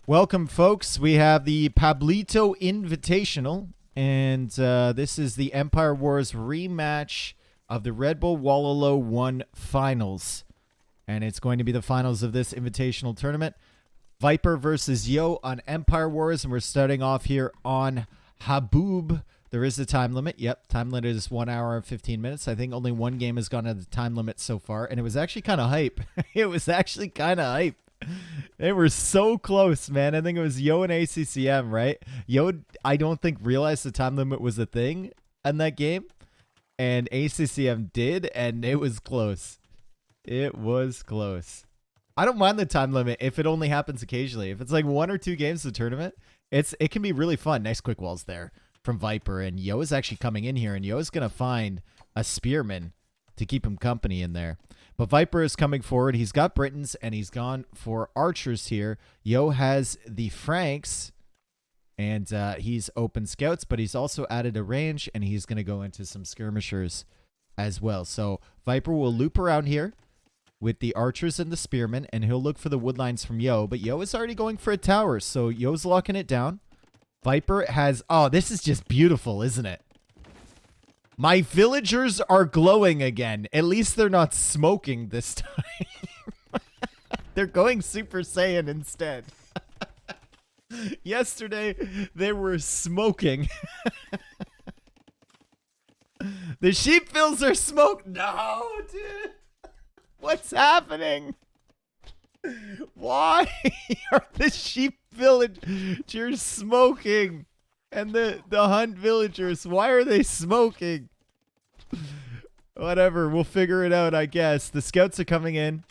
Welcome, folks. We have the Pablito Invitational, and this is the Empire Wars rematch of the Redbull Wallow 1 Finals. And it's going to be the finals of this Invitational tournament. Viper versus Yo on Empire Wars, and we're starting off here on Haboob. There is a time limit. Yep, time limit is 1 hour and 15 minutes. I think only one game has gone at the time limit so far, and it was actually kind of hype. It was actually kind of hype. They were so close, man. I think it was Yo and ACCM, right? Yo, I don't think realized the time limit was a thing in that game, and ACCM did, and it was close. It was close. I don't mind the time limit if it only happens occasionally. If it's like 1 or 2 games of the tournament, it can be really fun. Nice quick walls there from Viper, and Yo is actually coming in here, and Yo is gonna find a spearman to keep him company in there. But Viper is coming forward. He's got Britons, and he's gone for archers here. Yo has the Franks, and he's open scouts, but he's also added a range, and he's going to go into some skirmishers as well. So Viper will loop around here with the archers and the spearmen, and he'll look for the woodlines from Yo. But Yo is already going for a tower, so Yo's locking it down. Viper has... Oh, this is just beautiful, isn't it? My villagers are glowing again. At least they're not smoking this time. They're going Super Saiyan instead. Yesterday, they were smoking. The sheep fills are smoked. No, dude. What's happening? Why are the sheep villagers smoking? And the hunt villagers, why are they smoking? Whatever, we'll figure it out, I guess. The scouts are coming in.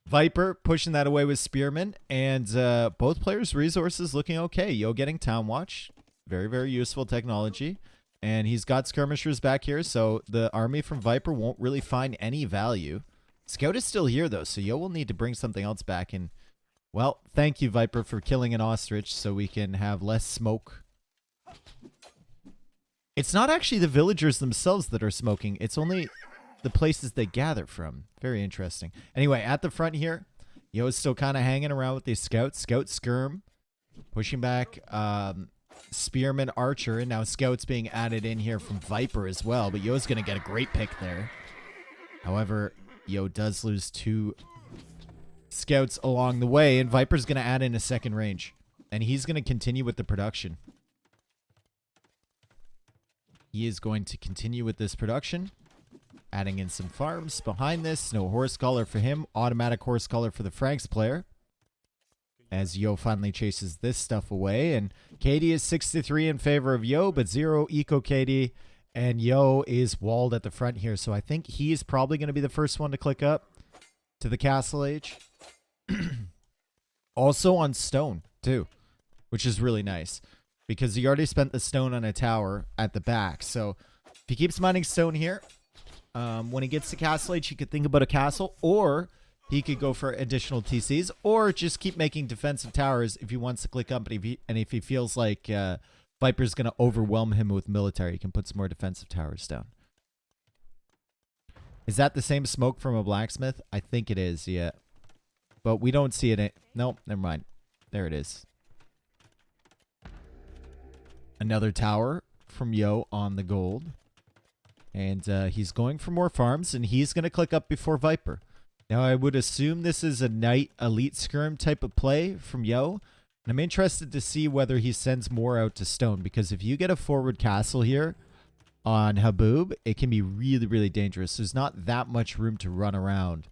Viper pushing that away with Spearman. And both players' resources looking okay. Yo getting Town Watch. Very, very useful technology. And he's got skirmishers back here, so the army from Viper won't really find any value. Scout is still here, though, so Yo will need to bring something else back in. Well, thank you, Viper, for killing an ostrich so we can have less smoke. It's not actually the villagers themselves that are smoking. It's only the places they gather from. Very interesting. Anyway, at the front here, Yo is still kind of hanging around with these scouts. Scout skirm, pushing back Spearman Archer, and now Scout's being added in here from Viper as well, but Yo's going to get a great pick there. However, Yo does lose 2 scouts along the way, and Viper's going to add in a second range, and he's going to continue with the production. He is going to continue with this production, adding in some farms behind this. No horse collar for him, automatic horse collar for the Franks player, as Yo finally chases this stuff away. And KD is 6-3 in favor of Yo, but 0 eco KD, and Yo is walled at the front here, so I think he's probably going to be the first one to click up to the Castle Age. Also on stone too, which is really nice because he already spent the stone on a tower at the back. So if he keeps mining stone here, when he gets to Castle Age, he could think about a castle, or he could go for additional TCs, or just keep making defensive towers if he wants to click up. And if he feels like Viper's going to overwhelm him with military, he can put some more defensive towers down. Is that the same smoke from a blacksmith? I think it is, yeah. But we don't see it. Nope, never mind. There it is. Another tower from Yo on the gold. And he's going for more farms, and he's going to click up before Viper. Now, I would assume this is a Knight Elite Skirm type of play from Yo. And I'm interested to see whether he sends more out to stone, because if you get a forward castle here on Haboob, it can be really, really dangerous. There's not that much room to run around.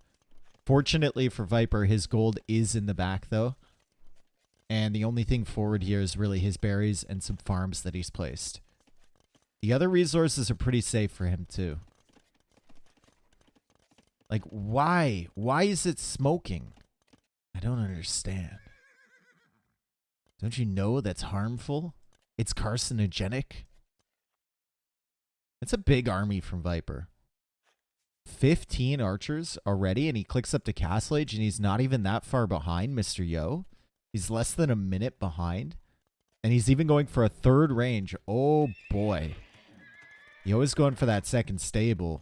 Fortunately for Viper, his gold is in the back, though. And the only thing forward here is really his berries and some farms that he's placed. The other resources are pretty safe for him, too. Like, why? Why is it smoking? I don't understand. Don't you know that's harmful? It's carcinogenic. It's a big army from Viper. 15 archers already, and he clicks up to Castle Age, and he's not even that far behind Mr. Yo. He's less than a minute behind, and he's even going for a third range. Oh, boy. Yo is going for that second stable.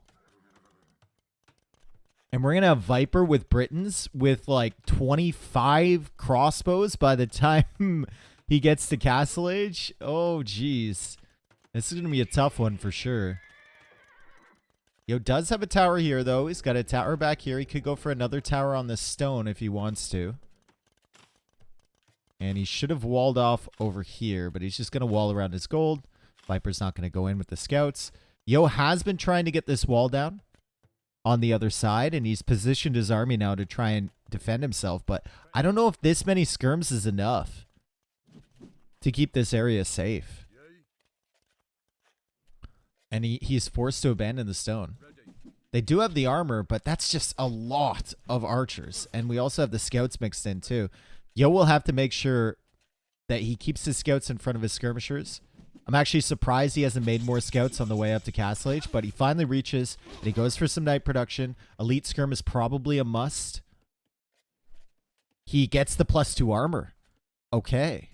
And we're going to have Viper with Britons with like 25 crossbows by the time he gets to Castle Age. Oh, geez. This is going to be a tough one for sure. Yo does have a tower here, though. He's got a tower back here. He could go for another tower on the stone if he wants to. And he should have walled off over here, but he's just going to wall around his gold. Viper's not going to go in with the scouts. Yo has been trying to get this wall down on the other side, and he's positioned his army now to try and defend himself, but I don't know if this many skirms is enough to keep this area safe. And he's forced to abandon the stone. They do have the armor, but that's just a lot of archers, and we also have the scouts mixed in too. Yo will have to make sure that he keeps his scouts in front of his skirmishers. I'm actually surprised he hasn't made more scouts on the way up to Castle Age, but he finally reaches, and he goes for some night production. Elite skirm is probably a must. He gets the +2 armor. Okay.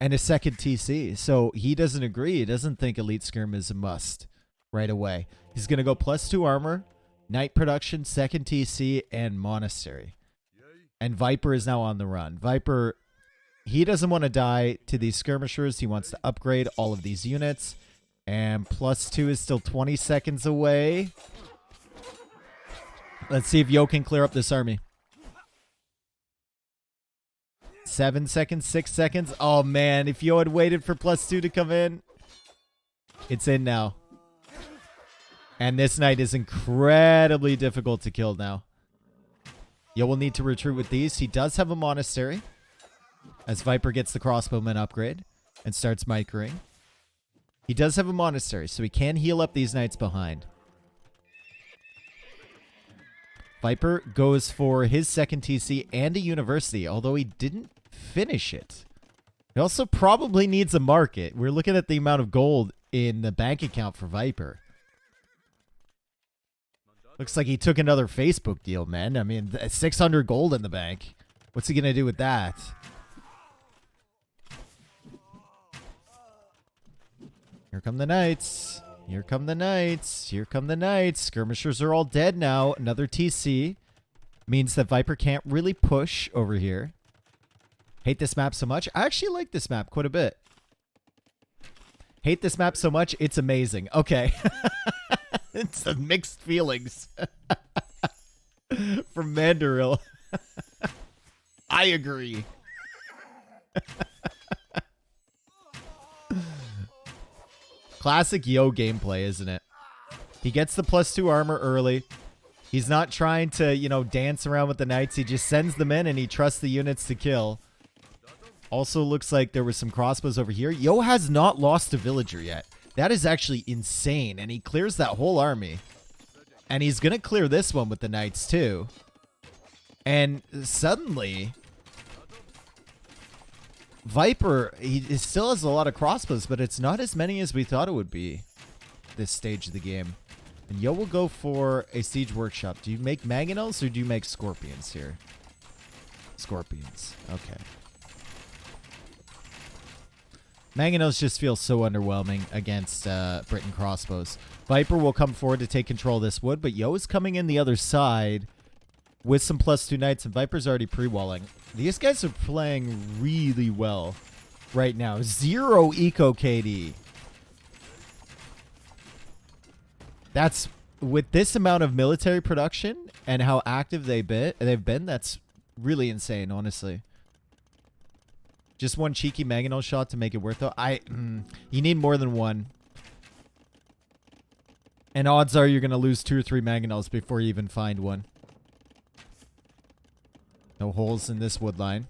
And a second TC. So he doesn't agree. He doesn't think elite skirm is a must right away. He's going to go +2 armor, night production, second TC, and monastery. And Viper is now on the run. Viper... He doesn't want to die to these skirmishers. He wants to upgrade all of these units. And +2 is still 20 seconds away. Let's see if Yo can clear up this army. 7 seconds, 6 seconds. Oh, man. If Yo had waited for +2 to come in. It's in now. And this knight is incredibly difficult to kill now. Yo will need to retreat with these. He does have a monastery. As Viper gets the crossbowman upgrade and starts micring. He does have a monastery, so he can heal up these knights behind. Viper goes for his second TC and a university, although he didn't finish it. He also probably needs a market. We're looking at the amount of gold in the bank account for Viper. Looks like he took another Facebook deal, man. I mean, 600 gold in the bank. What's he going to do with that? Here come the knights. Here come the knights. Here come the knights. Skirmishers are all dead now. Another TC. Means that Viper can't really push over here. Hate this map so much. I actually like this map quite a bit. Hate this map so much. It's amazing. Okay. It's a mixed feelings. From Mandaril. I agree. Classic Yo gameplay, isn't it? He gets the +2 armor early. He's not trying to, you know, dance around with the knights. He just sends them in and he trusts the units to kill. Also looks like there was some crossbows over here. Yo has not lost a villager yet. That is actually insane. And he clears that whole army. And he's going to clear this one with the knights too. And suddenly... Viper, he still has a lot of crossbows, but it's not as many as we thought it would be this stage of the game. And Yo will go for a siege workshop. Do you make mangonels or do you make scorpions here? Scorpions. Okay. Mangonels just feel so underwhelming against Britain crossbows. Viper will come forward to take control of this wood, but Yo is coming in the other side with some +2 knights, and Viper's already pre-walling. These guys are playing really well right now. 0 eco KD. That's, with this amount of military production and how active they've been, that's really insane, honestly. Just one cheeky mangonel shot to make it worth it. You need more than one. And odds are you're going to lose 2 or 3 mangonels before you even find one. No holes in this wood line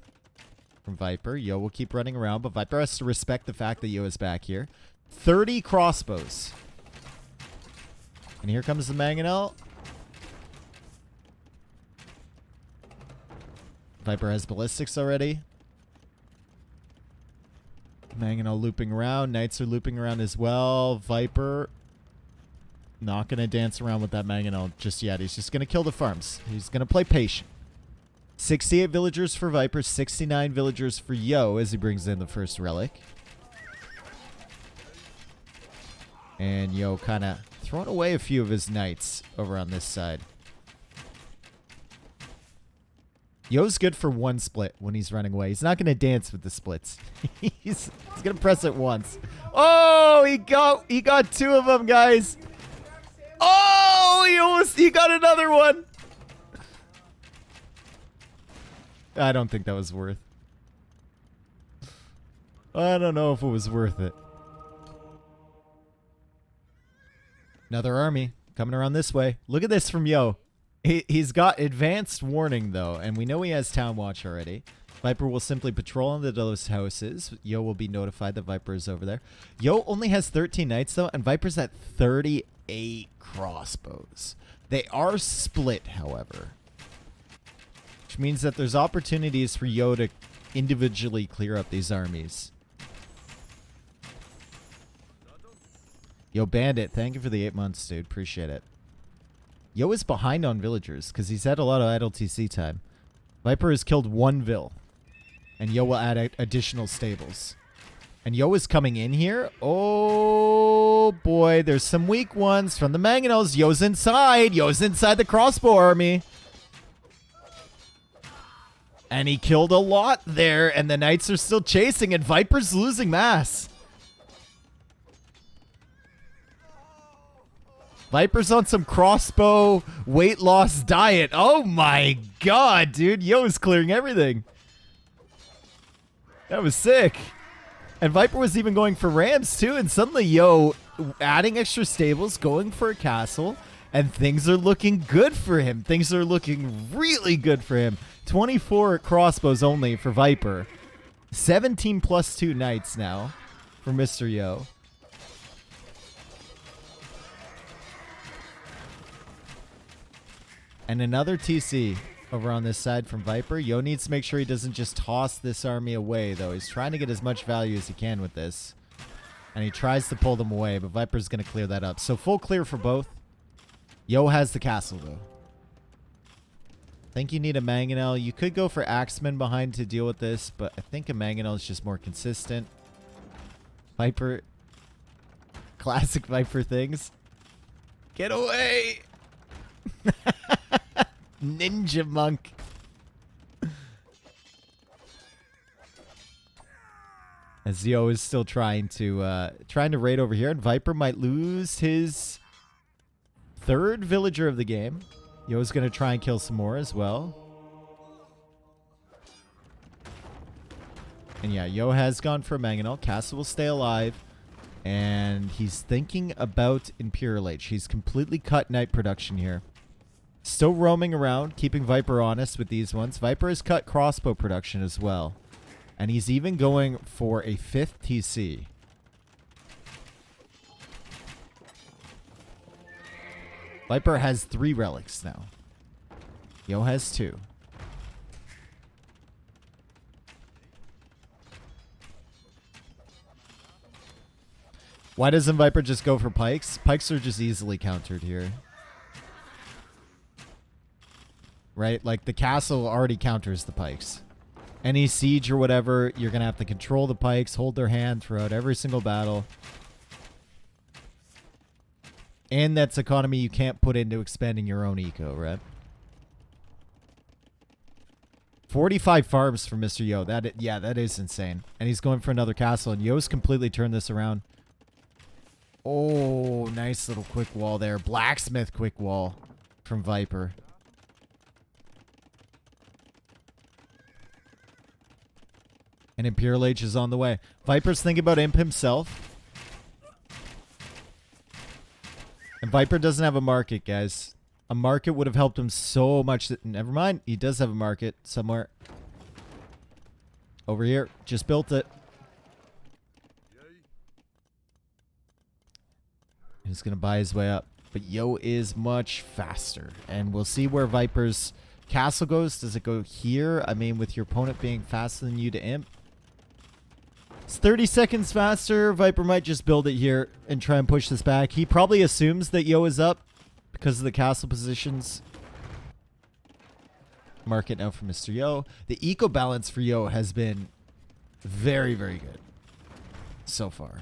from Viper. Yo will keep running around, but Viper has to respect the fact that Yo is back here. 30 crossbows. And here comes the mangonel. Viper has ballistics already. Mangonel looping around. Knights are looping around as well. Viper not going to dance around with that mangonel just yet. He's just going to kill the farms. He's going to play patient. 68 villagers for Viper, 69 villagers for Yo as he brings in the first relic. And Yo kind of throwing away a few of his knights over on this side. Yo's good for one split when he's running away. He's not going to dance with the splits. he's going to press it once. Oh, he got two of them, guys. Oh, he got another one. I don't think that was worth. I don't know if it was worth it. Another army coming around this way. Look at this from Yo. He's got advanced warning, though, and we know he has Town Watch already. Viper will simply patrol into those houses. Yo will be notified that Viper is over there. Yo only has 13 knights, though, and Viper's at 38 crossbows. They are split, however, which means that there's opportunities for Yo to individually clear up these armies. Yo, Bandit, thank you for the 8 months, dude. Appreciate it. Yo is behind on villagers because he's had a lot of idle TC time. Viper has killed one Vil, and Yo will add additional stables. And Yo is coming in here. Oh, boy. There's some weak ones from the Mangonels. Yo's inside. Yo's inside the crossbow army. And he killed a lot there, and the Knights are still chasing, and Viper's losing mass. Viper's on some crossbow weight loss diet. Oh my god, dude. Yo is clearing everything. That was sick. And Viper was even going for rams too. And suddenly Yo adding extra stables, going for a castle. And things are looking good for him. Things are looking really good for him. 24 crossbows only for Viper. 17 plus 2 knights now for Mr. Yo. And another TC over on this side from Viper. Yo needs to make sure he doesn't just toss this army away, though. He's trying to get as much value as he can with this. And he tries to pull them away, but Viper's going to clear that up. So full clear for both. Yo has the castle, though. I think you need a Mangonel. You could go for Axeman behind to deal with this, but I think a Mangonel is just more consistent. Viper. Classic Viper things. Get away! Ninja monk. As Yo is still trying to raid over here, and Viper might lose his third villager of the game. Yo is going to try and kill some more as well. And yeah, Yo has gone for a Mangonel. Castle will stay alive. And he's thinking about Imperial Age. He's completely cut knight production here. Still roaming around, keeping Viper honest with these ones. Viper has cut crossbow production as well. And he's even going for a 5th TC. Viper has 3 relics now. Yo has 2. Why doesn't Viper just go for pikes? Pikes are just easily countered here. Right? Like, the castle already counters the pikes. Any siege or whatever, you're going to have to control the pikes, hold their hand throughout every single battle. And that's economy you can't put into expanding your own eco, right? 45 farms for Mr. Yo. Yeah, that is insane. And he's going for another castle, and Yo's completely turned this around. Oh, nice little quick wall there. Blacksmith quick wall from Viper. And Imperial Age is on the way. Viper's thinking about Imp himself. And Viper doesn't have a market, guys. A market would have helped him so much. Never mind. He does have a market somewhere. Over here. Just built it. He's going to buy his way up. But Yo is much faster. And we'll see where Viper's castle goes. Does it go here? I mean, with your opponent being faster than you to Imp. It's 30 seconds faster. Viper might just build it here and try and push this back. He probably assumes that Yo is up because of the castle positions. Market now for Mr. Yo. The eco balance for Yo has been very, very good so far.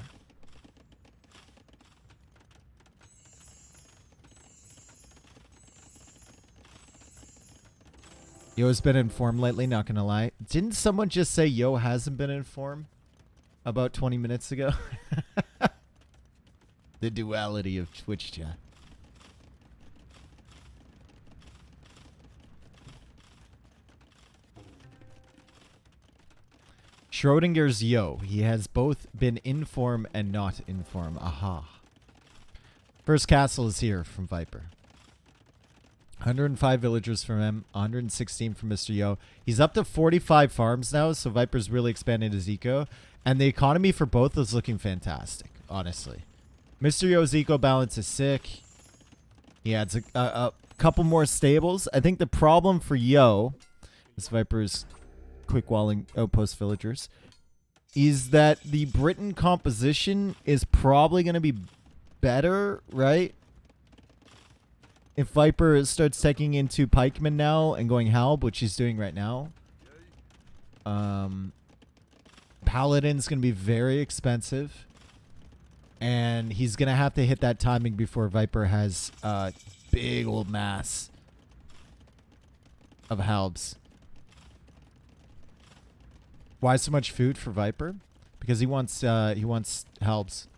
Yo's been in form lately, not gonna lie. Didn't someone just say Yo hasn't been in form about 20 minutes ago? The duality of Twitch chat. Schrodinger's Yo. He has both been in form and not in form. Aha. First castle is here from Viper. 105 villagers from him, 116 from Mr. Yo. He's up to 45 farms now, so Viper's really expanded his eco. And the economy for both is looking fantastic, honestly. Mr. Yo's eco balance is sick. He adds a couple more stables. I think the problem for Yo, this Viper's quick walling outpost villagers, is that the Britain composition is probably going to be better, right? If Viper starts taking into pikemen now and going halb, which he's doing right now, Paladin's going to be very expensive. And he's going to have to hit that timing before Viper has a big old mass of halbs. Why so much food for Viper? Because he wants halbs.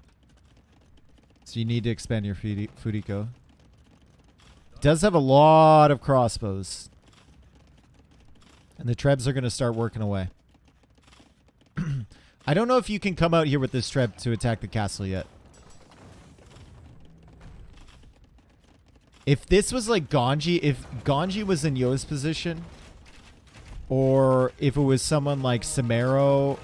So you need to expand your food eco. Does have a lot of crossbows. And the trebs are going to start working away. I don't know if you can come out here with this treb to attack the castle yet. If this was like Ganji, if Ganji was in Yo's position, or if it was someone like Samaro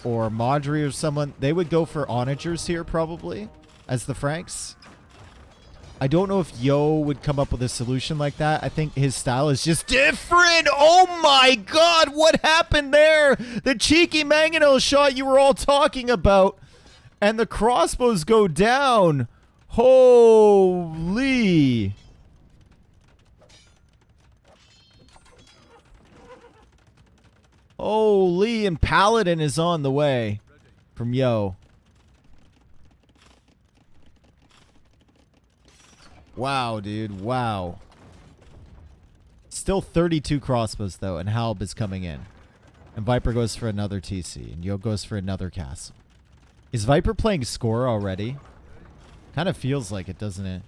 or Madri or someone, they would go for onagers here probably as the Franks. I don't know if Yo would come up with a solution like that. I think his style is just different. Oh my god, what happened there? The cheeky mangonel shot you were all talking about. And the crossbows go down. Holy. Holy, and Paladin is on the way from Yo. Wow, dude. Wow. Still 32 crossbows, though, and halb is coming in. And Viper goes for another TC, and Yo goes for another castle. Is Viper playing score already? Kind of feels like it, doesn't it?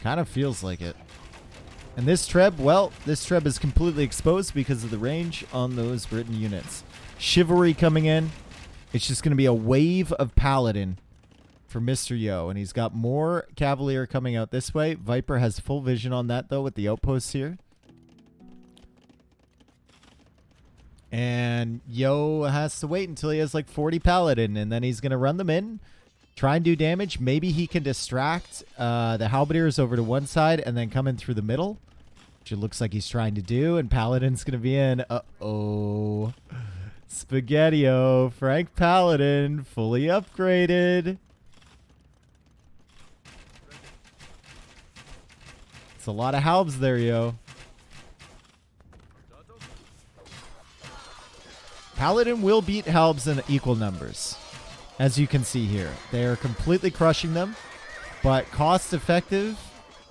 Kind of feels like it. And this treb, well, this treb is completely exposed because of the range on those written units. Chivalry coming in. It's just going to be a wave of Paladin for Mr. Yo. And he's got more Cavalier coming out this way. Viper has full vision on that, though, with the outposts here. And Yo has to wait until he has like 40 Paladin. And then he's going to run them in. Try and do damage. Maybe he can distract the halberdiers over to one side and then come in through the middle, which it looks like he's trying to do. And Paladin's going to be in. Uh-oh. Spaghetti-O. Frank Paladin fully upgraded. It's a lot of halbs there, Yo. Paladin will beat halbs in equal numbers. As you can see here, they are completely crushing them, but cost effective,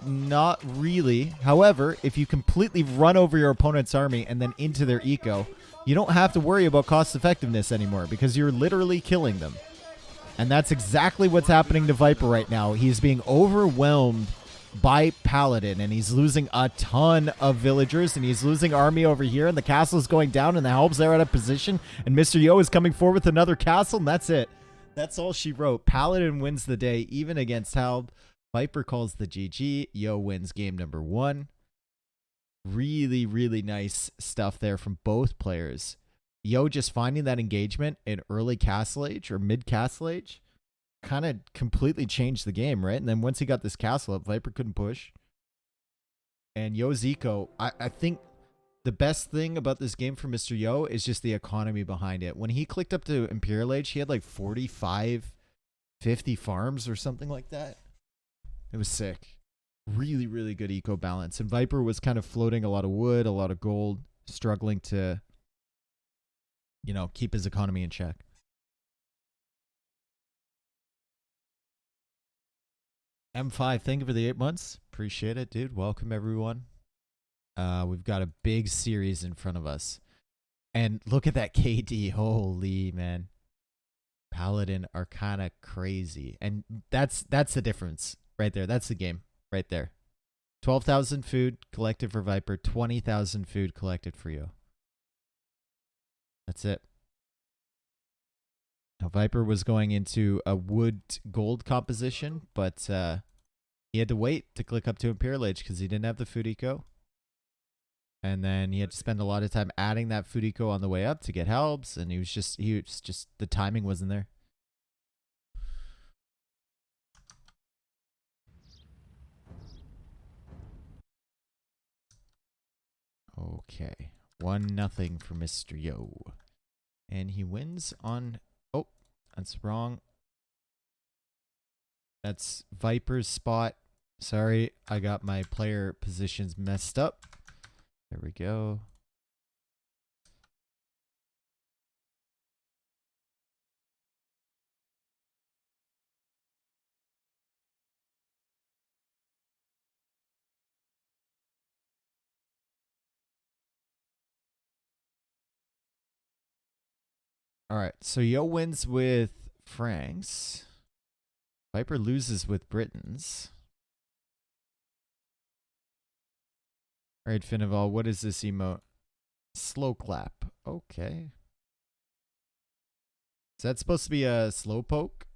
not really. However, if you completely run over your opponent's army and then into their eco, you don't have to worry about cost effectiveness anymore because you're literally killing them. And that's exactly what's happening to Viper right now. He's being overwhelmed by Paladin, and he's losing a ton of villagers, and he's losing army over here, and the castle is going down, and the halbs are out of position, and Mr. Yo is coming forward with another castle, and that's it. That's all she wrote. Paladin wins the day, even against halb. Viper calls the GG. Yo wins game number 1. Really, really nice stuff there from both players. Yo just finding that engagement in early castle age or mid castle age kind of completely changed the game, right? And then once he got this castle up, Viper couldn't push. And Yo's eco, I think the best thing about this game for Mr. Yo is just the economy behind it. When he clicked up to Imperial Age, he had like 45, 50 farms or something like that. It was sick. Really, really good eco balance. And Viper was kind of floating a lot of wood, a lot of gold, struggling to, you know, keep his economy in check. M5, thank you for the 8 months. Appreciate it, dude. Welcome, everyone. We've got a big series in front of us. And look at that KD. Holy, man. Paladin are kind of crazy. And that's the difference right there. That's the game right there. 12,000 food collected for Viper. 20,000 food collected for you. That's it. Now, Viper was going into a wood gold composition, but he had to wait to click up to Imperial Age because he didn't have the food eco. And then he had to spend a lot of time adding that food eco on the way up to get helps, and he was just the timing wasn't there. Okay. 1-0 for Mr. Yo. And he wins on... Oh, that's wrong. That's Viper's spot. Sorry, I got my player positions messed up. There we go. All right, so Yo wins with Franks. Viper loses with Britons. All right, Finival, what is this emote? Slow clap. Okay. Is that supposed to be a slow poke?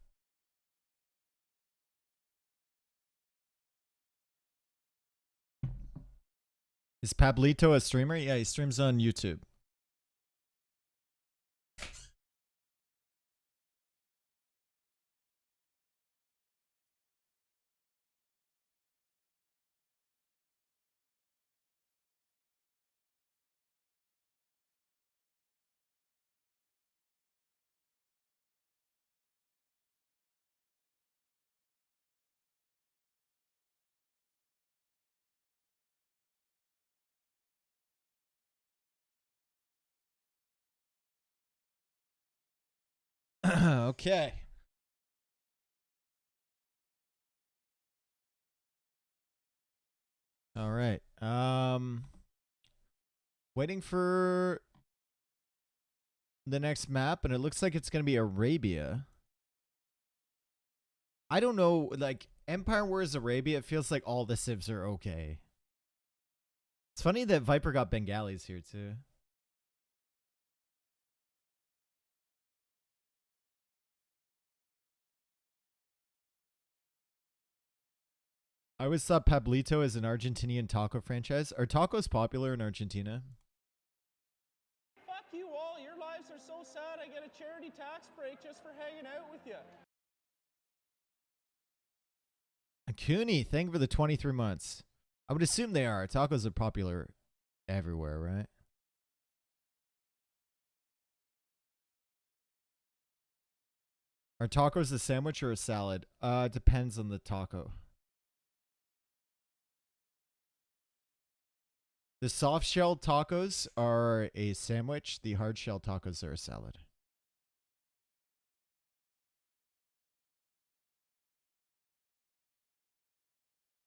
Is Pablito a streamer? Yeah, he streams on YouTube. Okay. All right. Waiting for the next map, and it looks like it's going to be Arabia. I don't know, like, Empire Wars Arabia, it feels like all the civs are okay. It's funny that Viper got Bengalis here, too. I always thought Pablito is an Argentinian taco franchise. Are tacos popular in Argentina? Fuck you all. Your lives are so sad. I get a charity tax break just for hanging out with you. Cooney, thank you for the 23 months. I would assume they are. Tacos are popular everywhere, right? Are tacos a sandwich or a salad? Depends on the taco. The soft shell tacos are a sandwich. The hard shell tacos are a salad.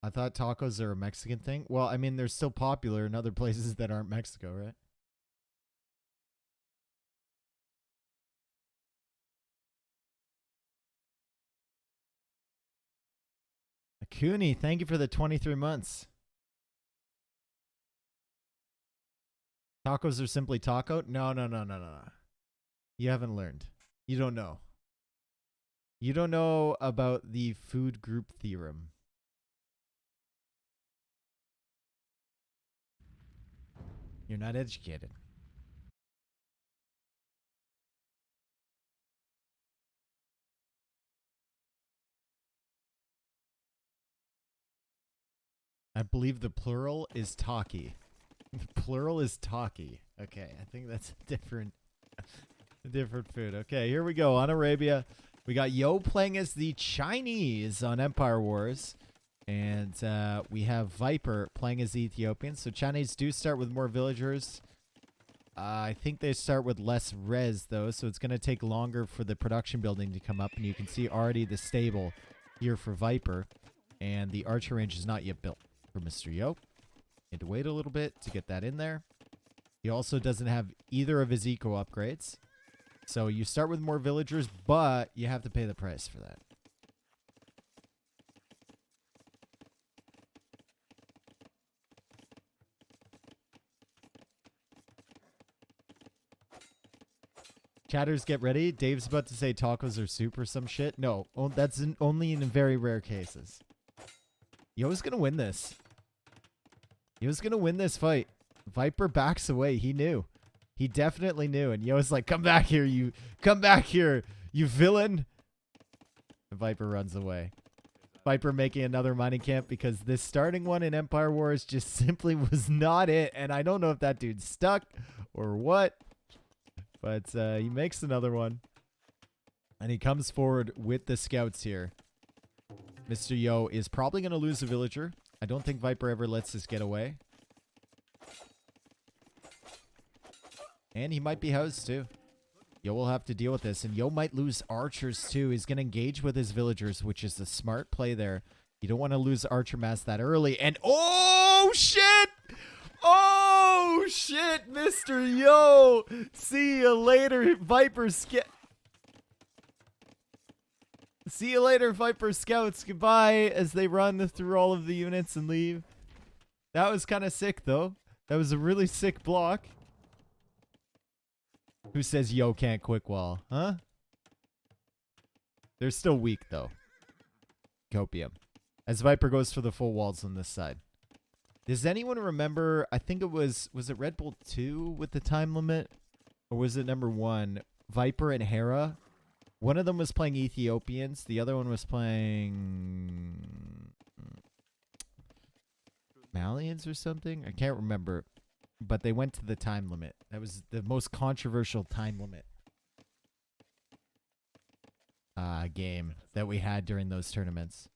I thought tacos are a Mexican thing. Well, I mean, they're still popular in other places that aren't Mexico, right? Cooney, thank you for the 23 months. Tacos are simply taco? No. You haven't learned. You don't know. You don't know about the food group theorem. You're not educated. I believe the plural is talkie. The plural is talkie. Okay, I think that's a different food. Okay, here we go. On Arabia, we got Yo playing as the Chinese on Empire Wars. And we have Viper playing as the Ethiopians. So Chinese do start with more villagers. I think they start with less res, though. So it's going to take longer for the production building to come up. And you can see already the stable here for Viper. And the archer range is not yet built for Mr. Yo. Need to wait a little bit to get that in there. He also doesn't have either of his eco upgrades. So you start with more villagers, but you have to pay the price for that. Chatters, get ready. Dave's about to say tacos are soup or some shit. No, that's only in very rare cases. Yo's gonna win this. Yo's gonna win this fight. Viper backs away. He knew. He definitely knew. And Yo's like, come back here, you. Come back here, you villain. And Viper runs away. Viper making another mining camp because this starting one in Empire Wars just simply was not it. And I don't know if that dude's stuck or what. But he makes another one. And he comes forward with the scouts here. Mr. Yo is probably going to lose a villager. I don't think Viper ever lets this get away. And he might be housed too. Yo will have to deal with this. And Yo might lose archers too. He's going to engage with his villagers, which is a smart play there. You don't want to lose archer mass that early. And oh, shit! Oh, shit, Mr. Yo. See you later, Viper See you later, Viper Scouts. Goodbye as they run through all of the units and leave. That was kind of sick, though. That was a really sick block. Who says Yo can't quick wall, huh? They're still weak, though. Copium. As Viper goes for the full walls on this side. Does anyone remember, I think it was it Redbull 2 with the time limit? Or was it number 1? Viper and Hera. One of them was playing Ethiopians. The other one was playing Malians or something. I can't remember. But they went to the time limit. That was the most controversial time limit game that we had during those tournaments.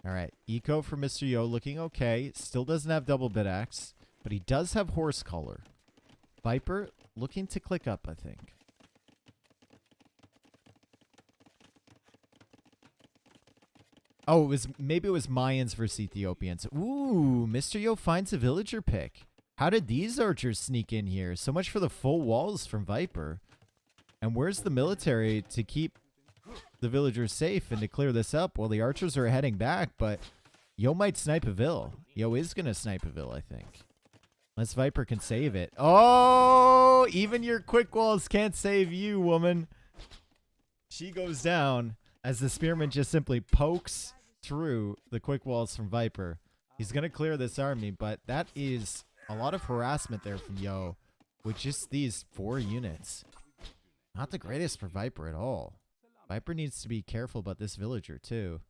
All right, eco for Mr. Yo looking okay. Still doesn't have double bit axe, but he does have horse collar. Viper looking to click up, I think. Oh, maybe it was Mayans versus Ethiopians. Ooh, Mr. Yo finds a villager pick. How did these archers sneak in here? So much for the full walls from Viper. And where's the military to keep the villagers safe and to clear this up? Well, the archers are heading back, but Yo might snipe a vill. Yo is going to snipe a vill, I think. Unless Viper can save it. Oh, even your quick walls can't save you, woman. She goes down as the spearman just simply pokes through the quick walls from Viper. He's going to clear this army, but that is a lot of harassment there from Yo with just these 4 units. Not the greatest for Viper at all. Viper needs to be careful about this villager, too.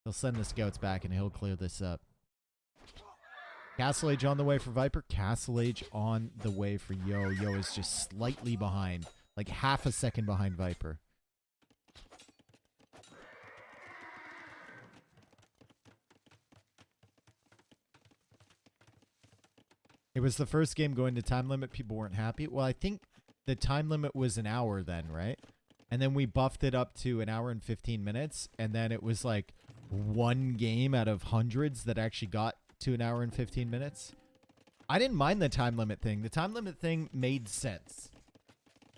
He'll send the scouts back, and he'll clear this up. Castle Age on the way for Viper. Castle Age on the way for Yo. Yo is just slightly behind. Like half a second behind Viper. It was the first game going to time limit. People weren't happy. Well, I think the time limit was an hour then, right? And then we buffed it up to an hour and 15 minutes. And then it was like one game out of hundreds that actually got to an hour and 15 minutes. I didn't mind the time limit thing. The time limit thing made sense.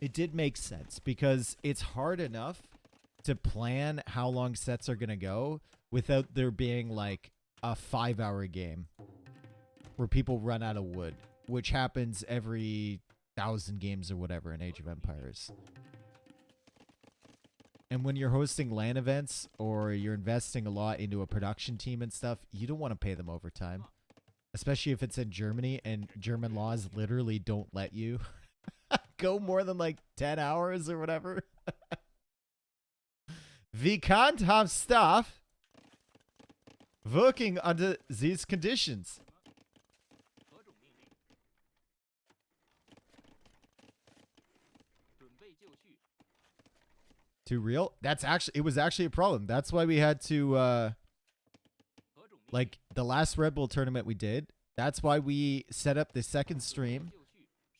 It did make sense because it's hard enough to plan how long sets are going to go without there being like a 5-hour game where people run out of wood, which happens every 1,000 games or whatever in Age of Empires. And when you're hosting LAN events or you're investing a lot into a production team and stuff, you don't want to pay them overtime. Especially if it's in Germany and German laws literally don't let you go more than like 10 hours or whatever. We can't have staff working under these conditions. Too real? It was actually a problem. That's why we had to, like the last Redbull tournament we did, that's why we set up the second stream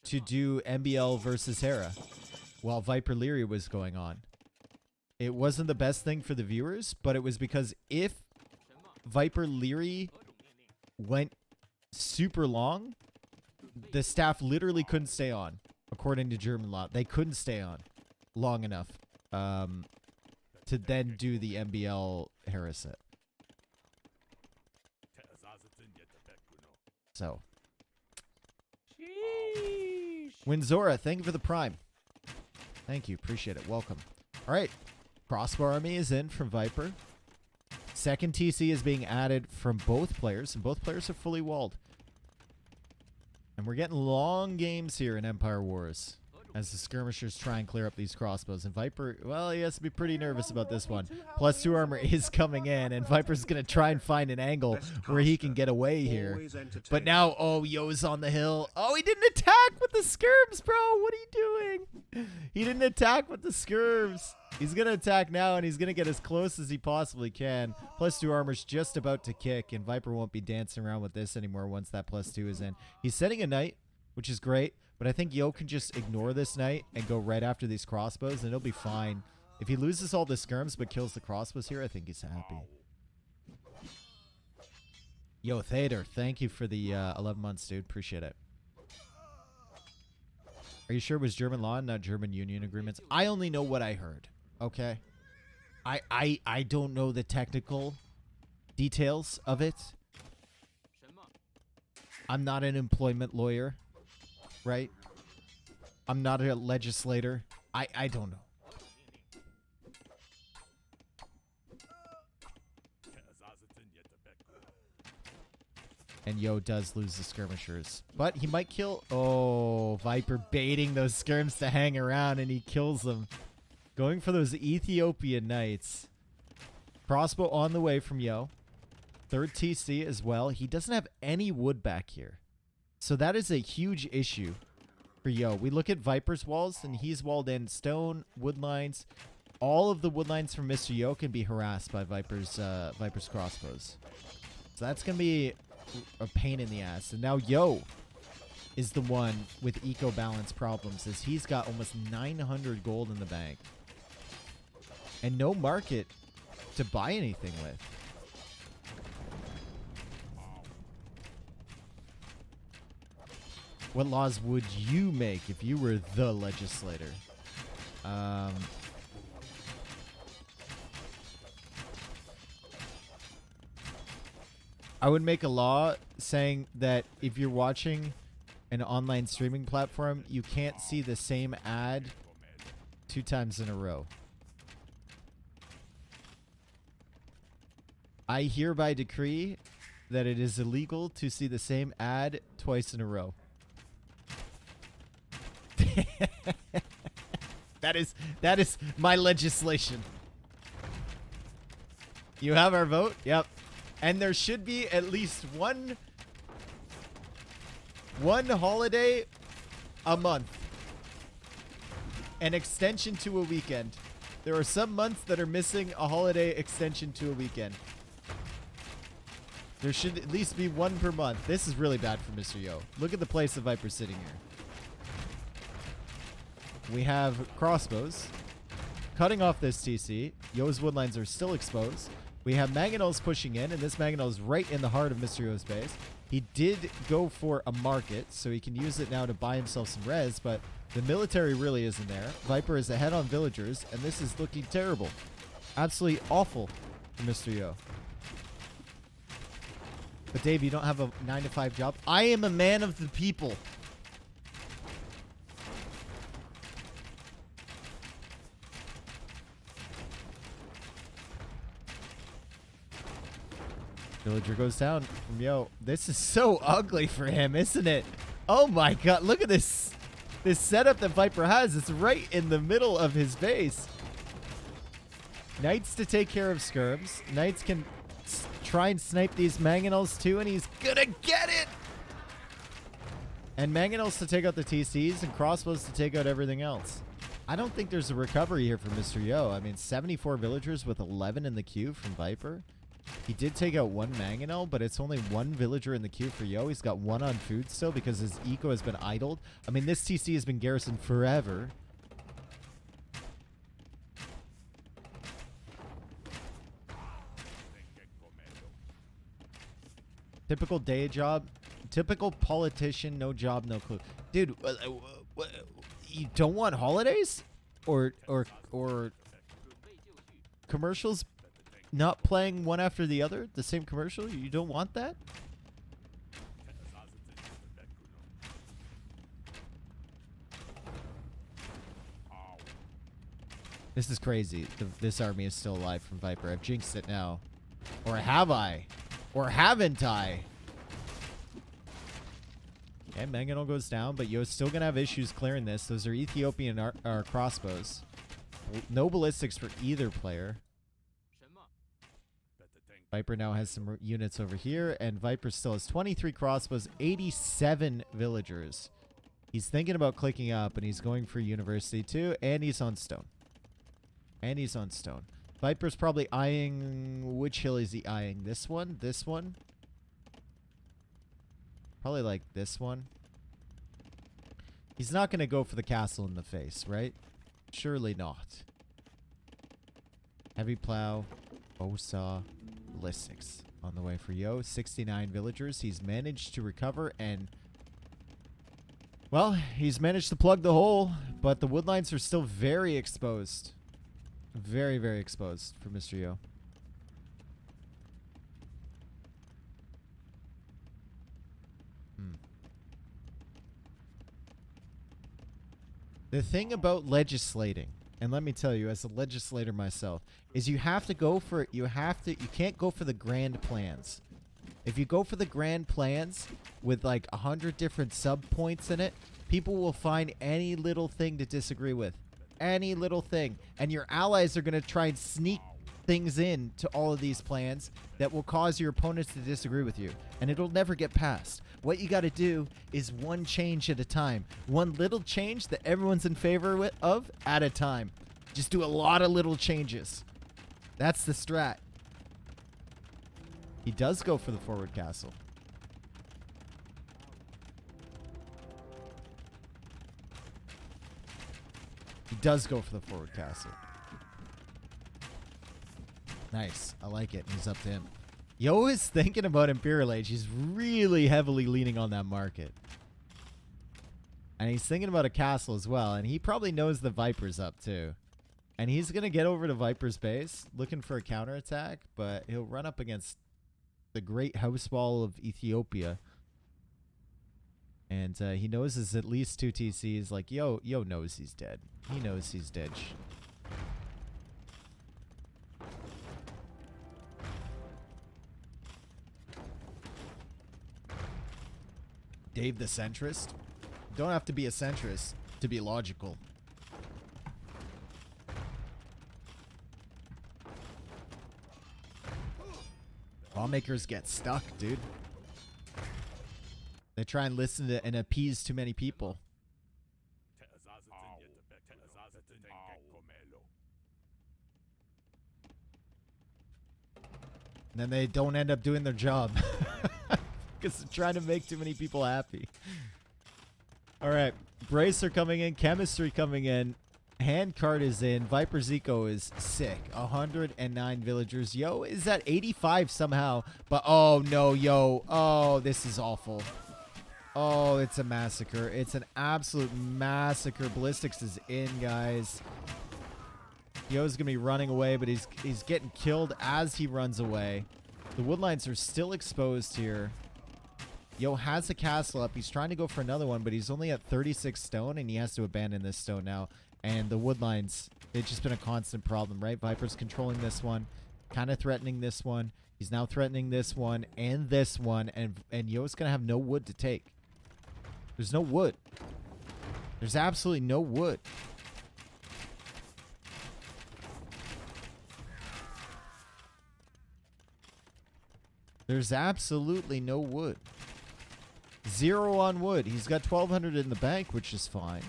to do MBL versus Hera. while Viper Leary was going on. It wasn't the best thing for the viewers, but it was because if Viper Leary went super long, the staff literally couldn't stay on, according to German law. They couldn't stay on long enough to then do the MBL Harriset. So. Winzora, thank you for the prime. Thank you. Appreciate it. Welcome. All right. Crossbow Army is in from Viper. Second TC is being added from both players, and both players are fully walled. And we're getting long games here in Empire Wars as the skirmishers try and clear up these crossbows. And Viper, well, he has to be pretty nervous about this one. +2 armor is coming in, and Viper's going to try and find an angle where he can get away here. But now, oh, Yo's on the hill. Oh, he didn't attack with the skirms, bro. What are you doing? He didn't attack with the skirms. He's going to attack now, and he's going to get as close as he possibly can. +2 armor's just about to kick, and Viper won't be dancing around with this anymore once that +2 is in. He's setting a knight, which is great. But I think Yo can just ignore this knight and go right after these crossbows, and he'll be fine. If he loses all the skirms but kills the crossbows here, I think he's happy. Yo, Thader, thank you for the 11 months, dude. Appreciate it. Are you sure it was German law and not German union agreements? I only know what I heard, okay? I don't know the technical details of it. I'm not an employment lawyer. Right? I'm not a legislator. I don't know. And Yo does lose the skirmishers. But he might kill... Oh, Viper baiting those skirms to hang around, and he kills them. Going for those Ethiopian knights. Crossbow on the way from Yo. Third TC as well. He doesn't have any wood back here. So that is a huge issue for Yo. We look at Viper's walls, and he's walled in stone, wood lines. All of the wood lines from Mr. Yo can be harassed by Viper's crossbows. So that's going to be a pain in the ass. And now Yo is the one with eco balance problems, as he's got almost 900 gold in the bank. And no market to buy anything with. What laws would you make if you were the legislator? I would make a law saying that if you're watching an online streaming platform, you can't see the same ad 2 times in a row. I hereby decree that it is illegal to see the same ad twice in a row. That is my legislation. You have our vote? Yep. And there should be at least one holiday a month. An extension to a weekend. There are some months that are missing a holiday extension to a weekend. There should at least be one per month. This is really bad for Mr. Yo. Look at the place of Viper sitting here. We have crossbows. Cutting off this TC. Yo's woodlines are still exposed. We have Mangonels pushing in, and this Mangonel is right in the heart of Mr. Yo's base. He did go for a market, so he can use it now to buy himself some res, but the military really isn't there. Viper is ahead on villagers, and this is looking terrible. Absolutely awful for Mr. Yo. But Dave, you don't have a 9-to-5 job? I am a man of the people. Villager goes down from Yo. This is so ugly for him, isn't it? Oh my god, look at this. This setup that Viper has. It's right in the middle of his base. Knights to take care of skirms. Knights can try and snipe these Mangonels too, and he's gonna get it! And Mangonels to take out the TCs, and crossbows to take out everything else. I don't think there's a recovery here for Mr. Yo. I mean, 74 villagers with 11 in the queue from Viper. He did take out one Mangonel, but it's only one villager in the queue for Yo. He's got one on food still because his eco has been idled. I mean, this TC has been garrisoned forever. Typical day job. Typical politician, no job, no clue. Dude, you don't want holidays? Or commercials not playing one after the other? The same commercial? You don't want that? This is crazy. This army is still alive from Viper. I've jinxed it now. Or have I? Or haven't I? Okay, Mangonel goes down, but Yo's still going to have issues clearing this. Those are Ethiopian crossbows. No ballistics for either player. Viper now has some units over here, and Viper still has 23 crossbows, 87 villagers. He's thinking about clicking up, and he's going for university too, and he's on stone. And he's on stone. Viper's probably eyeing... Which hill is he eyeing? This one? This one? Probably like this one. He's not going to go for the castle in the face, right? Surely not. Heavy plow. Bow saw. Ballistics on the way for Yo. 69 villagers. He's managed to recover and... Well, he's managed to plug the hole, but the woodlines are still very exposed. Very, very exposed for Mr. Yo. The thing about legislating, and let me tell you, as a legislator myself, is you have to go for, you can't go for the grand plans. If you go for the grand plans with like 100 different sub points in it, people will find any little thing to disagree with. Any little thing. And your allies are going to try and sneak things in to all of these plans that will cause your opponents to disagree with you. And it'll never get passed. What you got to do is one change at a time. One little change that everyone's in favor of at a time. Just do a lot of little changes. That's the strat. He does go for the forward castle. He does go for the forward castle. Nice. I like it. He's up to him. Yo is thinking about Imperial Age. He's really heavily leaning on that market. And he's thinking about a castle as well. And he probably knows the Viper's up too. And he's going to get over to Viper's base looking for a counterattack. But he'll run up against the great house wall of Ethiopia. And he knows there's at least 2 TCs. Like, Yo knows he's dead. He knows he's dead. Dave the centrist? Don't have to be a centrist to be logical. Lawmakers get stuck, dude. They try and listen to and appease too many people. And then they don't end up doing their job. Because they're trying to make too many people happy. Alright. Bracer coming in. Chemistry coming in. Handcart is in. Viper Zico is sick. 109 villagers. Yo is at 85 somehow. But oh no, Yo. Oh, this is awful. Oh, it's a massacre. It's an absolute massacre. Ballistics is in, guys. Yo's going to be running away, but he's getting killed as he runs away. The woodlines are still exposed here. Yo has a castle up. He's trying to go for another one, but he's only at 36 stone, and he has to abandon this stone now. And the woodlines, it's just been a constant problem, right? Viper's controlling this one, kind of threatening this one. He's now threatening this one, and Yo's going to have no wood to take. There's no wood. There's absolutely no wood. There's absolutely no wood. 0 on wood. He's got 1,200 in the bank, which is fine.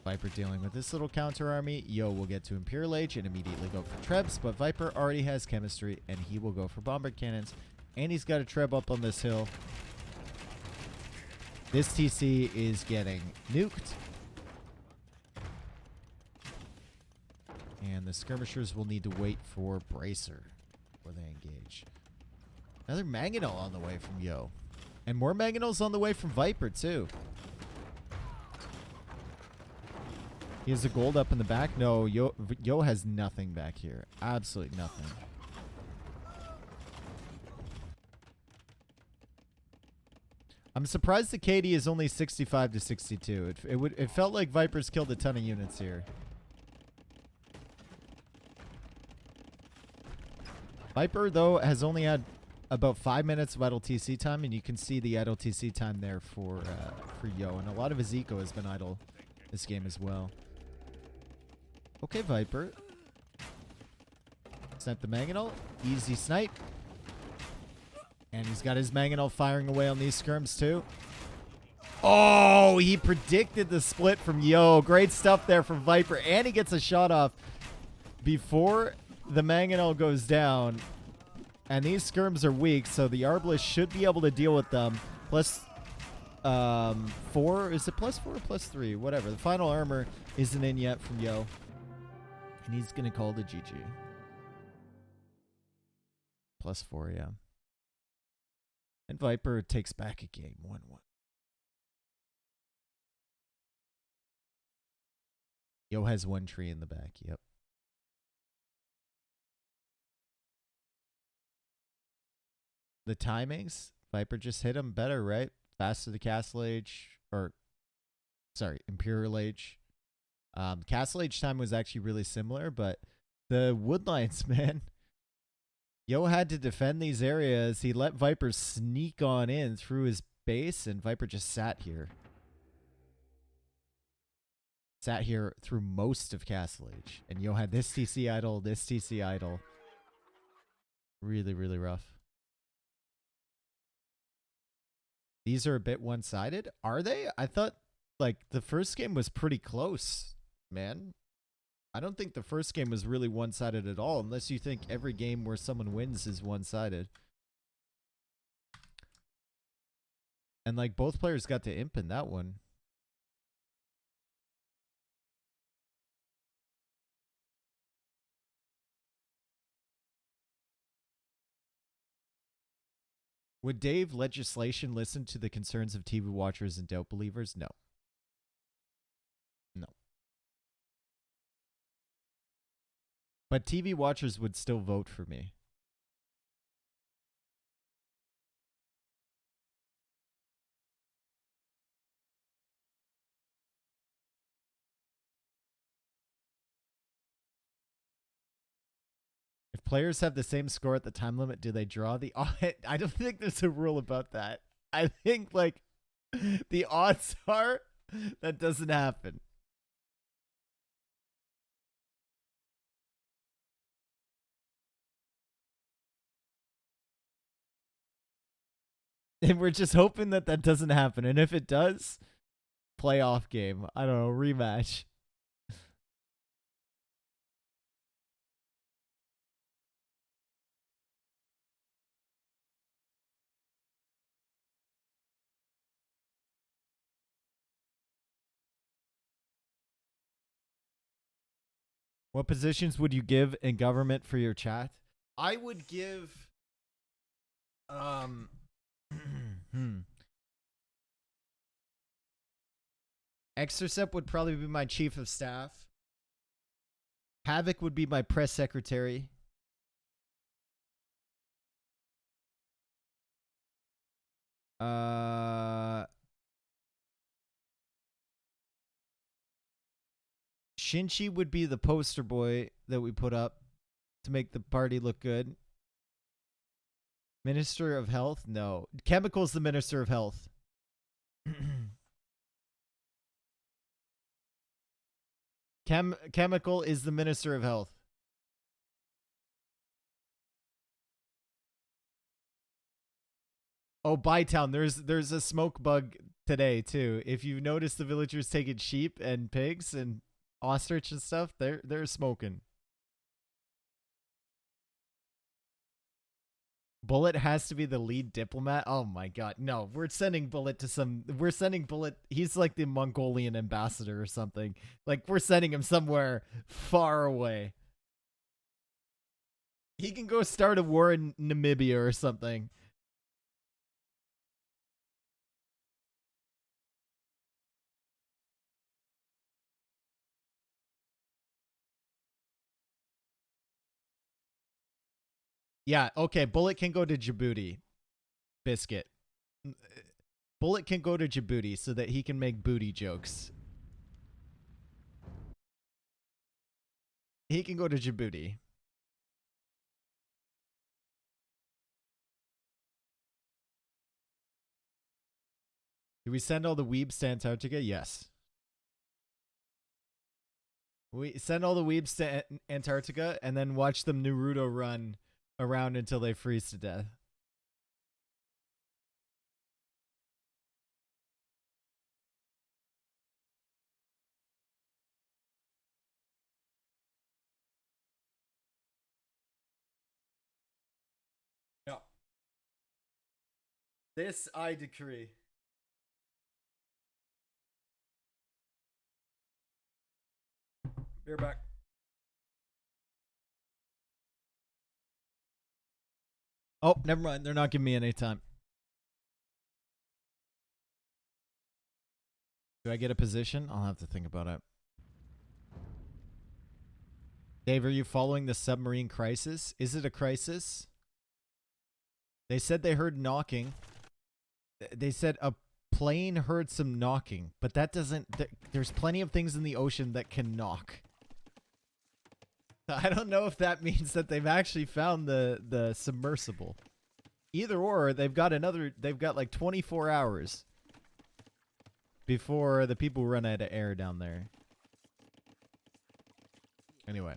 Viper dealing with this little counter army. Yo will get to Imperial Age and immediately go for Trebs, but Viper already has chemistry, and he will go for bomber cannons. And he's got a Treb up on this hill. This TC is getting nuked. And the skirmishers will need to wait for Bracer. before they engage. Another Mangonel on the way from Yo. And more Mangonels on the way from Viper, too. He has a gold up in the back. No, Yo has nothing back here. Absolutely nothing. I'm surprised the KD is only 65 to 62. It felt like Vipers killed a ton of units here. Viper, though, has only had about 5 minutes of idle TC time, and you can see the idle TC time there for Yo. And a lot of his eco has been idle this game as well. Okay, Viper. Snipe the Mangonel. Easy snipe. And he's got his Mangonel firing away on these skirms too. Oh, he predicted the split from Yo. Great stuff there from Viper. And he gets a shot off before the Mangonel goes down. And these skirms are weak, so the Arbalest should be able to deal with them. Plus 4. Is it plus 4 or plus 3? Whatever. The final armor isn't in yet from Yo. And he's going to call the GG. Plus 4, yeah. And Viper takes back a game 1-1. Yo has 1 tree in the back. Yep. The timings, Viper just hit him better, right? Faster the Castle Age, or sorry, Imperial Age. Castle Age time was actually really similar, but the Woodlines, man. Yo had to defend these areas. He let Viper sneak on in through his base, and Viper just sat here. Sat here through most of Castle Age. And Yo had this TC idle, this TC idle. Really, really rough. These are a bit one-sided. Are they? I thought, like, the first game was pretty close, man. I don't think the first game was really one-sided at all, unless you think every game where someone wins is one-sided. And, like, both players got to imp in that one. Would Dave legislation listen to the concerns of TV watchers and doubt believers? No. No. But TV watchers would still vote for me. If players have the same score at the time limit, do they draw the audit? I don't think there's a rule about that. I think, like, the odds are that doesn't happen. And we're just hoping that that doesn't happen. And if it does, playoff game. I don't know, rematch. What positions would you give in government for your chat? I would give Extercept would probably be my chief of staff. Havoc would be my press secretary. Shinchi would be the poster boy that we put up to make the party look good. Minister of Health? No. Chemical's the Minister of Health. Chemical is the Minister of Health. Oh, Bytown. There's a smoke bug today too. If you notice the villagers taking sheep and pigs and ostrich and stuff, they're smoking. Bullet has to be the lead diplomat. Oh my god. No, we're sending Bullet to some he's like the Mongolian ambassador or something. Like, we're sending him somewhere far away. He can go start a war in Namibia or something. Yeah, okay. Bullet can go to Djibouti. Biscuit. Bullet can go to Djibouti so that he can make booty jokes. He can go to Djibouti. Do we send all the weebs to Antarctica? Yes. We send all the weebs to Antarctica and then watch them Naruto run around until they freeze to death. Yeah. This I decree. You're back. Oh, never mind. They're not giving me any time. Do I get a position? I'll have to think about it. Dave, are you following the submarine crisis? Is it a crisis? They said they heard knocking. They said a plane heard some knocking, but that doesn't... There's plenty of things in the ocean that can knock. I don't know if that means that they've actually found the submersible. Either or, they've got like 24 hours before the people run out of air down there. Anyway.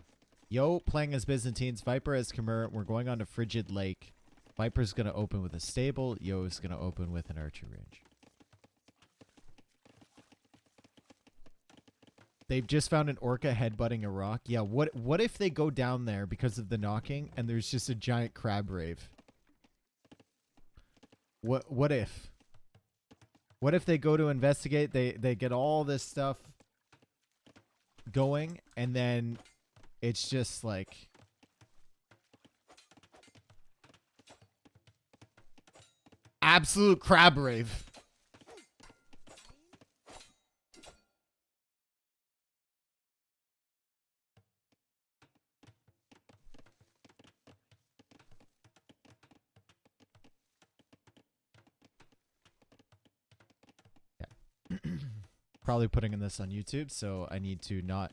Yo playing as Byzantines, Viper as Khmer. We're going on to Frigid Lake. Viper's going to open with a stable. Yo's going to open with an archer range. They've just found an orca headbutting a rock. Yeah, what if they go down there because of the knocking and there's just a giant crab rave? What if? What if they go to investigate, they get all this stuff going, and then it's just like absolute crab rave. Probably putting this on YouTube, so I need to not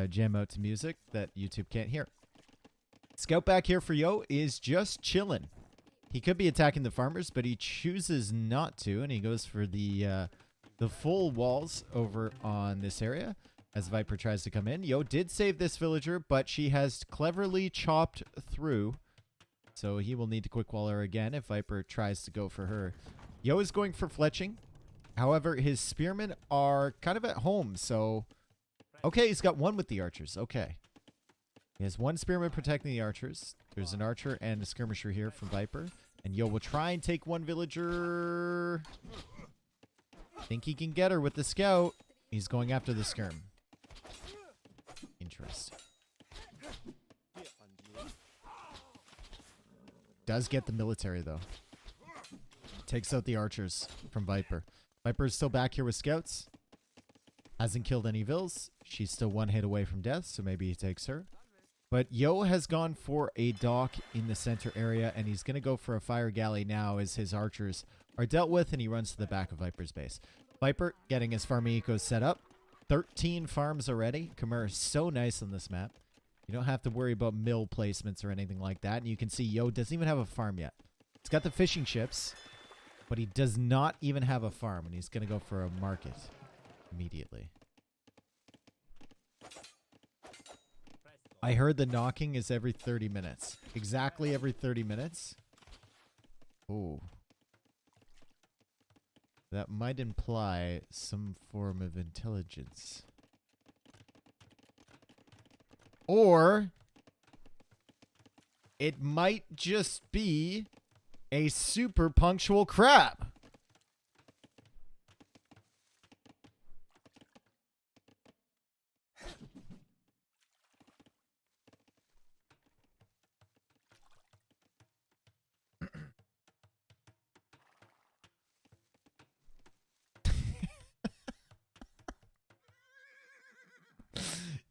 jam out to music that YouTube can't hear. Scout back here for Yo is just chilling. He could be attacking the farmers, but he chooses not to, and he goes for the full walls over on this area as Viper tries to come in. Yo did save this villager, but she has cleverly chopped through, so he will need to quick wall her again if Viper tries to go for her. Yo is going for fletching. However, his spearmen are kind of at home, so... Okay, he's got one with the archers. Okay. He has one spearman protecting the archers. There's an archer and a skirmisher here from Viper. And Yo will try and take one villager. Think he can get her with the scout. He's going after the skirm. Interesting. Does get the military, though. Takes out the archers from Viper. Viper is still back here with scouts. Hasn't killed any vills. She's still one hit away from death, so maybe he takes her. But Yo has gone for a dock in the center area, and he's going to go for a fire galley now as his archers are dealt with, and he runs to the back of Viper's base. Viper getting his farming ecos set up. 13 farms already. Khmer is so nice on this map. You don't have to worry about mill placements or anything like that. And you can see Yo doesn't even have a farm yet. He's got the fishing ships, but he does not even have a farm, and he's going to go for a market immediately. I heard the knocking is every 30 minutes. Exactly every 30 minutes. Ooh. That might imply some form of intelligence. Or it might just be a super punctual crab.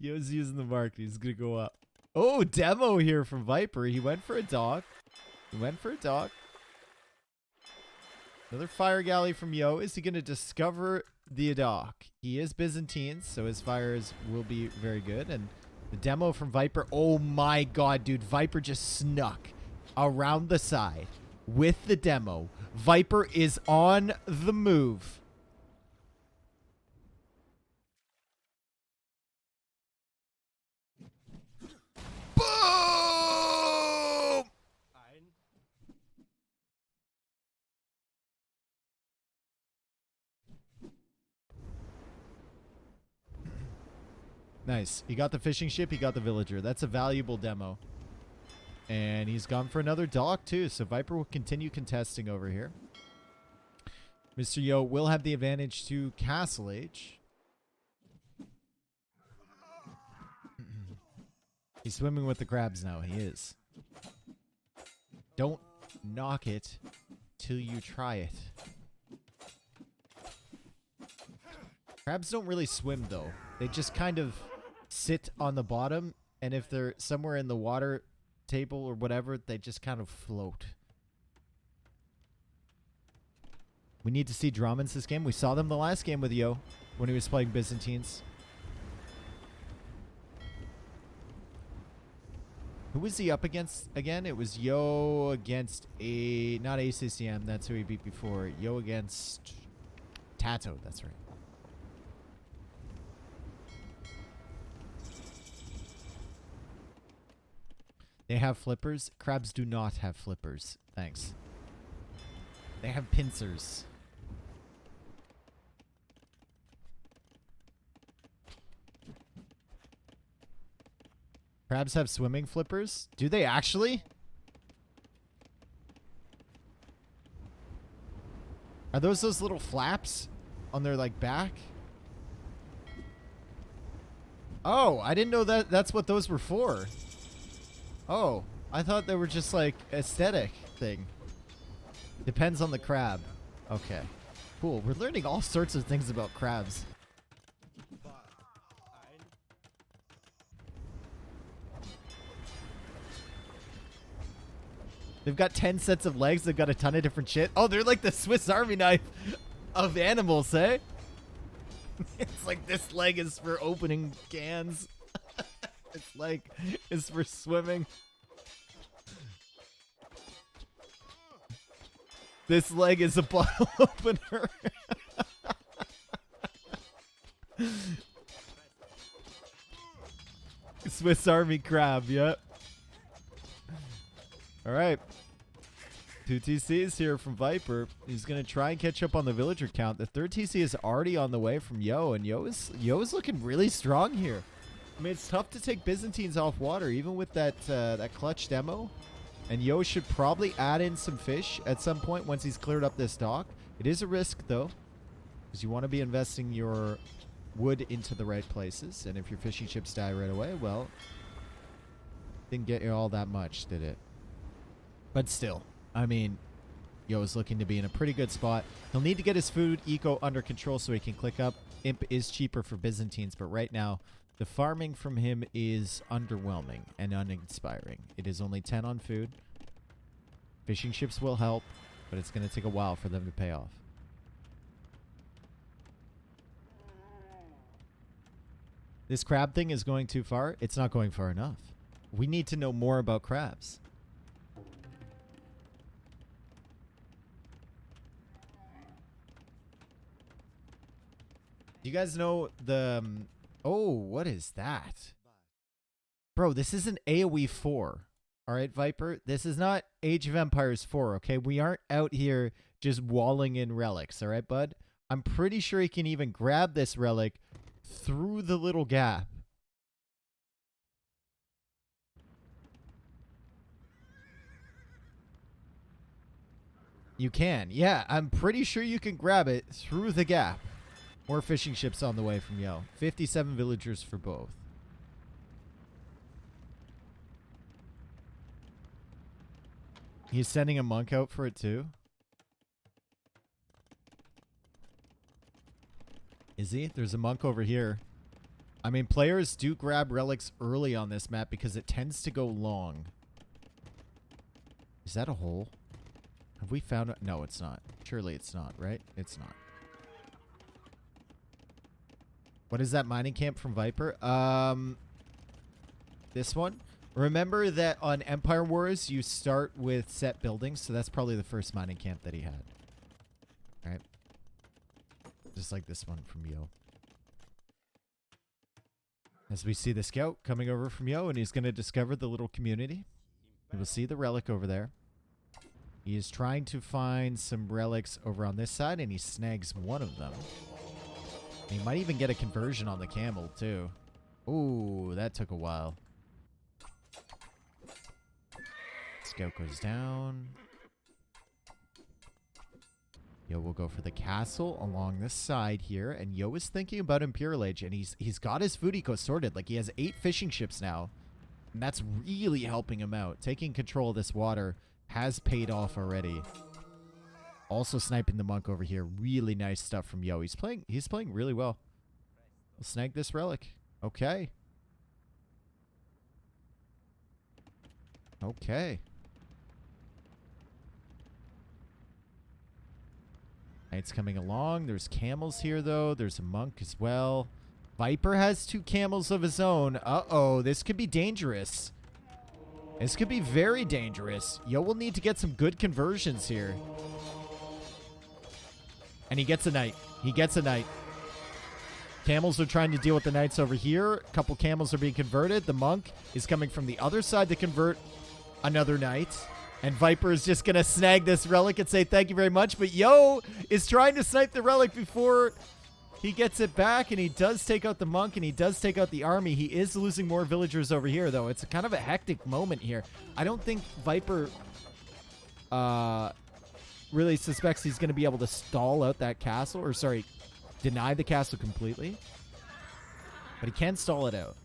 Yo's using the mark. He's going to go up. Oh, demo here from Viper. He went for a dog. Another fire galley from Yo. Is he going to discover the dock? He is Byzantine, so his fires will be very good. And the demo from Viper. Oh my god, dude. Viper just snuck around the side with the demo. Viper is on the move. Boom! Nice. He got the fishing ship. He got the villager. That's a valuable demo. And he's gone for another dock, too. So Viper will continue contesting over here. Mr. Yo will have the advantage to Castle Age. He's swimming with the crabs now. He is. Don't knock it till you try it. Crabs don't really swim, though. They just kind of sit on the bottom, and if they're somewhere in the water table or whatever, they just kind of float. We need to see Drummond's this game. We saw them the last game with Yo when he was playing Byzantines. Who was he up against again? It was Yo against not ACCM. That's who he beat before. Yo against Tato. That's right. They have flippers. Crabs do not have flippers. Thanks. They have pincers. Crabs have swimming flippers? Do they actually? Are those little flaps on their like back? Oh, I didn't know that's what those were for. Oh, I thought they were just like aesthetic thing. Depends on the crab. Okay. Cool. We're learning all sorts of things about crabs. They've got 10 sets of legs. They've got a ton of different shit. Oh, they're like the Swiss Army knife of animals, eh? It's like this leg is for opening cans. This leg is for swimming. This leg is a bottle opener. Swiss Army crab, yep. All right. 2 TCs here from Viper. He's going to try and catch up on the villager count. The third TC is already on the way from Yo, and Yo is looking really strong here. I mean, it's tough to take Byzantines off water, even with that clutch demo. And Yo should probably add in some fish at some point once he's cleared up this dock. It is a risk, though, because you want to be investing your wood into the right places. And if your fishing ships die right away, well, didn't get you all that much, did it? But still, I mean, Yo is looking to be in a pretty good spot. He'll need to get his food eco under control so he can click up. Imp is cheaper for Byzantines, but right now, the farming from him is underwhelming and uninspiring. It is only 10 on food. Fishing ships will help, but it's going to take a while for them to pay off. This crab thing is going too far. It's not going far enough. We need to know more about crabs. Do you guys know the... oh, what is that? Bro, this is an AoE 4. All right, Viper? This is not Age of Empires 4, okay? We aren't out here just walling in relics, all right, bud? I'm pretty sure he can even grab this relic through the little gap. You can. Yeah, I'm pretty sure you can grab it through the gap. More fishing ships on the way from Yo. 57 villagers for both. He's sending a monk out for it too. Is he? There's a monk over here. I mean, players do grab relics early on this map because it tends to go long. Is that a hole? Have we found it? No, it's not. Surely it's not, right? It's not. What is that mining camp from Viper? This one. Remember that on Empire Wars, you start with set buildings, so that's probably the first mining camp that he had. All right. Just like this one from Yo. As we see the scout coming over from Yo, and he's going to discover the little community. You will see the relic over there. He is trying to find some relics over on this side, and he snags one of them. And he might even get a conversion on the camel, too. Ooh, that took a while. Scout goes down. Yo will go for the castle along this side here, and Yo is thinking about Imperial Age, and he's got his food eco sorted. Like, he has 8 fishing ships now, and that's really helping him out. Taking control of this water has paid off already. Also sniping the monk over here. Really nice stuff from Yo. He's playing really well. We'll snag this relic. Okay. Okay. Knight's coming along. There's camels here, though. There's a monk as well. Viper has 2 camels of his own. Uh-oh. This could be dangerous. This could be very dangerous. Yo will need to get some good conversions here. And he gets a knight. He gets a knight. Camels are trying to deal with the knights over here. A couple camels are being converted. The monk is coming from the other side to convert another knight. And Viper is just going to snag this relic and say thank you very much. But Yo is trying to snipe the relic before he gets it back. And he does take out the monk, and he does take out the army. He is losing more villagers over here, though. It's kind of a hectic moment here. I don't think Viper really suspects he's going to be able to stall out that castle. Or, sorry, deny the castle completely. But he can stall it out.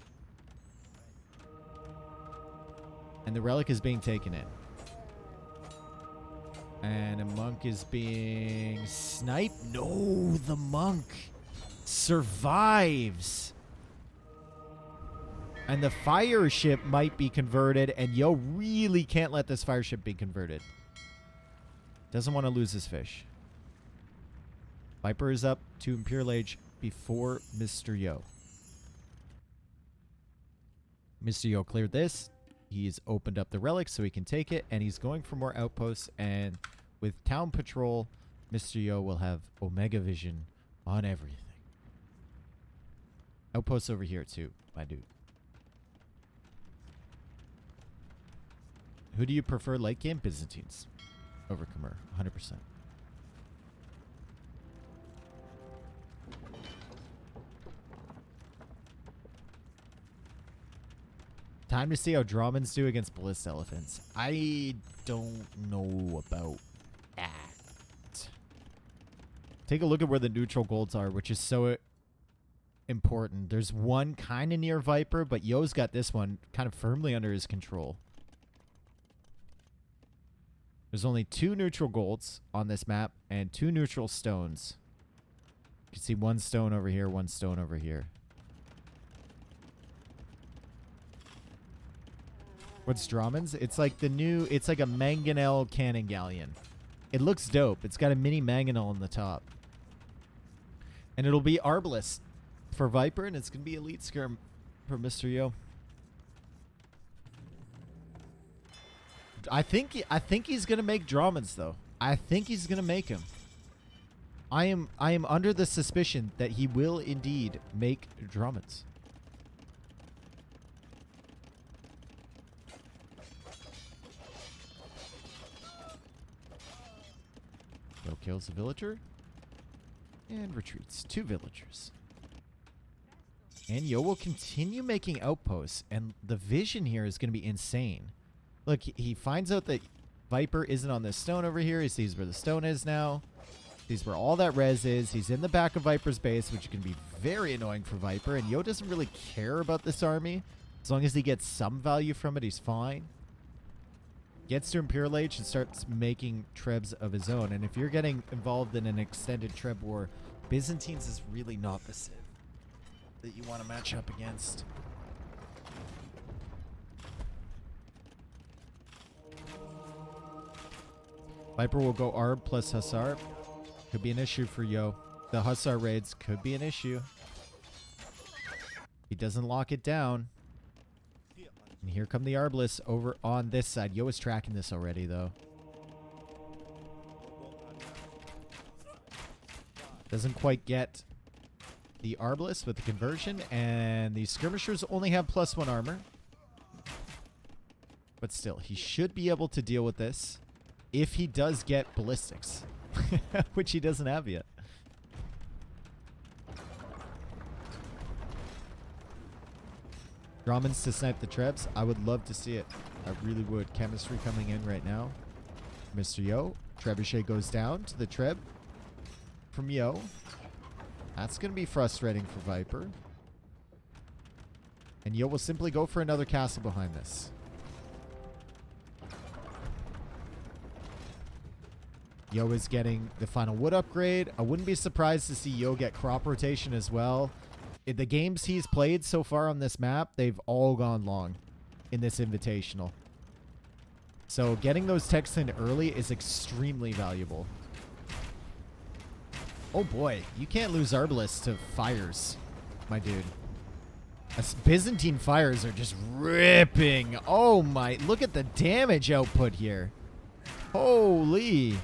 And the relic is being taken in. And a monk is being sniped. No, the monk survives. And the fire ship might be converted. And Yo really can't let this fire ship be converted. Doesn't want to lose his fish. Viper is up to Imperial Age before Mr. Yo. Mr. Yo cleared this. He's opened up the relic so he can take it, and he's going for more outposts. And with town patrol, Mr. Yo will have Omega Vision on everything. Outposts over here too, my dude. Who do you prefer late game? Byzantines over Khmer, 100%. Time to see how Dramans do against Bliss Elephants. I don't know about that. Take a look at where the neutral golds are, which is so important. There's one kind of near Viper, but Yo's got this one kind of firmly under his control. There's only 2 neutral golds on this map and 2 neutral stones. You can see 1 stone over here, 1 stone over here. What's Dramans? It's like the new, it's like a mangonel cannon galleon. It looks dope. It's got a mini mangonel on the top. And it'll be Arbalest for Viper, and it's going to be Elite Skirm for Mr. Yo. I think he's going to make Dramans, though. I think he's going to make him. I am under the suspicion that he will indeed make Dramans. Yo kills a villager and retreats 2 villagers. And Yo will continue making outposts, and the vision here is going to be insane. Look, he finds out that Viper isn't on this stone over here. He sees where the stone is now. Sees where all that res is. He's in the back of Viper's base, which can be very annoying for Viper. And Yo doesn't really care about this army. As long as he gets some value from it, he's fine. Gets to Imperial Age and starts making trebs of his own. And if you're getting involved in an extended treb war, Byzantines is really not the sim. that you want to match up against. Viper will go Arb plus Hussar. Could be an issue for Yo. The Hussar raids could be an issue. He doesn't lock it down. And here come the Arblists over on this side. Yo is tracking this already, though. Doesn't quite get the Arbalist with the conversion, and the skirmishers only have +1 armor. But still, he should be able to deal with this if he does get ballistics, which he doesn't have yet. Dramans to snipe the Trebs. I would love to see it. I really would. Chemistry coming in right now. Mr. Yo. Trebuchet goes down to the Treb from Yo. That's going to be frustrating for Viper. And Yo will simply go for another castle behind this. Yo is getting the final wood upgrade. I wouldn't be surprised to see Yo get crop rotation as well. In the games he's played so far on this map, they've all gone long in this invitational. So getting those techs in early is extremely valuable. Oh boy, you can't lose Arbalist to fires, my dude. Byzantine fires are just ripping. Oh my, look at the damage output here. Holy.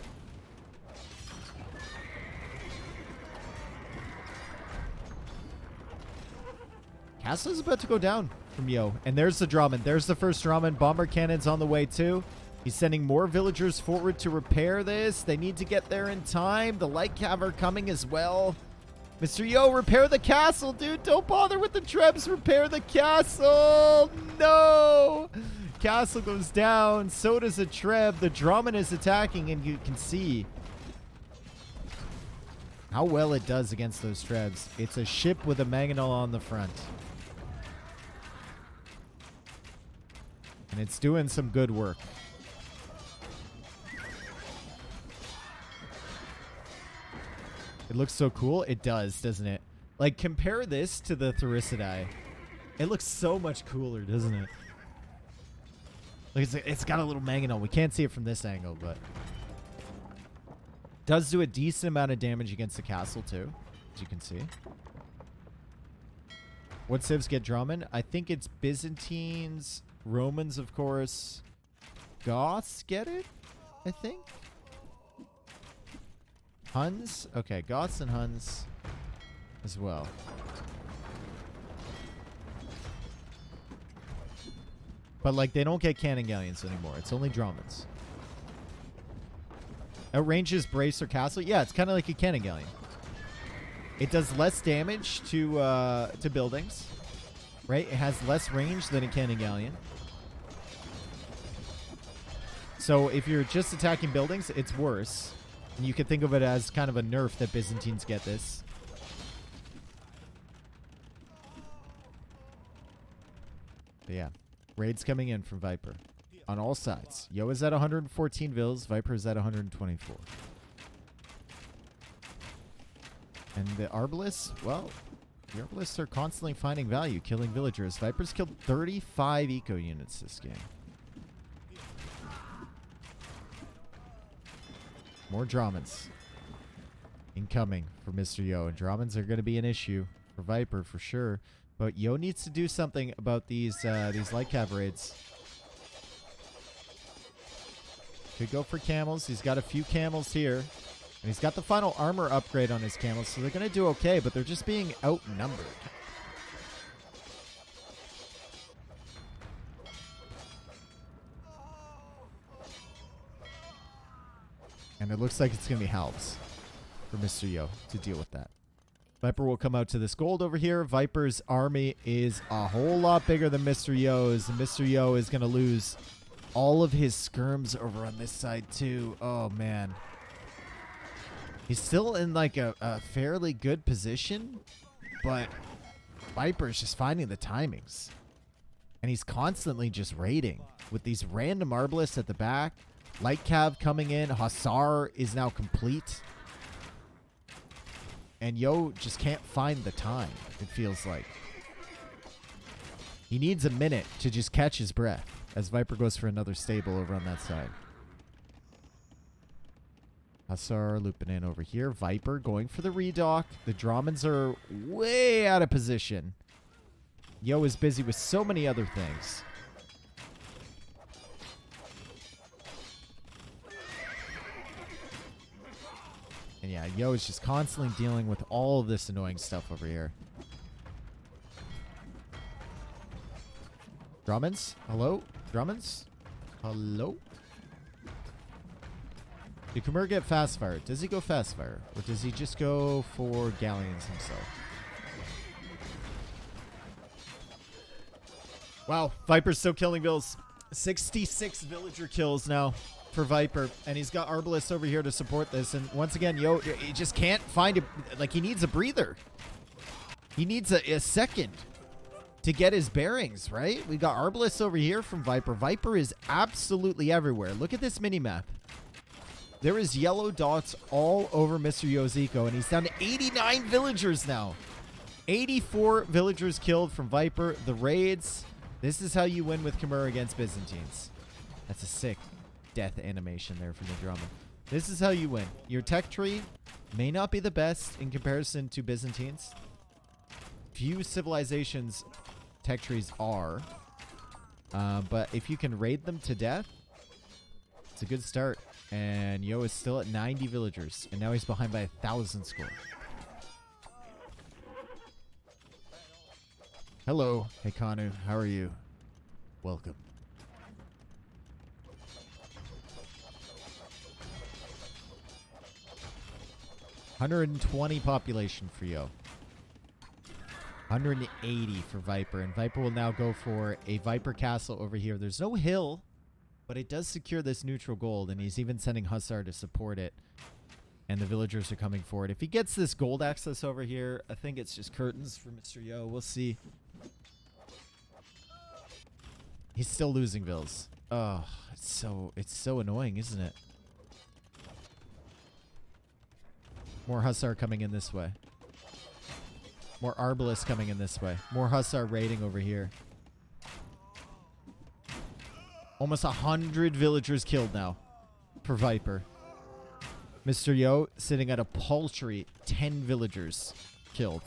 Castle's about to go down from Yo. And there's the Drammen. There's the first Drammen. Bomber cannon's on the way too. He's sending more villagers forward to repair this. They need to get there in time. The light cav are coming as well. Mr. Yo, repair the castle, dude. Don't bother with the Trebs. Repair the castle. No. Castle goes down. So does a Treb. The Drammen is attacking, and you can see how well it does against those Trebs. It's a ship with a mangonel on the front. And it's doing some good work. It looks so cool. It does, doesn't it? Like, compare this to the Thericidai. It looks so much cooler, doesn't it? Like, it's got a little mangonel. We can't see it from this angle, but does do a decent amount of damage against the castle, too, as you can see. What civs get Drammen? I think it's Byzantines, Romans, of course. Goths get it, I think. Huns? Okay, Goths and Huns as well. But, like, they don't get cannon galleons anymore. It's only Drammens. Outranges Brace or Castle. Yeah, it's kind of like a cannon galleon. It does less damage to buildings, right? It has less range than a cannon galleon. So if you're just attacking buildings, it's worse. And you could think of it as kind of a nerf that Byzantines get this. But yeah, raids coming in from Viper on all sides. Yo is at 114 vills. Viper is at 124. And the Arbalists, well, the Arbalists are constantly finding value, killing villagers. Viper's killed 35 eco units this game. More Drammens incoming for Mr. Yo. And Drammens are going to be an issue for Viper for sure. But Yo needs to do something about these light cav raids. Could go for camels. He's got a few camels here. And he's got the final armor upgrade on his camels, so they're going to do okay, but they're just being outnumbered. And it looks like it's going to be halves for Mr. Yo to deal with that. Viper will come out to this gold over here. Viper's army is a whole lot bigger than Mr. Yo's. And Mr. Yo is going to lose all of his skirms over on this side too. Oh, man. He's still in like a fairly good position, but Viper's just finding the timings. And he's constantly just raiding with these random Arbalists at the back. Light cav coming in. Hussar is now complete. And Yo just can't find the time, it feels like. He needs a minute to just catch his breath as Viper goes for another stable over on that side. Hussar looping in over here. Viper going for the redock. The Dramans are way out of position. Yo is busy with so many other things. And yeah, Yo is just constantly dealing with all of this annoying stuff over here. Drummonds? Hello? Drummonds? Hello? Did Khmer get fast fire? Does he go fast fire? Or does he just go for galleons himself? Wow, Viper's still killing bills. 66 villager kills now for Viper. And he's got Arbalest over here to support this. And once again, Yo, he just can't find a... Like, he needs a breather. He needs a second to get his bearings, right? We got Arbalest over here from Viper. Viper is absolutely everywhere. Look at this mini-map. There is yellow dots all over Mr. Yoziko, and he's down to 89 villagers now. 84 villagers killed from Viper. The raids. This is how you win with Khmer against Byzantines. That's a sick death animation there from the drama. This is how you win. Your tech tree may not be the best in comparison to Byzantines. Few civilizations' tech trees are. But if you can raid them to death, it's a good start. And Yo is still at 90 villagers. And now he's behind by 1,000 score. Hello. Hey, Kanu. How are you? Welcome. $120 population for Yo. 180 for Viper. And Viper will now go for a Viper castle over here. There's no hill, but it does secure this neutral gold, and he's even sending Hussar to support it. And the villagers are coming forward. If he gets this gold access over here, I think it's just curtains for Mr. Yo. We'll see. He's still losing vills. Oh, it's so annoying, isn't it? More Hussar coming in this way. More Arbalest coming in this way. More Hussar raiding over here. Almost 100 villagers killed now for Viper. Mr. Yo sitting at a paltry 10 villagers killed.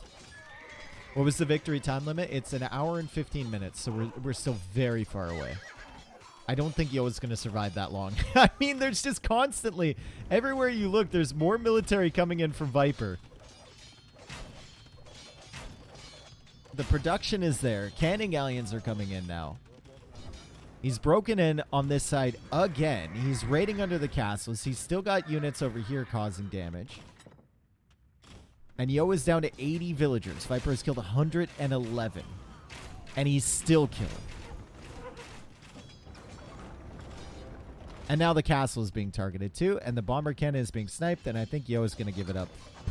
What was the victory time limit? It's an hour and 15 minutes, so we're still very far away. I don't think Yo is going to survive that long. I mean, there's just constantly, everywhere you look, there's more military coming in from Viper. The production is there. Cannon galleons are coming in now. He's broken in on this side again. He's raiding under the castles. He's still got units over here causing damage. And Yo is down to 80 villagers. Viper has killed 111. And he's still killing. And now the castle is being targeted too. And the bomber cannon is being sniped. And I think Yo is going to give it up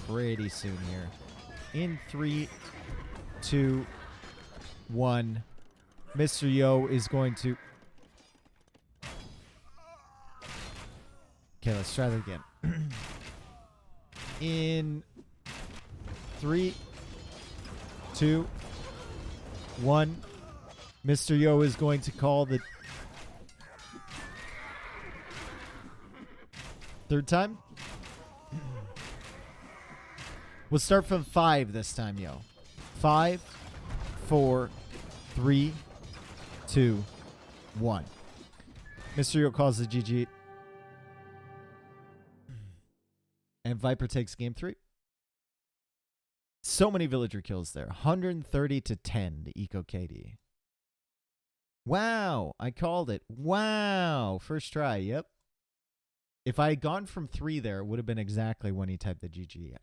pretty soon here. In 3, 2, 1. Mr. Yo is going to... Okay, let's try that again. In 3, 2, 1. Mr. Yo is going to call the third time. We'll start from 5 this time, Yo. 5, 4, 3, 2, 1. Mr. Yo calls the GG. And Viper takes game 3. So many villager kills there. 130 to 10 to Eco KD. Wow. I called it. Wow. First try. Yep. If I had gone from 3 there, it would have been exactly when he typed the GG.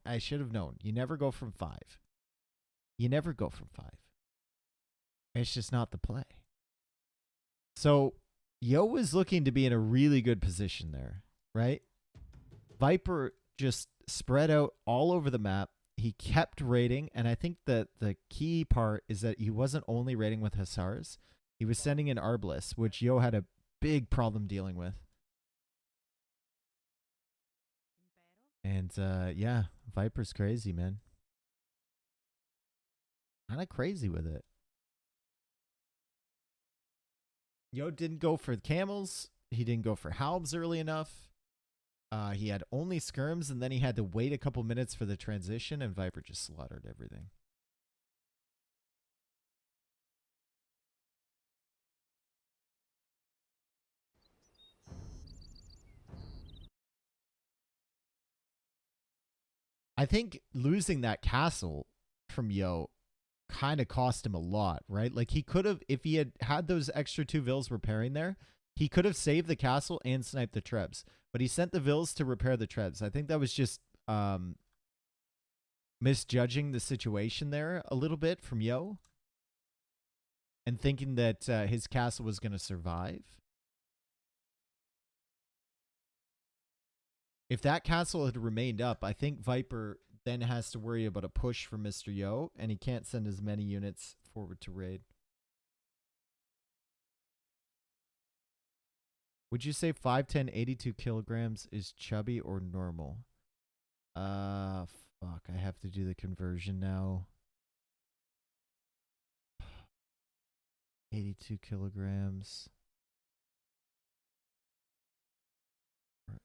I should have known. You never go from 5. You never go from 5. It's just not the play. So, Yo was looking to be in a really good position there, right? Viper just spread out all over the map. He kept raiding, and I think that the key part is that he wasn't only raiding with Hussars. He was sending in Arbalest, which Yo had a big problem dealing with. And yeah, Viper's crazy, man. Kind of crazy with it. Yo didn't go for camels. He didn't go for halbs early enough. He had only skirms, and then he had to wait a couple minutes for the transition, and Viper just slaughtered everything. I think losing that castle from Yo kind of cost him a lot, right? Like he could have, if he had those extra 2 vills repairing there, he could have saved the castle and sniped the trebs. But he sent the vills to repair the trebs. I think that was just misjudging the situation there a little bit from Yo, and thinking that his castle was going to survive. If that castle had remained up, I think Viper then has to worry about a push from Mr. Yo, and he can't send as many units forward to raid. Would you say 5'10", 82 kilograms is chubby or normal? Fuck, I have to do the conversion now. 82 kilograms.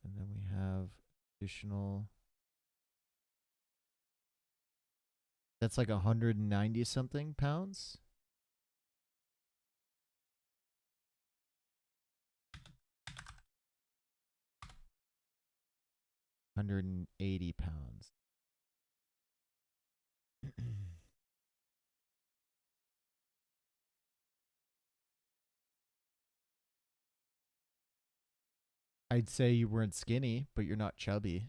And then we have additional. That's like 190 something pounds. £180. I'd say you weren't skinny, but you're not chubby.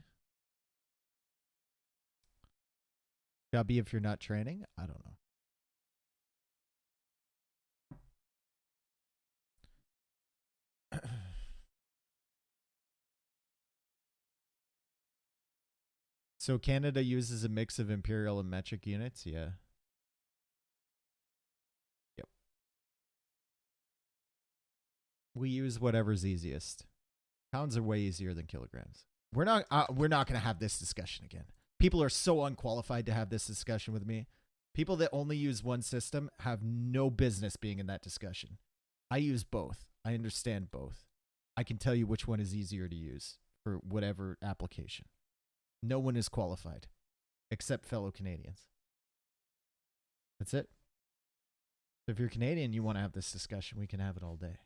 Chubby if you're not training? I don't know. So Canada uses a mix of Imperial and metric units? Yeah. Yep. We use whatever's easiest. Pounds are way easier than kilograms. We're not going to have this discussion again. People are so unqualified to have this discussion with me. People that only use one system have no business being in that discussion. I use both. I understand both. I can tell you which one is easier to use for whatever application. No one is qualified except fellow Canadians. That's it. If you're Canadian, you want to have this discussion, we can have it all day.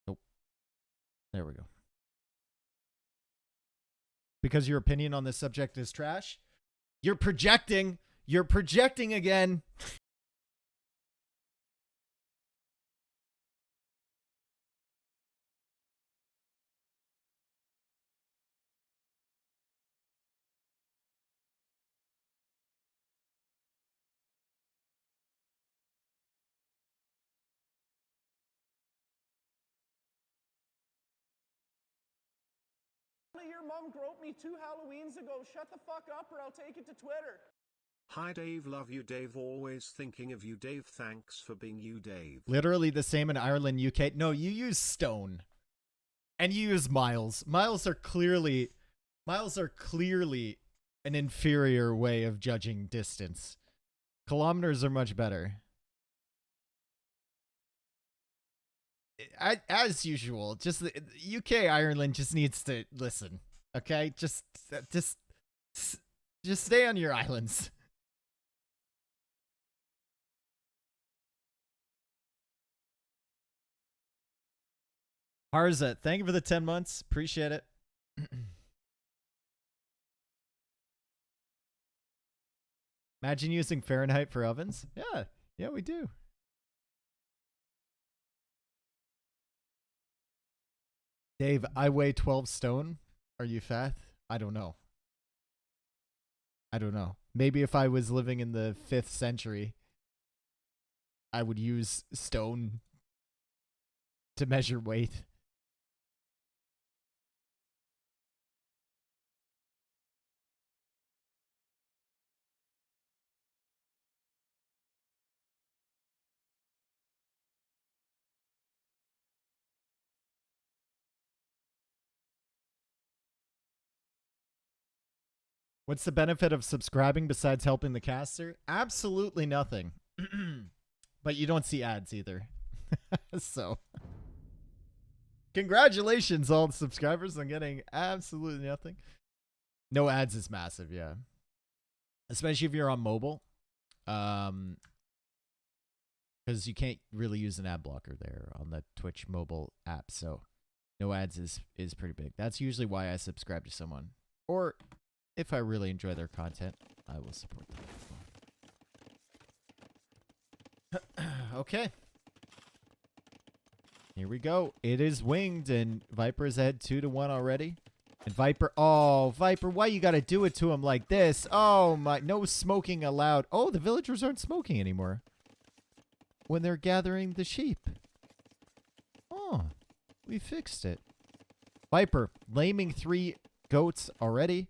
Nope. There we go. Because your opinion on this subject is trash? You're projecting. You're projecting again. Your mom groped me 2 Halloweens ago. Shut the fuck up or I'll take it to Twitter. Hi Dave, love you Dave, always thinking of you Dave, thanks for being you Dave. Literally the same in Ireland, UK. No, you use stone. And you use miles. Miles are clearly an inferior way of judging distance. Kilometers are much better. As usual, just the UK Ireland just needs to listen. Okay, just stay on your islands. Harza, thank you for the 10 months. Appreciate it. Imagine using Fahrenheit for ovens. Yeah, we do. Dave, I weigh 12 stone. Are you fat? I don't know. Maybe if I was living in the 5th century, I would use stone to measure weight. What's the benefit of subscribing besides helping the caster? Absolutely nothing. But you don't see ads either. So, congratulations, all the subscribers, on getting absolutely nothing. No ads is massive, yeah. Especially if you're on mobile. Because you can't really use an ad blocker there on the Twitch mobile app. So, no ads is pretty big. That's usually why I subscribe to someone. Or if I really enjoy their content, I will support them. Okay. Here we go. It is winged, and Viper is ahead 2-1 already. And Viper, oh, Viper, why you gotta do it to him like this? Oh my, no smoking allowed. Oh, the villagers aren't smoking anymore when they're gathering the sheep. Oh, we fixed it. Viper, laming 3 goats already.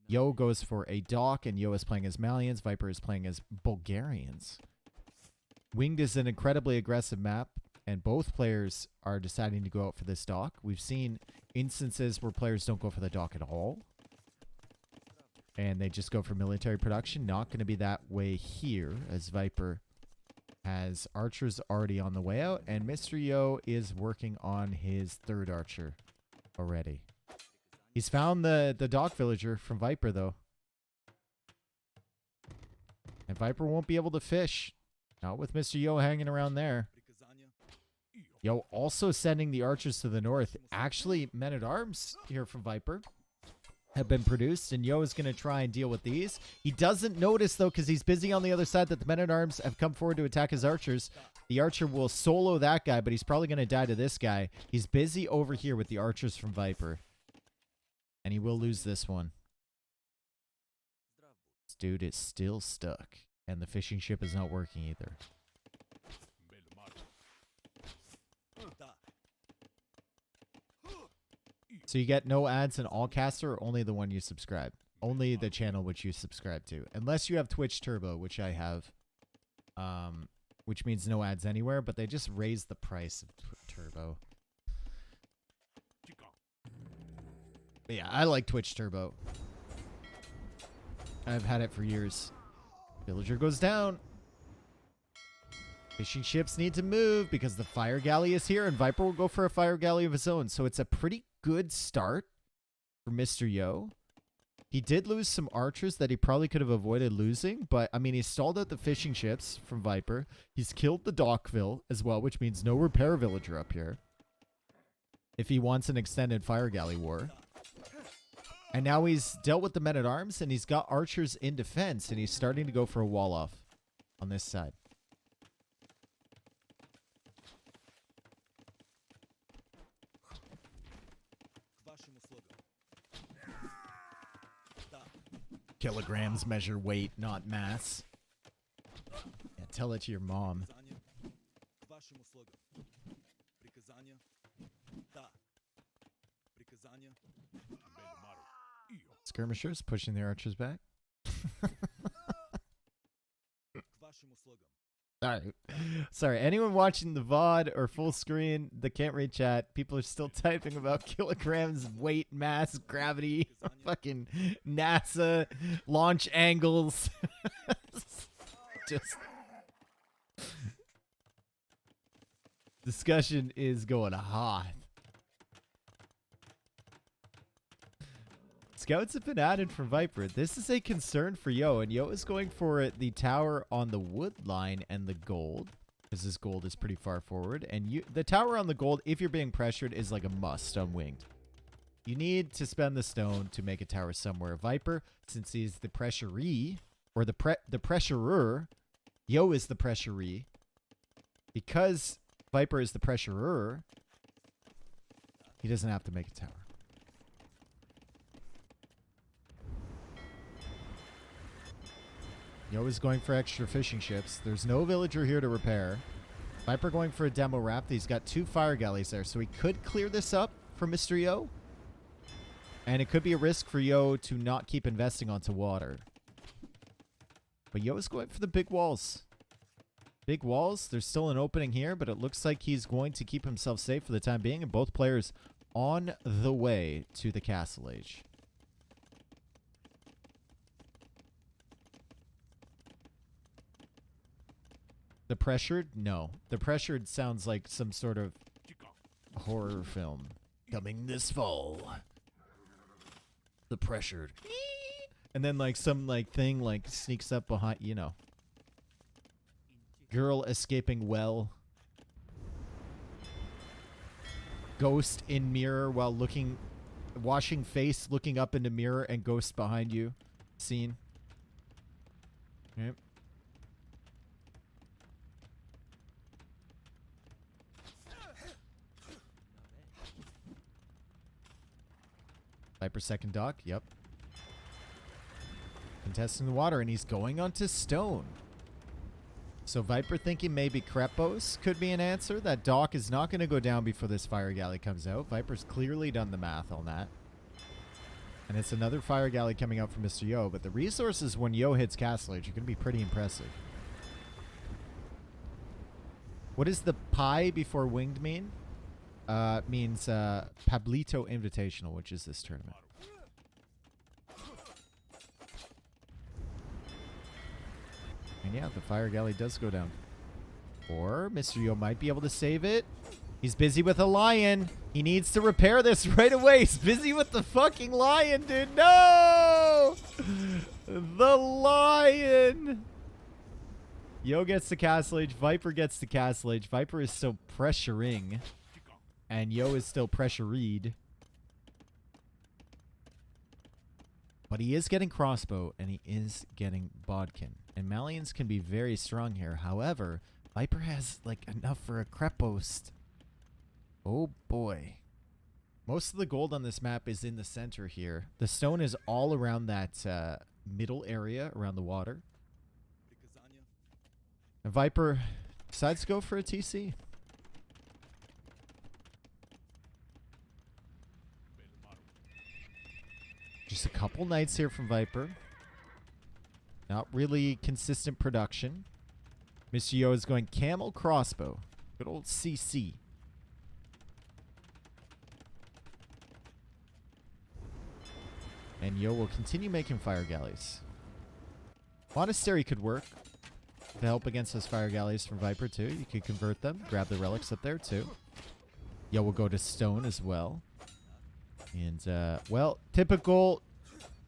Yo goes for a dock, and Yo is playing as Malians. Viper is playing as Bulgarians. Winged is an incredibly aggressive map, and both players are deciding to go out for this dock. We've seen instances where players don't go for the dock at all, and they just go for military production. Not going to be that way here, as Viper has archers already on the way out, and Mr. Yo is working on his 3rd archer already. He's found the dock villager from Viper, though. And Viper won't be able to fish. Not with Mr. Yo hanging around there. Yo also sending the archers to the north. Actually, men-at-arms here from Viper have been produced, and Yo is going to try and deal with these. He doesn't notice, though, because he's busy on the other side, that the men-at-arms have come forward to attack his archers. The archer will solo that guy, but he's probably going to die to this guy. He's busy over here with the archers from Viper. And he will lose this one. This dude is still stuck. And the fishing ship is not working either. So you get no ads in all caster, or only the one you subscribe? Only the channel which you subscribe to. Unless you have Twitch Turbo, which I have. Which means no ads anywhere, but they just raised the price of Turbo. But yeah, I like Twitch Turbo. I've had it for years. Villager goes down. Fishing ships need to move because the fire galley is here, and Viper will go for a fire galley of his own. So it's a pretty good start for Mr. Yo. He did lose some archers that he probably could have avoided losing, but I mean, he stalled out the fishing ships from Viper. He's killed the Dockville as well, which means no repair villager up here if he wants an extended fire galley war. And now he's dealt with the men-at-arms, and he's got archers in defense, and he's starting to go for a wall-off on this side. Kilograms measure weight, not mass. Yeah, tell it to your mom. Skirmishers pushing their archers back. Sorry, anyone watching the VOD or full screen that can't read chat, people are still typing about kilograms, weight, mass, gravity, fucking NASA, launch angles. Just discussion is going hot. Scouts have been added for Viper. This is a concern for Yo, and Yo is going for the tower on the wood line and the gold, because this gold is pretty far forward. And the tower on the gold, if you're being pressured, is like a must on winged. You need to spend the stone to make a tower somewhere. Viper, since he's the pressuree, or the pressurer, Yo is the pressuree. Because Viper is the pressurer, he doesn't have to make a tower. Yo is going for extra fishing ships. There's no villager here to repair. Viper going for a demo raft. He's got 2 fire galleys there, so he could clear this up for Mr. Yo. And it could be a risk for Yo to not keep investing onto water. But Yo is going for the big walls. Big walls. There's still an opening here, but it looks like he's going to keep himself safe for the time being. And both players on the way to the Castle Age. The Pressured? No. The Pressured sounds like some sort of horror film. Coming this fall. The Pressured. And then like some like thing like sneaks up behind, you know. Girl escaping well. Ghost in mirror while washing face, looking up into mirror, and ghost behind you. Scene. Yep. Viper second dock. Yep. Contesting the water, and he's going onto stone. So Viper thinking maybe Krepos could be an answer. That dock is not going to go down before this fire galley comes out. Viper's clearly done the math on that. And it's another fire galley coming out from Mr. Yo. But the resources when Yo hits Castle Age are going to be pretty impressive. What does the pi before winged mean? Means Pablito Invitational, which is this tournament. And yeah, the fire galley does go down. Or Mr. Yo might be able to save it. He's busy with a lion. He needs to repair this right away. He's busy with the fucking lion, dude. No! The lion! Yo gets the Castle Age. Viper gets the Castle Age. Viper is still pressuring. And Yo is still pressuried. But he is getting crossbow, and he is getting bodkin. And Malians can be very strong here. However, Viper has, like, enough for a Krepost. Oh, boy. Most of the gold on this map is in the center here. The stone is all around that middle area, around the water. And Viper decides to go for a TC. Just a couple knights here from Viper. Not really consistent production. Mr. Yo is going camel crossbow. Good old CC. And Yo will continue making fire galleys. Monastery could work to help against those fire galleys from Viper too. You could convert them. Grab the relics up there too. Yo will go to stone as well. And, well, typical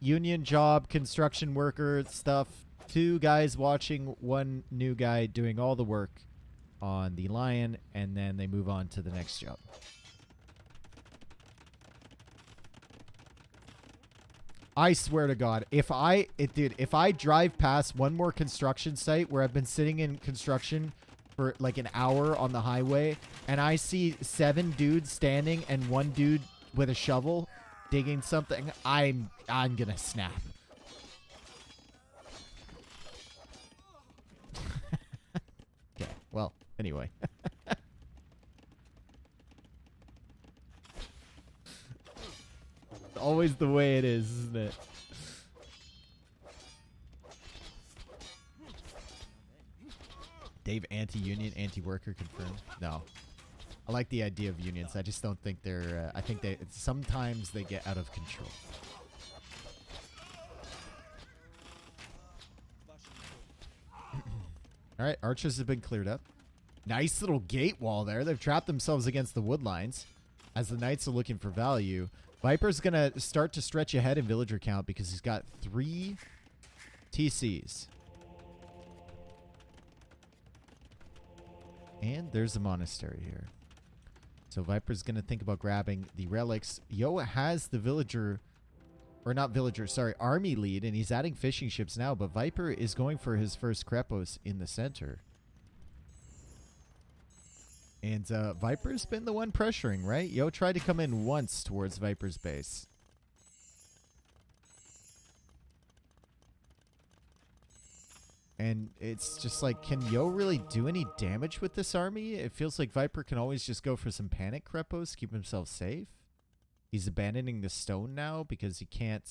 union job, construction worker stuff. 2 guys watching, 1 new guy doing all the work on the lion, and then they move on to the next job. I swear to God, if I drive past one more construction site where I've been sitting in construction for like an hour on the highway, and I see 7 dudes standing and 1 dude with a shovel digging something, I'm gonna snap. Okay, well, anyway. Always the way it is, isn't it? Dave anti-union, anti-worker confirmed. No. I like the idea of unions. I just don't think they're... I think sometimes they get out of control. Alright, archers have been cleared up. Nice little gate wall there. They've trapped themselves against the wood lines as the knights are looking for value. Viper's going to start to stretch ahead in villager count because he's got 3 TCs. And there's a monastery here. So Viper's going to think about grabbing the relics. Yo has the villager, or not villager, sorry, army lead, and he's adding fishing ships now, but Viper is going for his first Krepos in the center. And Viper's been the one pressuring, right? Yo tried to come in once towards Viper's base. And it's just like, can Yo really do any damage with this army? It feels like Viper can always just go for some panic Krepos, keep himself safe. He's abandoning the stone now because he can't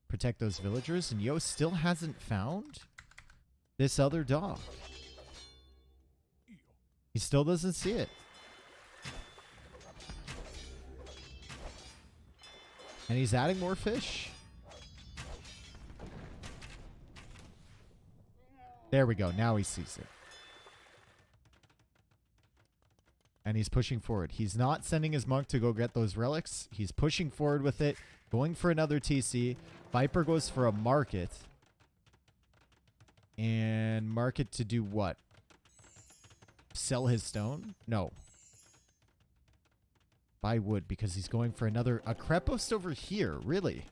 protect those villagers. And Yo still hasn't found this other dog. He still doesn't see it. And he's adding more fish. There we go. Now he sees it. and he's pushing forward. He's not sending his monk to go get those relics. He's pushing forward with it, going for another TC. Viper goes for a market. And market to do what? Sell his stone? No. Buy wood because he's going for another... A Krepos over here, really?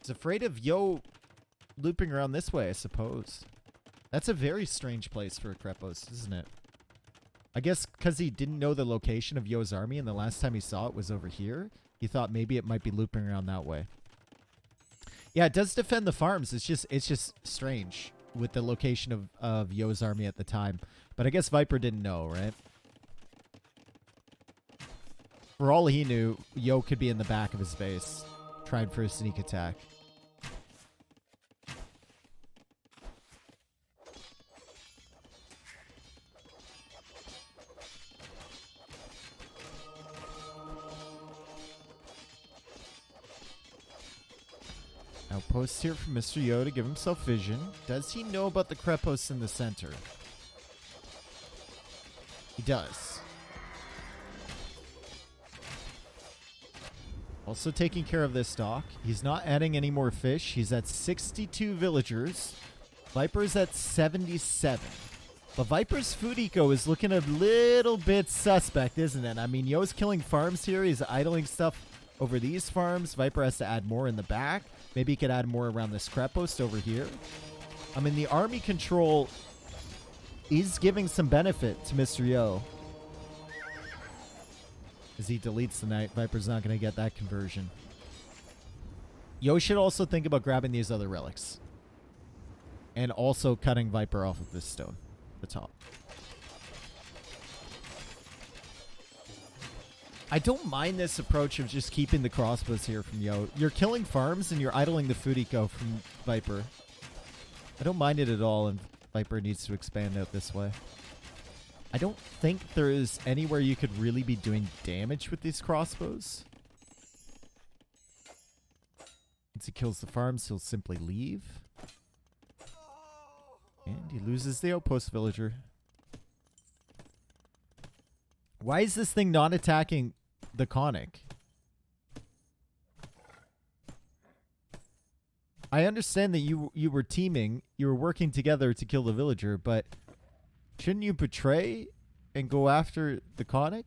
He's afraid of Yo looping around this way, I suppose. That's a very strange place for a Krepos, isn't it? I guess because he didn't know the location of Yo's army and the last time he saw it was over here, he thought maybe it might be looping around that way. Yeah, it does defend the farms. It's just strange with the location of Yo's army at the time. But I guess Viper didn't know, right? For all he knew, Yo could be in the back of his base, trying for a sneak attack. Outpost here from Mr. Yo to give himself vision. Does he know about the Krepos in the center? He does. Also taking care of this stock. He's not adding any more fish. He's at 62 villagers. Viper's at 77. But Viper's food eco is looking a little bit suspect, isn't it? I mean, Yo's killing farms here. He's idling stuff over these farms. Viper has to add more in the back. Maybe he could add more around this Krepos over here. I mean, the army control is giving some benefit to Mr. Yo. As he deletes the knight, Viper's not going to get that conversion. Yo should also think about grabbing these other relics. And also cutting Viper off of this stone. The top. I don't mind this approach of just keeping the crossbows here from Yo. You're killing farms and you're idling the food eco from Viper. I don't mind it at all, and Viper needs to expand out this way. I don't think there is anywhere you could really be doing damage with these crossbows. Once he kills the farms, he'll simply leave. And he loses the outpost villager. Why is this thing not attacking the Conic? I understand that you were teaming, you were working together to kill the villager, but shouldn't you betray and go after the Conic?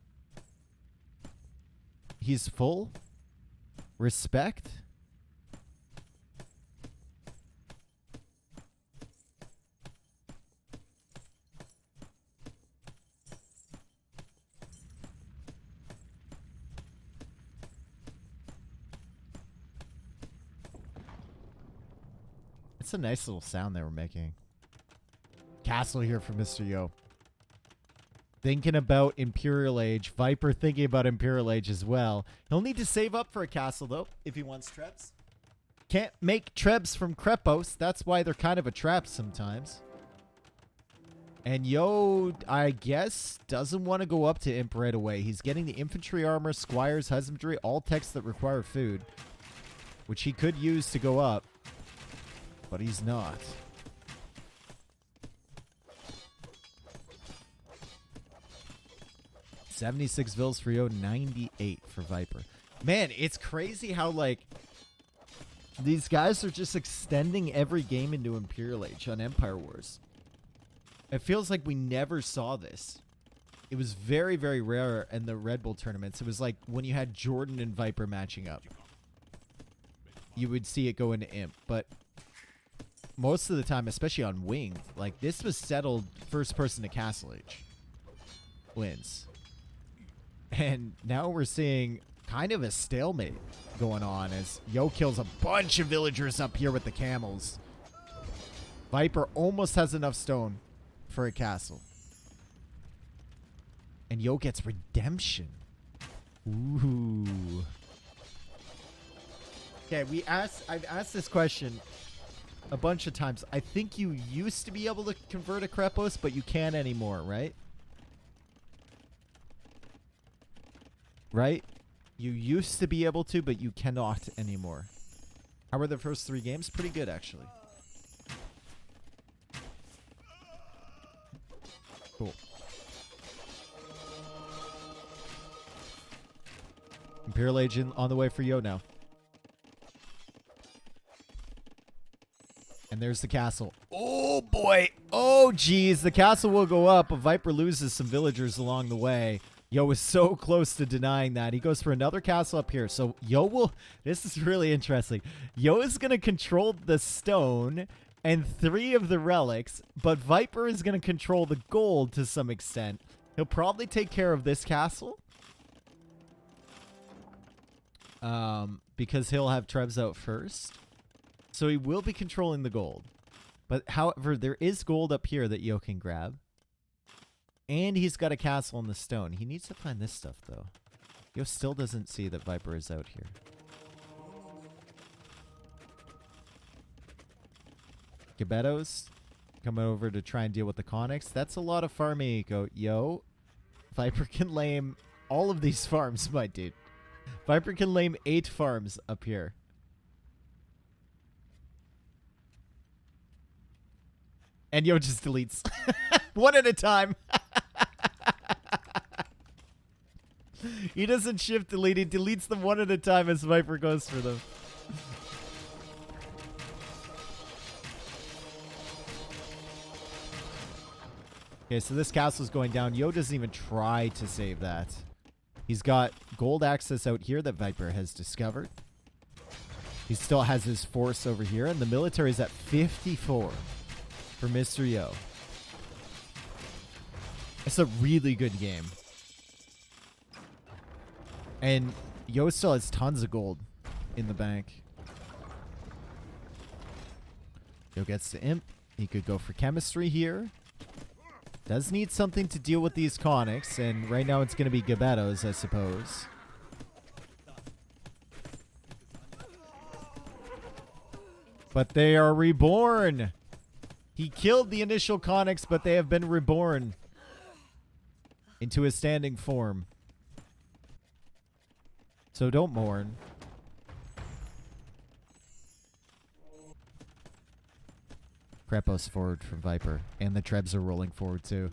He's full. Respect. It's a nice little sound they were making. Castle here for Mr. Yo. Thinking about Imperial Age. Viper thinking about Imperial Age as well. He'll need to save up for a castle, though, if he wants trebs. Can't make trebs from Krepos. That's why they're kind of a trap sometimes. And Yo, I guess, doesn't want to go up to Imp right away. He's getting the infantry armor, squires, husbandry, all techs that require food, which he could use to go up. But he's not. $76 vills for Yo, 98 for Viper. Man, it's crazy how, like, these guys are just extending every game into Imperial Age on Empire Wars. It feels like we never saw this. It was very, very rare in the Redbull tournaments. It was like when you had Jordan and Viper matching up. You would see it go into Imp, but most of the time, especially on Wing, like, this was settled first person to Castle Age wins. And now we're seeing kind of a stalemate going on as Yo kills a bunch of villagers up here with the camels. Viper almost has enough stone for a castle. And Yo gets redemption. Ooh. Okay, I've asked this question a bunch of times. I think you used to be able to convert a Krepos, but you can't anymore, right? Right? You used to be able to, but you cannot anymore. How were the first 3 games? Pretty good, actually. Cool. Imperial agent on the way for Yo now. And there's the castle. Oh, boy. Oh, geez. The castle will go up, but Viper loses some villagers along the way. Yo was so close to denying that. He goes for another castle up here. So Yo will... This is really interesting. Yo is going to control the stone and 3 of the relics, but Viper is going to control the gold to some extent. He'll probably take care of this castle. Because he'll have Trebs out first. So he will be controlling the gold. But however, there is gold up here that Yo can grab. And he's got a castle on the stone. He needs to find this stuff, though. Yo still doesn't see that Viper is out here. Gebettos coming over to try and deal with the Conics. That's a lot of farming eco. Yo, Viper can lame all of these farms, my dude. Viper can lame 8 farms up here. And Yo just deletes. One at a time. He doesn't shift delete. He deletes them one at a time as Viper goes for them. Okay, so this castle's going down. Yo doesn't even try to save that. He's got gold access out here that Viper has discovered. He still has his force over here, and the military's at 54 for Mr. Yo. It's a really good game. And Yo still has tons of gold in the bank. Yo gets to Imp. He could go for chemistry here. Does need something to deal with these Conics, and right now it's going to be Gebettos, I suppose. But they are reborn. He killed the initial Conics, but they have been reborn into a standing form. So don't mourn. Krepos forward from Viper. And the Trebs are rolling forward too.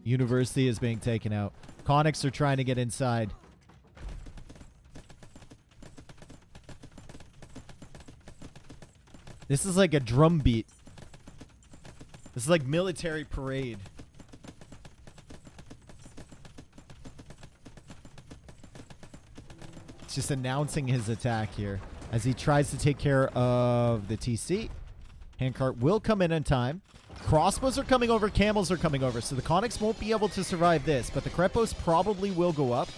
University is being taken out. Conics are trying to get inside. This is like a drum beat. This is like military parade. It's just announcing his attack here as he tries to take care of the TC. Handcart will come in time. Crossbows are coming over. Camels are coming over. So the Conics won't be able to survive this. But the Krepos probably will go up.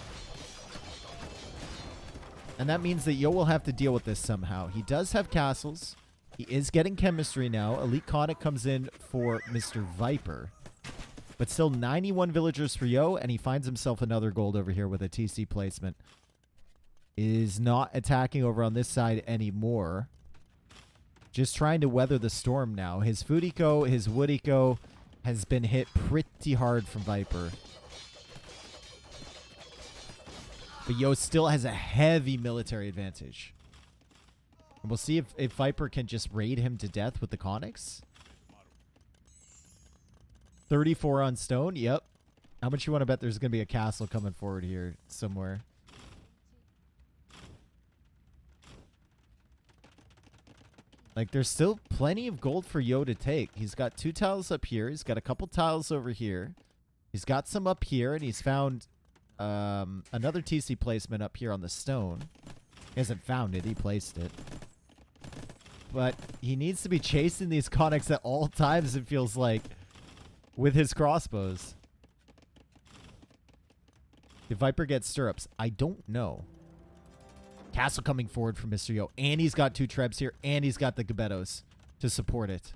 And that means that Yo will have to deal with this somehow. He does have castles. He is getting chemistry now. Elite Conic comes in for Mr. Viper. But still 91 villagers for Yo. And he finds himself another gold over here with a TC placement. Is not attacking over on this side anymore. Just trying to weather the storm now. His food eco, his wood eco has been hit pretty hard from Viper. But Yo still has a heavy military advantage. And we'll see if Viper can just raid him to death with the Conics. 34 on stone. Yep. How much you want to bet there's going to be a castle coming forward here somewhere? Like, there's still plenty of gold for Yo to take. He's got 2 tiles up here. He's got a couple tiles over here. He's got some up here, and he's found another TC placement up here on the stone. He hasn't found it. He placed it. But he needs to be chasing these Conics at all times, it feels like, with his crossbows. Did Viper get stirrups? I don't know. Castle coming forward from Mr. Yo. And he's got 2 Trebs here. And he's got the Gebettos to support it.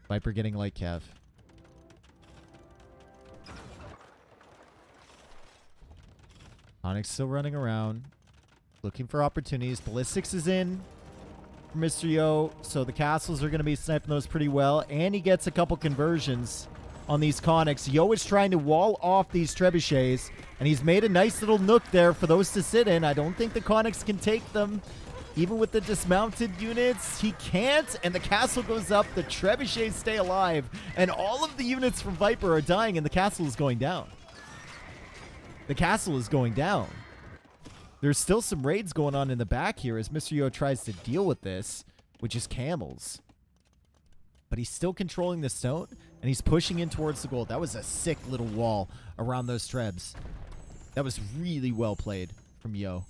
Viper getting light cav. Onyx still running around. Looking for opportunities. Ballistics is in for Mr. Yo. So the castles are going to be sniping those pretty well. And he gets a couple conversions on these Conics. Yo is trying to wall off these trebuchets, and he's made a nice little nook there for those to sit in. I don't think the Conics can take them. Even with the dismounted units, he can't, and the castle goes up. The trebuchets stay alive, and all of the units from Viper are dying, and the castle is going down. The castle is going down. There's still some raids going on in the back here as Mr. Yo tries to deal with this, which is camels. But he's still controlling the stone, and he's pushing in towards the gold. That was a sick little wall around those trebs. That was really well played from Yo.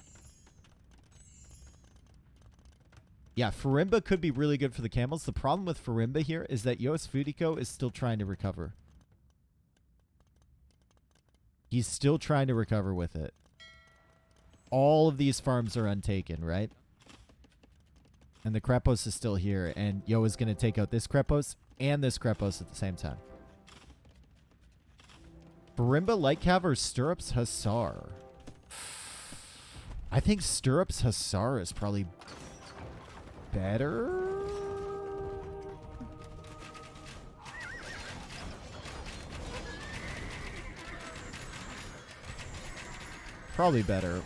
Yeah, Farimba could be really good for the camels. The problem with Farimba here is that Yo's Fudiko is still trying to recover. He's still trying to recover with it. All of these farms are untaken, right? And the Krepos is still here, and Yo is going to take out this Krepos and this Krepos at the same time. Farimba Lightcav or Stirrups Hussar? I think Stirrups Hussar is probably better. Probably better.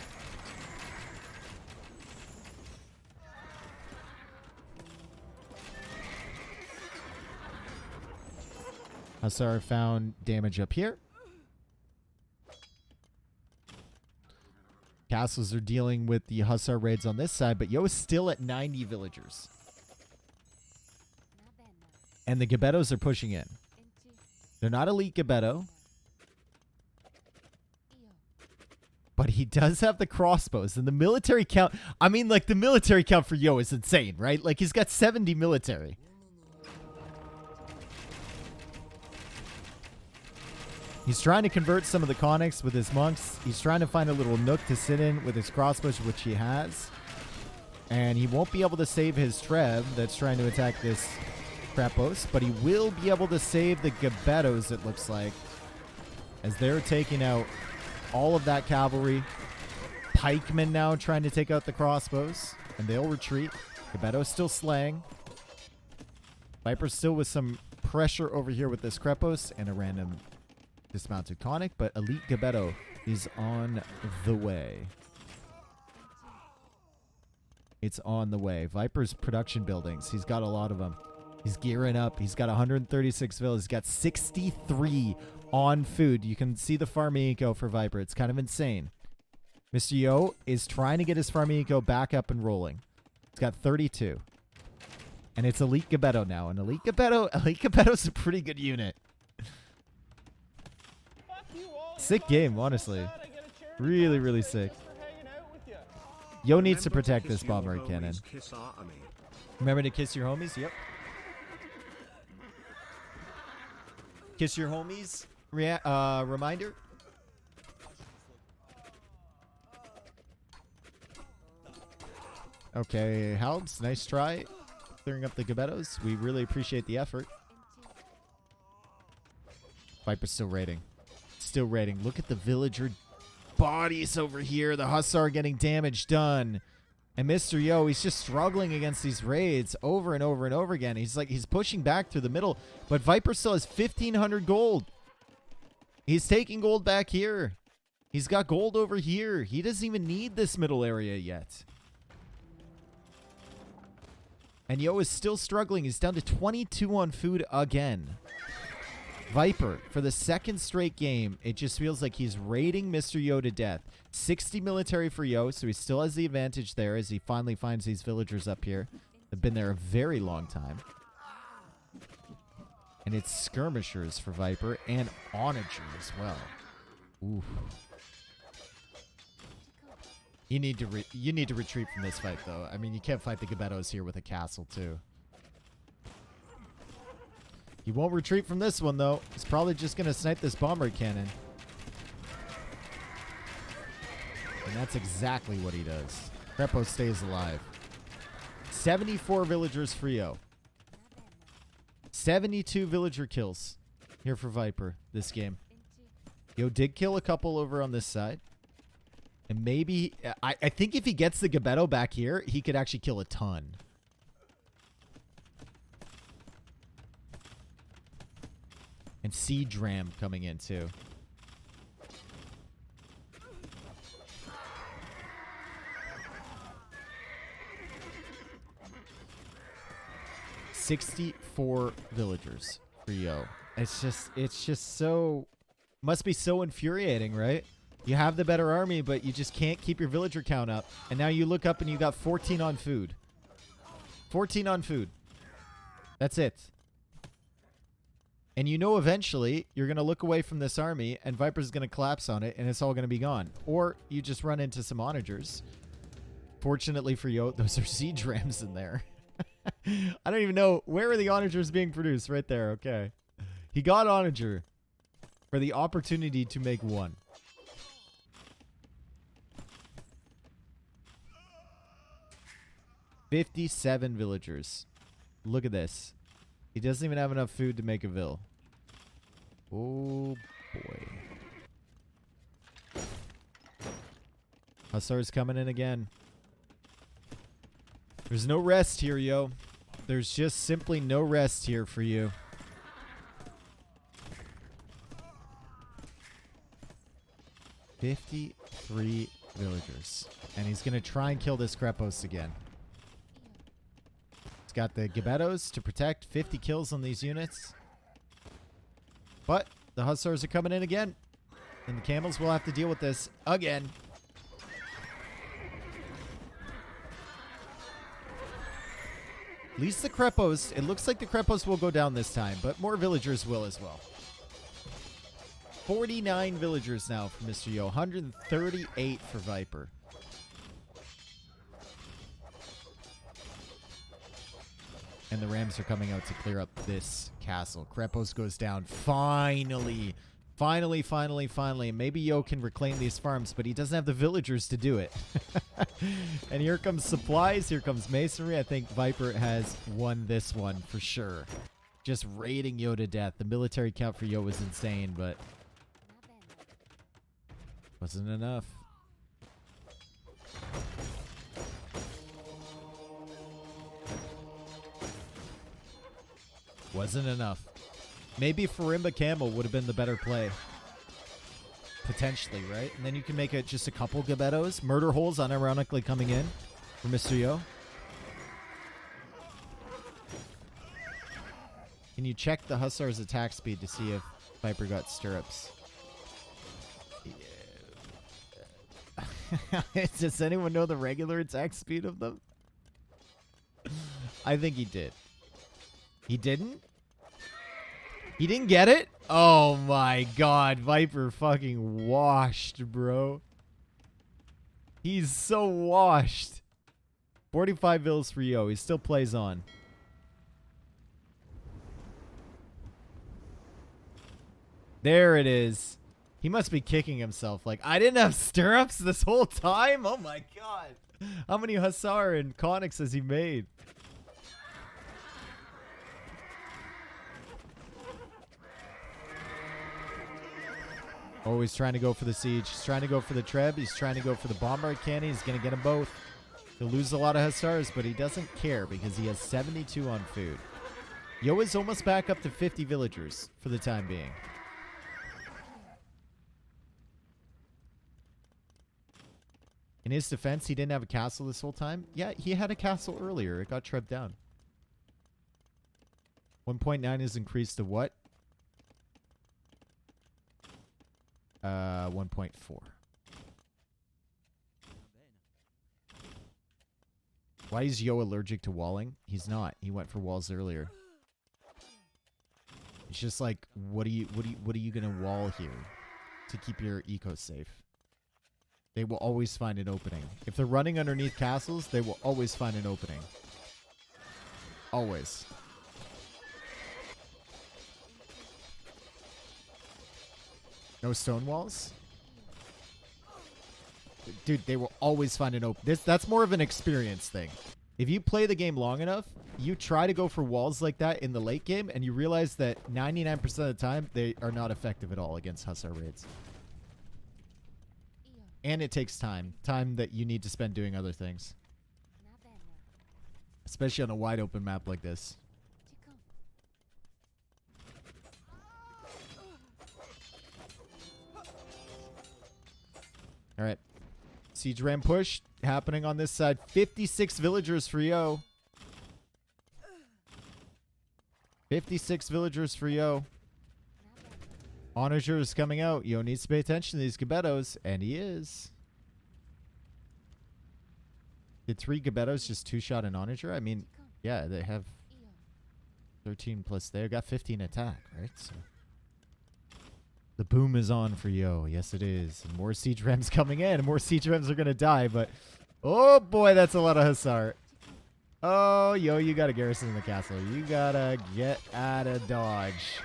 Hussar found damage up here. Castles are dealing with the Hussar raids on this side, but Yo is still at 90 villagers. And the Gebettos are pushing in. They're not elite Gebetto. But he does have the crossbows. And the military count... I mean, like, the military count for Yo is insane, right? Like, he's got 70 military. He's trying to convert some of the conics with his monks. He's trying to find a little nook to sit in with his crossbows, which he has. And he won't be able to save his Treb that's trying to attack this Krapos. But he will be able to save the Gebettos, it looks like. As they're taking out all of that cavalry. Pikemen now trying to take out the crossbows. And they'll retreat. Gebetto's still slaying. Viper's still with some pressure over here with this Krepos and a random dismounted conic. But Elite Gebetto is on the way. It's on the way. Viper's production buildings. He's got a lot of them. He's gearing up. He's got 136 villas. He's got 63 on food. You can see the farming eco for Viper. It's kind of insane. Mr. Yo is trying to get his farming eco back up and rolling. It's got 32. And it's Elite Gebetto now. And Elite Gebetto's a pretty good unit. Sick game, honestly. Really, really sick. Yo needs to protect this bomber cannon. Remember to kiss your homies? Yep. Kiss your homies. Reminder. Okay, Halbs, nice try. Clearing up the Gebettos. We really appreciate the effort. Viper's still raiding. Still raiding. Look at the villager bodies over here. The Hussar getting damage done. And Mr. Yo, he's just struggling against these raids over and over and over again. He's pushing back through the middle. But Viper still has 1,500 gold. He's taking gold back here. He's got gold over here. He doesn't even need this middle area yet. And Yo is still struggling. He's down to 22 on food again. Viper, for the second straight game, it just feels like he's raiding Mr. Yo to death. 60 military for Yo, so he still has the advantage there as he finally finds these villagers up here. They've been there a very long time. And it's skirmishers for Viper and onager as well. Ooh. You need to retreat from this fight, though. I mean, you can't fight the Gebettos here with a castle, too. He won't retreat from this one, though. He's probably just going to snipe this bomber cannon. And that's exactly what he does. Crepo stays alive. 74 villagers for Yo. 72 villager kills here for Viper this game. Yo did kill a couple over on this side. And maybe... I think if he gets the Gebetto back here, he could actually kill a ton. And Siege Ram coming in, too. $64 villagers for Yo. It's just so... Must be so infuriating, right? You have the better army, but you just can't keep your villager count up. And now you look up and you got 14 on food. 14 on food. That's it. And you know eventually you're going to look away from this army and Viper's going to collapse on it and it's all going to be gone. Or you just run into some onagers. Fortunately for Yo, those are siege rams in there. I don't even know. Where are the onagers being produced? Right there. Okay. He got onager for the opportunity to make one. $57 villagers. Look at this. He doesn't even have enough food to make a vill. Oh boy. Hussar's coming in again. There's no rest here, yo. There's just simply no rest here for you. $53 villagers. And he's going to try and kill this Krepos again. He's got the Gebettos to protect. 50 kills on these units. But the Hussars are coming in again. And the Camels will have to deal with this again. At least the Krepos, it looks like the Krepos will go down this time, but more villagers will as well. 49 villagers now for Mr. Yo. 138 for Viper. And the Rams are coming out to clear up this castle. Krepos goes down. Finally. Finally. Maybe Yo can reclaim these farms, but he doesn't have the villagers to do it. And here comes supplies. Here comes masonry. I think Viper has won this one for sure. Just raiding Yo to death. The military count for Yo was insane, but wasn't enough. Wasn't enough. Maybe Farimba Camel would have been the better play. Potentially, right? And then you can make it just a couple Gebettos. Murder holes unironically coming in for Mr. Yo. Can you check the Hussar's attack speed to see if Viper got stirrups? Yeah. Does anyone know the regular attack speed of them? I think he did. He didn't? He didn't get it? Oh my god. Viper fucking washed, bro. He's so washed. 45 vills for Yo. He still plays on. There it is. He must be kicking himself. Like, I didn't have stirrups this whole time? Oh my god. How many Hussar and Conics has he made? Oh, he's trying to go for the siege. He's trying to go for the Treb. He's trying to go for the bombard cannon. He's going to get them both. He'll lose a lot of Hussars, but he doesn't care because he has 72 on food. Yo is almost back up to 50 villagers for the time being. In his defense, he didn't have a castle this whole time. Yeah, he had a castle earlier. It got trebbed down. 1.9 is increased to what? 1.4. Why is Yo allergic to walling? He's not. He went for walls earlier. It's just like, what are you gonna wall here to keep your eco safe? They will always find an opening. If they're running underneath castles, they will always find an opening. Always. No stone walls? Dude, they will always find an open. That's more of an experience thing. If you play the game long enough, you try to go for walls like that in the late game, and you realize that 99% of the time, they are not effective at all against Hussar raids. And it takes time. Time that you need to spend doing other things. Especially on a wide open map like this. Alright. Siege ram push happening on this side. 56 villagers for Yo. 56 villagers for Yo. Onager is coming out. Yo needs to pay attention to these Gebettos, and he is. Did 3 Gebettos just 2-shot an Onager? I mean, yeah, they have 13 plus. They got 15 attack, right? So the boom is on for Yo. Yes, it is. And more siege rems coming in. More siege rems are gonna die, but oh boy, that's a lot of Hussar. Oh, Yo, you got to garrison in the castle. You gotta get out of dodge.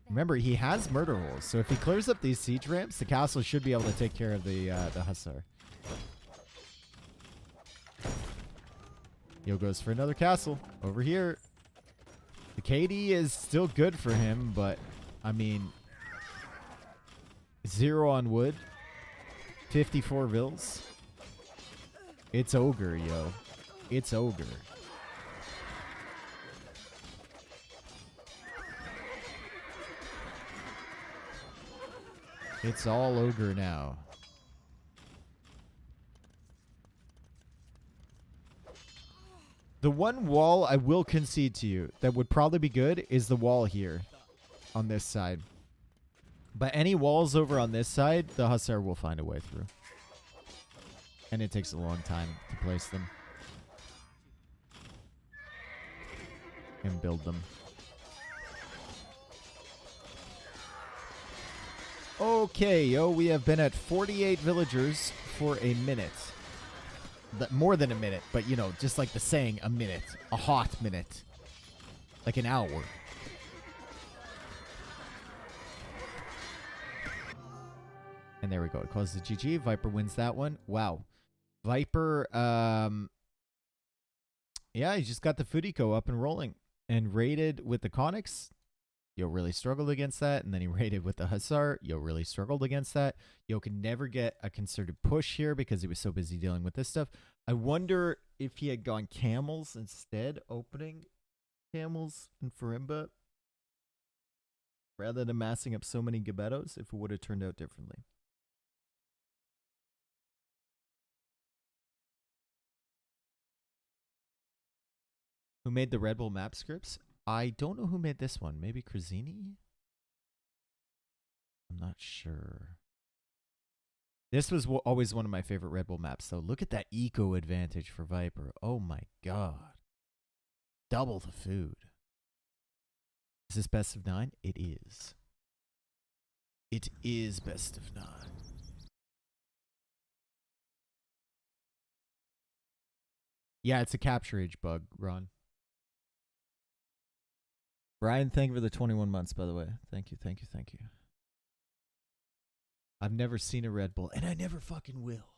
Remember, he has murder holes, so if he clears up these siege ramps, the castle should be able to take care of the Hussar. Yo goes for another castle over here. The KD is still good for him, but I mean, 0 on wood, 54 vills. It's ogre, yo. It's ogre. It's all ogre now. The one wall I will concede to you that would probably be good is the wall here on this side. But any walls over on this side, the Hussar will find a way through. And it takes a long time to place them. And build them. Okay, yo, we have been at 48 villagers for a minute. More than a minute, but you know, just like the saying, a minute. A hot minute. Like an hour. And there we go. It closes the GG. Viper wins that one. Wow. Viper, yeah, he just got the food eco up and rolling. And raided with the Conics. Yo really struggled against that. And then he raided with the Hussar. Yo really struggled against that. Yo could never get a concerted push here because he was so busy dealing with this stuff. I wonder if he had gone camels instead, opening camels in Farimba, rather than amassing up so many Gebettos, if it would have turned out differently. Who made the Redbull map scripts? I don't know who made this one. Maybe Krazini? I'm not sure. This was always one of my favorite Redbull maps, though. Look at that eco advantage for Viper. Oh my god. Double the food. Is this best of 9? It is. It is best of 9. Yeah, it's a capture age bug, Ron. Brian, thank you for the 21 months, by the way. Thank you, thank you, thank you. I've never seen a Red Bull, and I never fucking will.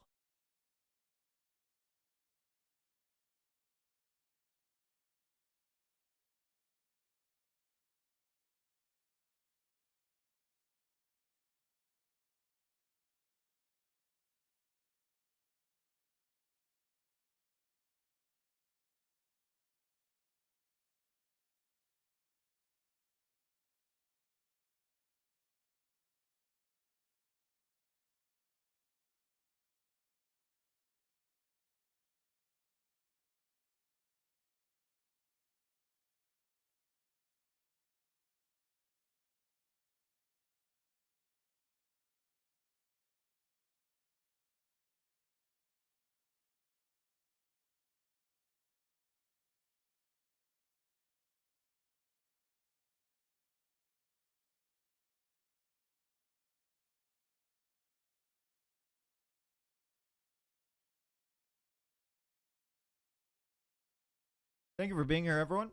Thank you for being here, everyone.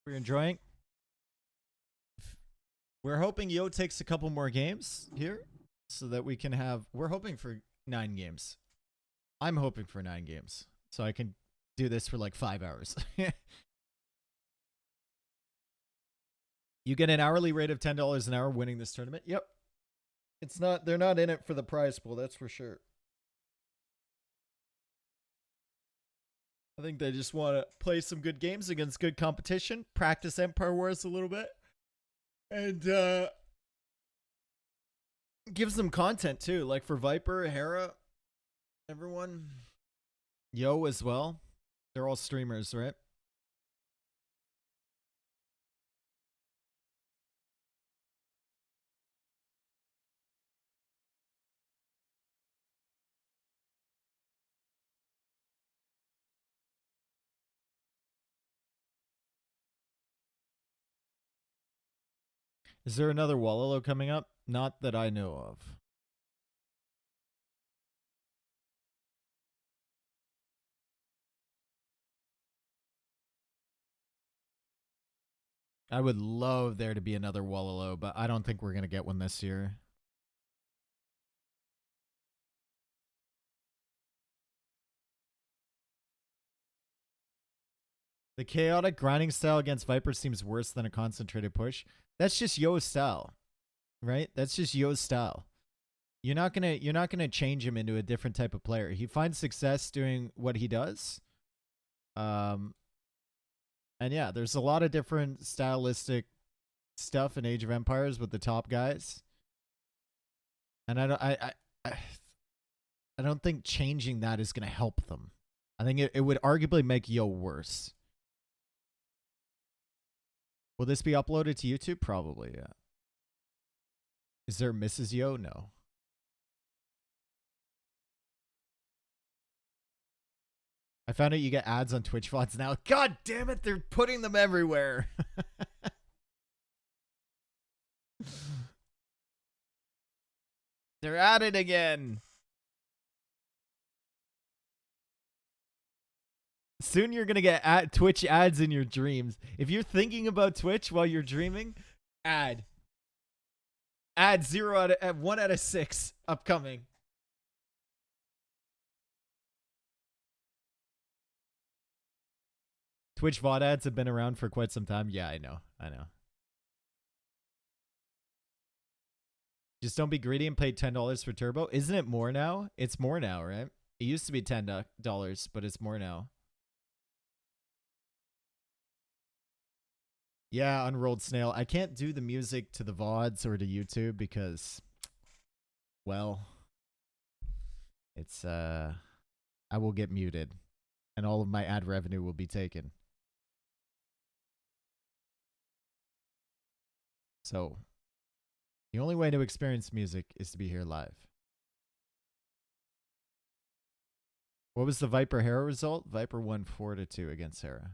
We're enjoying. We're hoping Yo takes a couple more games here so that we can have... We're hoping for 9 games. I'm hoping for 9 games so I can do this for like 5 hours. You get an hourly rate of $10 an hour winning this tournament. Yep. It's not... They're not in it for the prize pool, that's for sure. I think they just want to play some good games against good competition, practice Empire Wars a little bit, and gives them content too, like for Viper, Hera, everyone, Yo as well. They're all streamers, right? Is there another Wallalo coming up? Not that I know of. I would love there to be another Wallalo, but I don't think we're going to get one this year. The chaotic grinding style against Viper seems worse than a concentrated push. That's just Yo's style, right? That's just Yo's style. You're not gonna change him into a different type of player. He finds success doing what he does. And yeah, there's a lot of different stylistic stuff in Age of Empires with the top guys. And I don't think changing that is gonna help them. I think it would arguably make Yo worse. Will this be uploaded to YouTube? Probably, yeah. Is there Mrs. Yo? No. I found out you get ads on Twitch VODs now. God damn it, they're putting them everywhere. They're at it again. Soon you're going to get Twitch ads in your dreams. If you're thinking about Twitch while you're dreaming, ad 1 out of 6 upcoming. Twitch VOD ads have been around for quite some time. Yeah, I know. Just don't be greedy and pay $10 for Turbo. Isn't it more now? It's more now, right? It used to be $10, but it's more now. Yeah, Unrolled Snail. I can't do the music to the VODs or to YouTube because, well, it's, I will get muted and all of my ad revenue will be taken. So, the only way to experience music is to be here live. What was the Viper Hera result? Viper won 4-2 against Hera.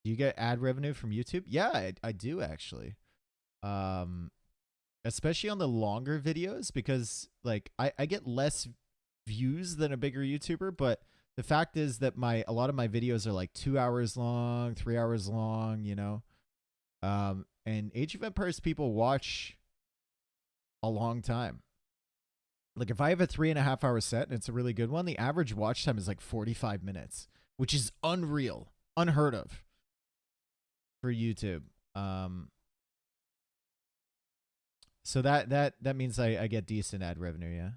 Do you get ad revenue from YouTube? Yeah, I do actually. Especially on the longer videos because like I get less views than a bigger YouTuber, but the fact is that a lot of my videos are like 2 hours long, 3 hours long, you know. And Age of Empires people watch a long time. Like if I have a 3.5 hour set and it's a really good one, the average watch time is like 45 minutes, which is unreal, unheard of for YouTube. So that means I get decent ad revenue, yeah.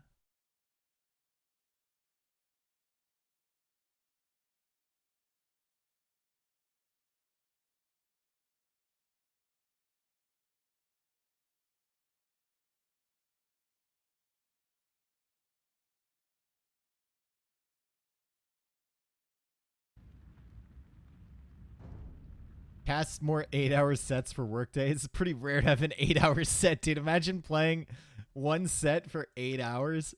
Cast more 8-hour sets for workday. It's pretty rare to have an 8-hour set, dude. Imagine playing one set for 8 hours.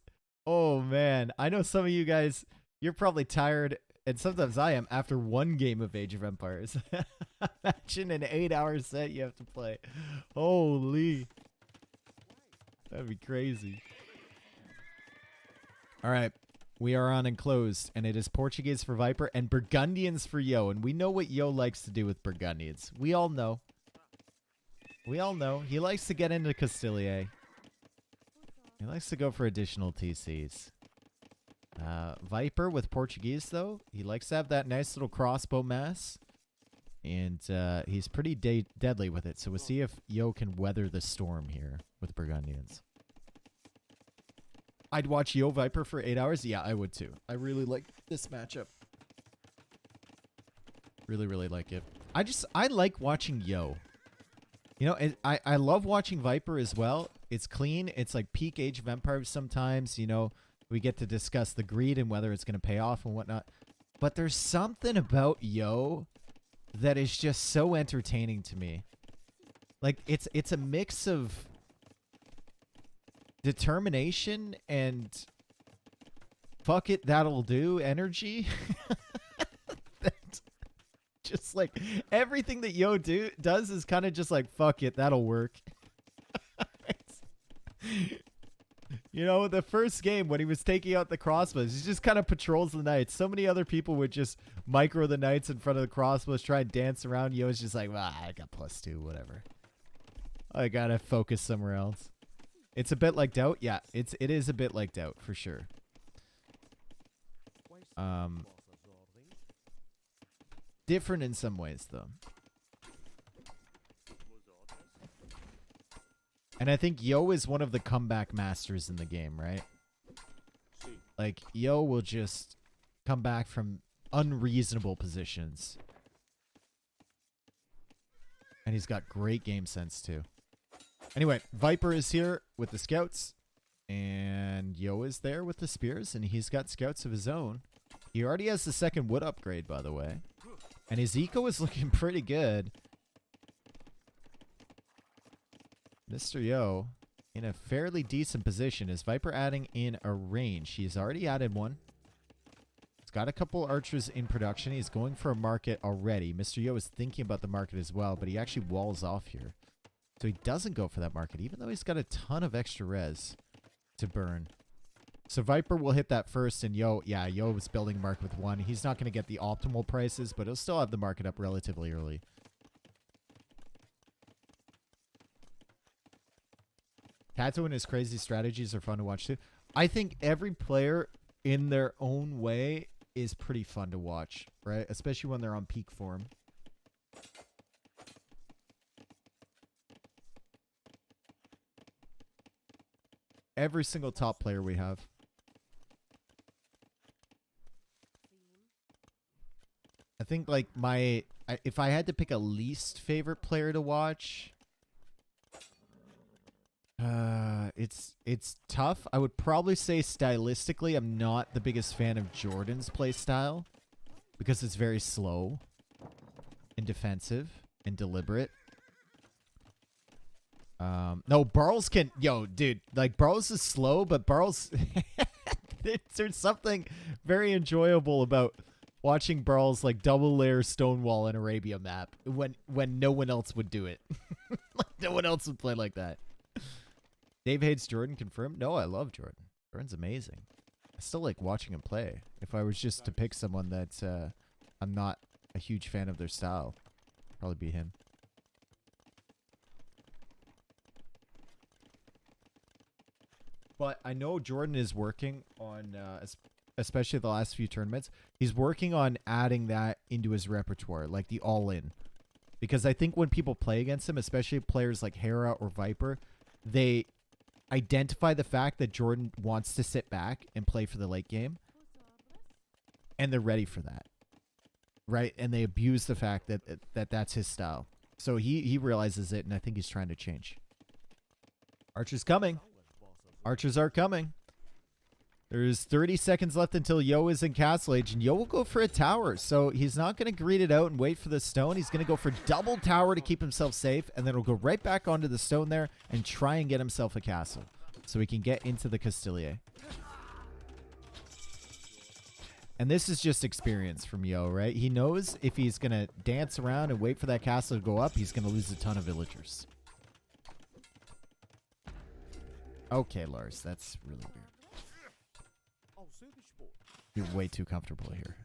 Oh, man. I know some of you guys, you're probably tired, and sometimes I am, after one game of Age of Empires. Imagine an 8-hour set you have to play. Holy. That'd be crazy. All right. We are on Enclosed, and it is Portuguese for Viper and Burgundians for Yo. And we know what Yo likes to do with Burgundians. We all know. We all know. He likes to get into Castilier. He likes to go for additional TCs. Viper with Portuguese, though. He likes to have that nice little crossbow mass. And he's pretty deadly with it. So we'll see if Yo can weather the storm here with Burgundians. I'd watch Yo Viper for 8 hours. Yeah, I would too. I really like this matchup. Really, really like it. I like watching Yo. You know, I love watching Viper as well. It's clean. It's like peak Age of Empires sometimes, you know. We get to discuss the greed and whether it's going to pay off and whatnot. But there's something about Yo that is just so entertaining to me. Like, it's a mix of determination and fuck it, that'll do energy. That just like everything that Yo does is kind of just like, fuck it, that'll work. You know, the first game when he was taking out the crossbows, he just kind of patrols the knights. So many other people would just micro the knights in front of the crossbows, try and dance around. Yo's just like, well, I got +2, whatever. I gotta focus somewhere else. It's a bit like Doubt. Yeah, it is a bit like Doubt for sure. Different in some ways though. And I think Yo is one of the comeback masters in the game, right? Like, Yo will just come back from unreasonable positions. And he's got great game sense, too. Anyway, Viper is here with the scouts. And Yo is there with the spears. And he's got scouts of his own. He already has the second wood upgrade, by the way. And his eco is looking pretty good. Mr. Yo in a fairly decent position. Is Viper adding in a range? He's already added one. He's got a couple archers in production. He's going for a market already. Mr. Yo is thinking about the market as well, but he actually walls off here. So he doesn't go for that market, even though he's got a ton of extra res to burn. So Viper will hit that first, and Yo is building a market with one. He's not going to get the optimal prices, but he'll still have the market up relatively early. Kato and his crazy strategies are fun to watch too. I think every player in their own way is pretty fun to watch, right? Especially when they're on peak form. Every single top player we have. I think like if I had to pick a least favorite player to watch, it's tough. I would probably say stylistically, I'm not the biggest fan of Jordan's play style because it's very slow and defensive and deliberate. No, Barles can, dude, like Barles is slow, but Barles, there's something very enjoyable about watching Barles like double layer Stonewall in Arabia map when no one else would do it. Like no one else would play like that. Dave hates Jordan, confirmed? No, I love Jordan. Jordan's amazing. I still like watching him play. If I was just to pick someone that I'm not a huge fan of their style, probably be him. But I know Jordan is working on, especially the last few tournaments, he's working on adding that into his repertoire, like the all-in. Because I think when people play against him, especially players like Hera or Viper, they identify the fact that Jordan wants to sit back and play for the late game. And they're ready for that. Right? And they abuse the fact that that's his style. So he realizes it, and I think he's trying to change. Archer's coming. Archers are coming. There's 30 seconds left until Yo is in Castle Age, and Yo will go for a tower. So he's not going to greed it out and wait for the stone. He's going to go for double tower to keep himself safe, and then he'll go right back onto the stone there and try and get himself a castle so he can get into the Castilier. And this is just experience from Yo, right? He knows if he's going to dance around and wait for that castle to go up, he's going to lose a ton of villagers. Okay, Lars, that's really weird. You're way too comfortable here.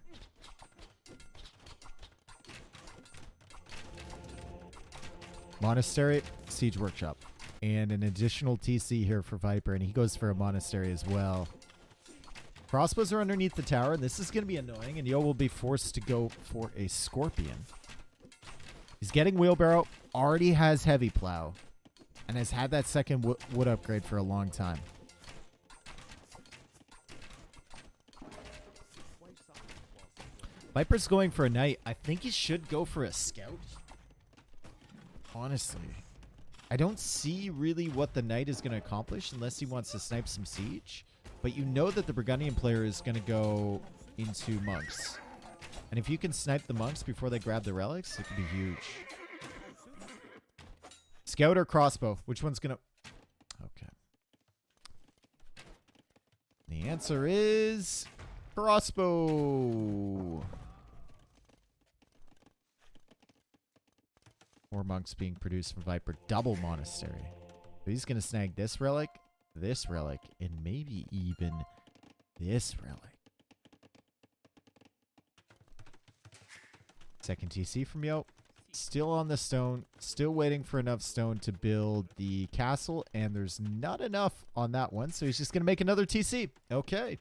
Monastery, Siege Workshop. And an additional TC here for Viper, and he goes for a Monastery as well. Crossbows are underneath the tower, and this is going to be annoying, and Yo will be forced to go for a Scorpion. He's getting Wheelbarrow, already has Heavy Plow, and has had that second wood upgrade for a long time. Viper's going for a knight. I think he should go for a scout. Honestly. I don't see really what the knight is going to accomplish unless he wants to snipe some siege. But you know that the Burgundian player is going to go into monks. And if you can snipe the monks before they grab the relics, it could be huge. Scout or crossbow? Which one's going to... Okay. The answer is crossbow. More monks being produced from Viper. Double monastery. So he's going to snag this relic, and maybe even this relic. Second TC from Yo. Still on the stone. Still waiting for enough stone to build the castle. And there's not enough on that one. So he's just going to make another TC. Okay.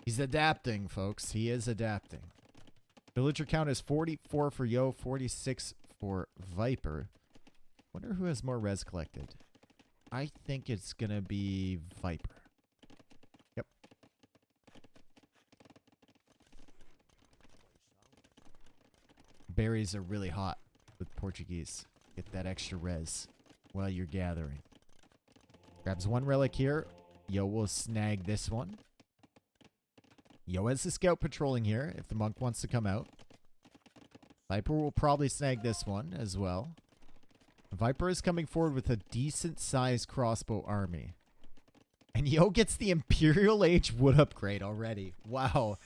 He's adapting, folks. He is adapting. Villager count is 44 for Yo. 46 for Viper. Wonder who has more res collected. I think it's going to be Viper. Yep. Berries are really hot with Portuguese. Get that extra res while you're gathering. Grabs one relic here. Yo will snag this one. Yo has the scout patrolling here if the monk wants to come out. Viper will probably snag this one as well. Viper is coming forward with a decent-sized crossbow army. And Yo gets the Imperial Age wood upgrade already. Wow.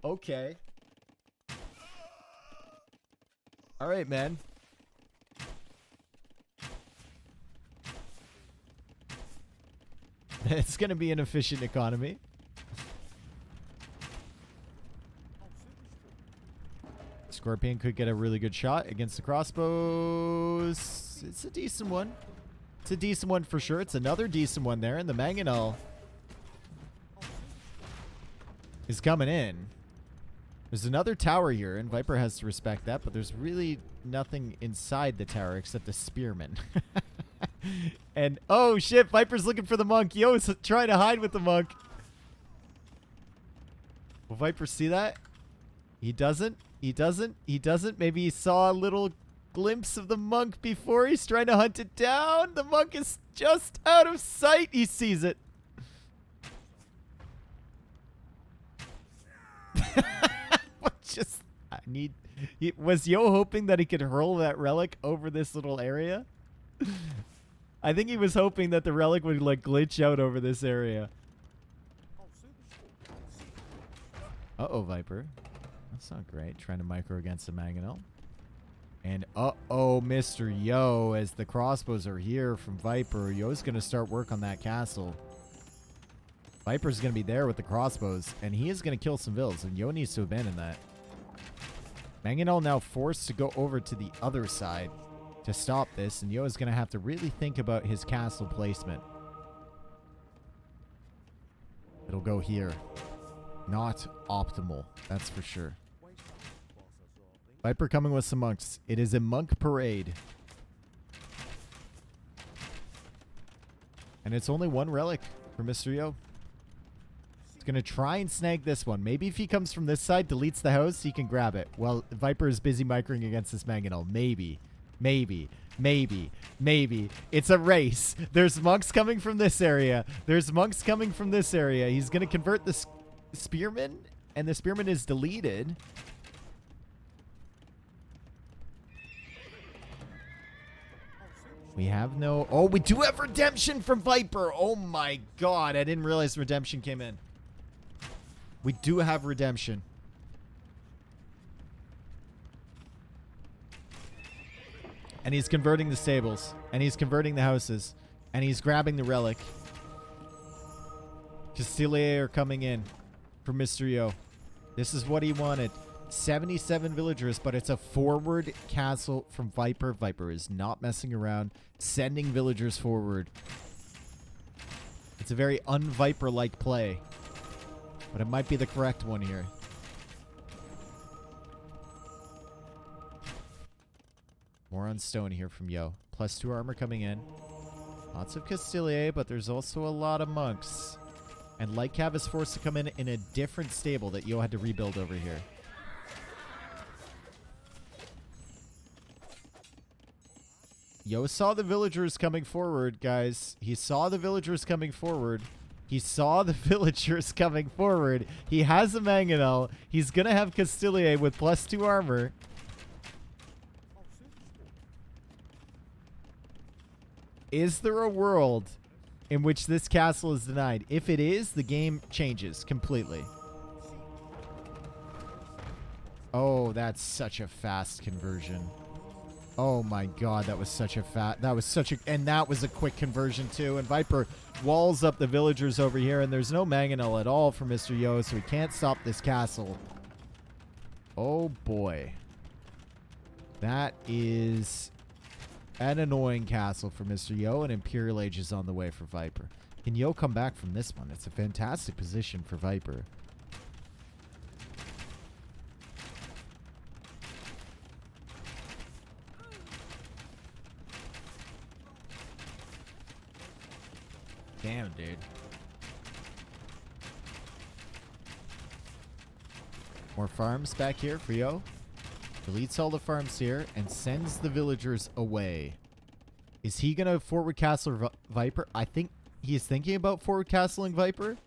Okay. All right, man. It's going to be an efficient economy. Scorpion could get a really good shot against the crossbows. It's a decent one. It's a decent one for sure. It's another decent one there. And the Mangonel is coming in. There's another tower here, and Viper has to respect that, but there's really nothing inside the tower except a spearman. And, oh shit, Viper's looking for the monk. Yo is trying to hide with the monk. Will Viper see that? He doesn't. He doesn't. He doesn't. Maybe he saw a little glimpse of the monk before he's trying to hunt it down. The monk is just out of sight. He sees it. Just, I need... Was Yo hoping that he could hurl that relic over this little area? I think he was hoping that the relic would, like, glitch out over this area. Uh-oh, Viper. That's not great. Trying to micro against the Mangonel. And uh-oh, Mr. Yo, as the crossbows are here from Viper, Yo's going to start work on that castle. Viper's going to be there with the crossbows, and he is going to kill some vills, and Yo needs to abandon that. Mangonel now forced to go over to the other side to stop this, and Yo is going to have to really think about his castle placement. It'll go here. Not optimal, that's for sure. Viper coming with some monks. It is a monk parade. And it's only one relic for Mr. Yo. He's going to try and snag this one. Maybe if he comes from this side, deletes the house, he can grab it. Well, Viper is busy microing against this Mangonel. Maybe. Maybe. Maybe. Maybe. It's a race. There's monks coming from this area. There's monks coming from this area. He's going to convert the spearman, and the spearman is deleted. We have no... Oh, we do have redemption from Viper. Oh my god. I didn't realize redemption came in. We do have redemption. And he's converting the stables. And he's converting the houses. And he's grabbing the relic. Castilier are coming in for Mr. Yo. This is what he wanted. 77 villagers, but it's a forward castle from Viper. Viper is not messing around, sending villagers forward. It's a very un-Viper-like play, but it might be the correct one here. More on stone here from Yo. +2 armor coming in. Lots of Castilier, but there's also a lot of monks. And Lightcav is forced to come in a different stable that Yo had to rebuild over here. Yo saw the villagers coming forward, guys. He saw the villagers coming forward. He saw the villagers coming forward. He has a mangonel. He's going to have Castilier with +2 armor. Is there a world in which this castle is denied? If it is, the game changes completely. Oh, that's such a fast conversion. Oh my god, that was such a and that was a quick conversion too. And Viper walls up the villagers over here, and there's no mangonel at all for Mr. Yo, so he can't stop this castle. Oh boy. That is an annoying castle for Mr. Yo, and Imperial Age is on the way for Viper. Can Yo come back from this one? It's a fantastic position for Viper. Damn, dude. More farms back here for Yo. Deletes all the farms here and sends the villagers away. Is he going to forward castle Viper? I think he is thinking about forward castling Viper.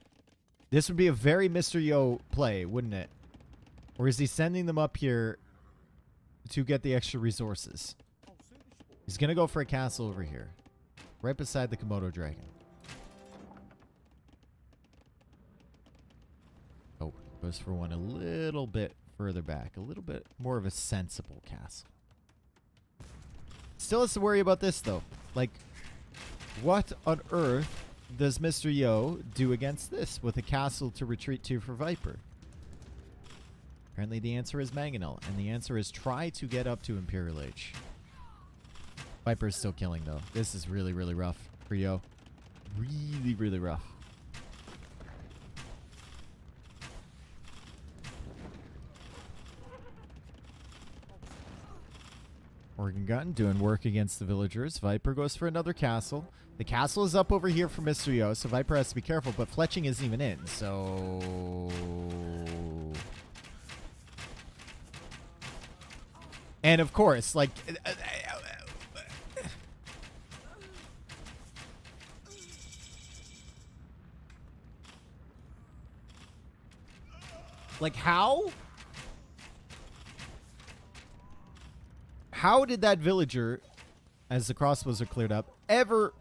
This would be a very Mr. Yo play, wouldn't it? Or is he sending them up here to get the extra resources? He's going to go for a castle over here. Right beside the Komodo dragon. Oh, goes for one a little bit further back. A little bit more of a sensible castle. Still has to worry about this, though. Like, what on earth does Mr. Yo do against this with a castle to retreat to for Viper? Apparently the answer is mangonel, and the answer is try to get up to Imperial Age. Viper is still killing, though. This is really, really rough for Yo. Really, really rough. Organ Gun doing work against the villagers. Viper goes for another castle. The castle is up over here for Mr. Yo, so Viper has to be careful, but fletching isn't even in, so... And of course, like... Like, how? How did that villager, as the crossbows are cleared up, ever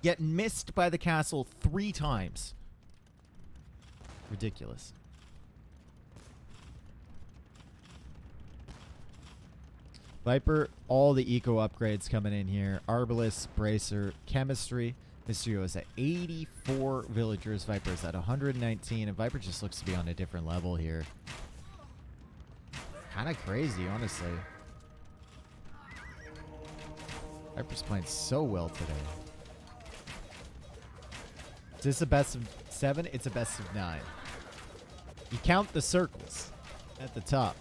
get missed by the castle 3 times? Ridiculous. Viper, all the eco upgrades coming in here. Arbalest, Bracer, Chemistry. Mysterio is at 84 villagers. Viper is at 119. And Viper just looks to be on a different level here. Kind of crazy, honestly. Viper's playing so well today. Is this a best of 7? It's a best of 9. You count the circles at the top.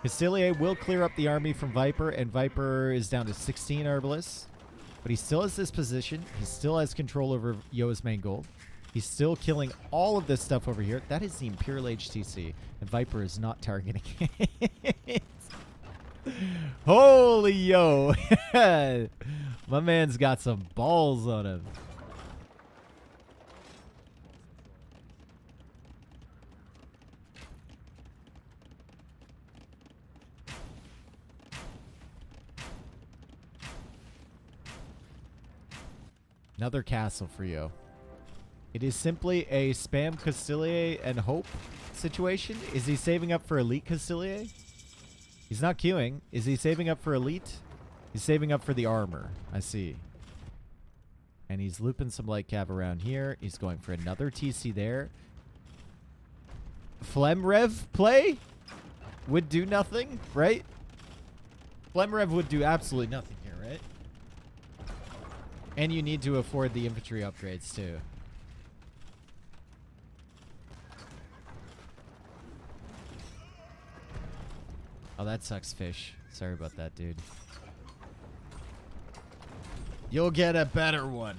Castilier will clear up the army from Viper, and Viper is down to 16 Herbalists. But he still has this position. He still has control over Yo's main gold. He's still killing all of this stuff over here. That is the Imperial HTC, and Viper is not targeting it. Holy Yo. My man's got some balls on him. Another castle for you. It is simply a spam Castilier and hope situation. Is he saving up for elite Castilier? He's not queuing. Is he saving up for elite? He's saving up for the armor. I see. And he's looping some light cav around here. He's going for another TC there. Flemrev play would do nothing, right? Flemrev would do absolutely nothing here, right? And you need to afford the infantry upgrades too. Oh, that sucks, fish. Sorry about that, dude. You'll get a better one.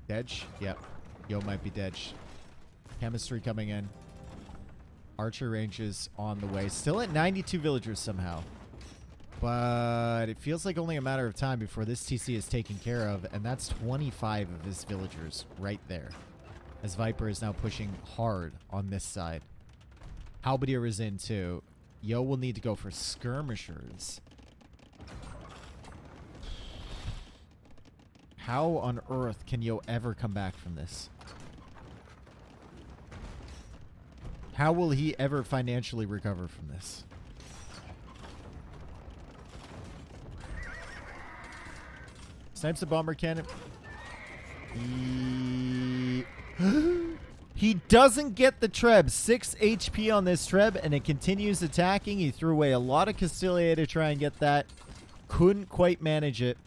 Dedge? Yep. Yo might be Dedge. Chemistry coming in. Archer ranges on the way. Still at 92 villagers somehow. But it feels like only a matter of time before this TC is taken care of, and that's 25 of his villagers right there. As Viper is now pushing hard on this side. Halberdier is in too. Yo will need to go for skirmishers. How on earth can Yo ever come back from this? How will he ever financially recover from this? Snipes a bomber cannon. He doesn't get the Treb. 6 HP on this Treb, and it continues attacking. He threw away a lot of Castilier to try and get that. Couldn't quite manage it.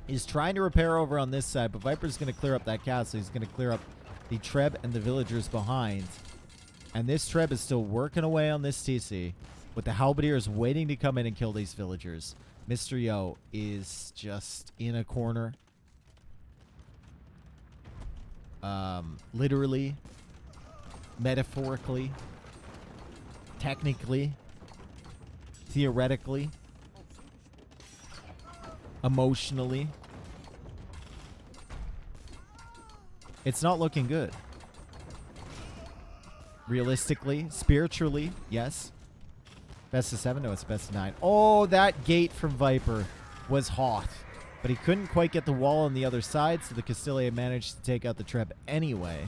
He's trying to repair over on this side, but Viper's going to clear up that castle. He's going to clear up the Treb and the villagers behind. And this Treb is still working away on this TC, with the Halberdiers waiting to come in and kill these villagers. Mr. Yo is just in a corner. Literally, metaphorically, technically, theoretically, emotionally. It's not looking good. Realistically, spiritually, yes. Best of 7? No, it's best of 9. Oh, that gate from Viper was hot. But he couldn't quite get the wall on the other side, so the Castilier managed to take out the Treb anyway.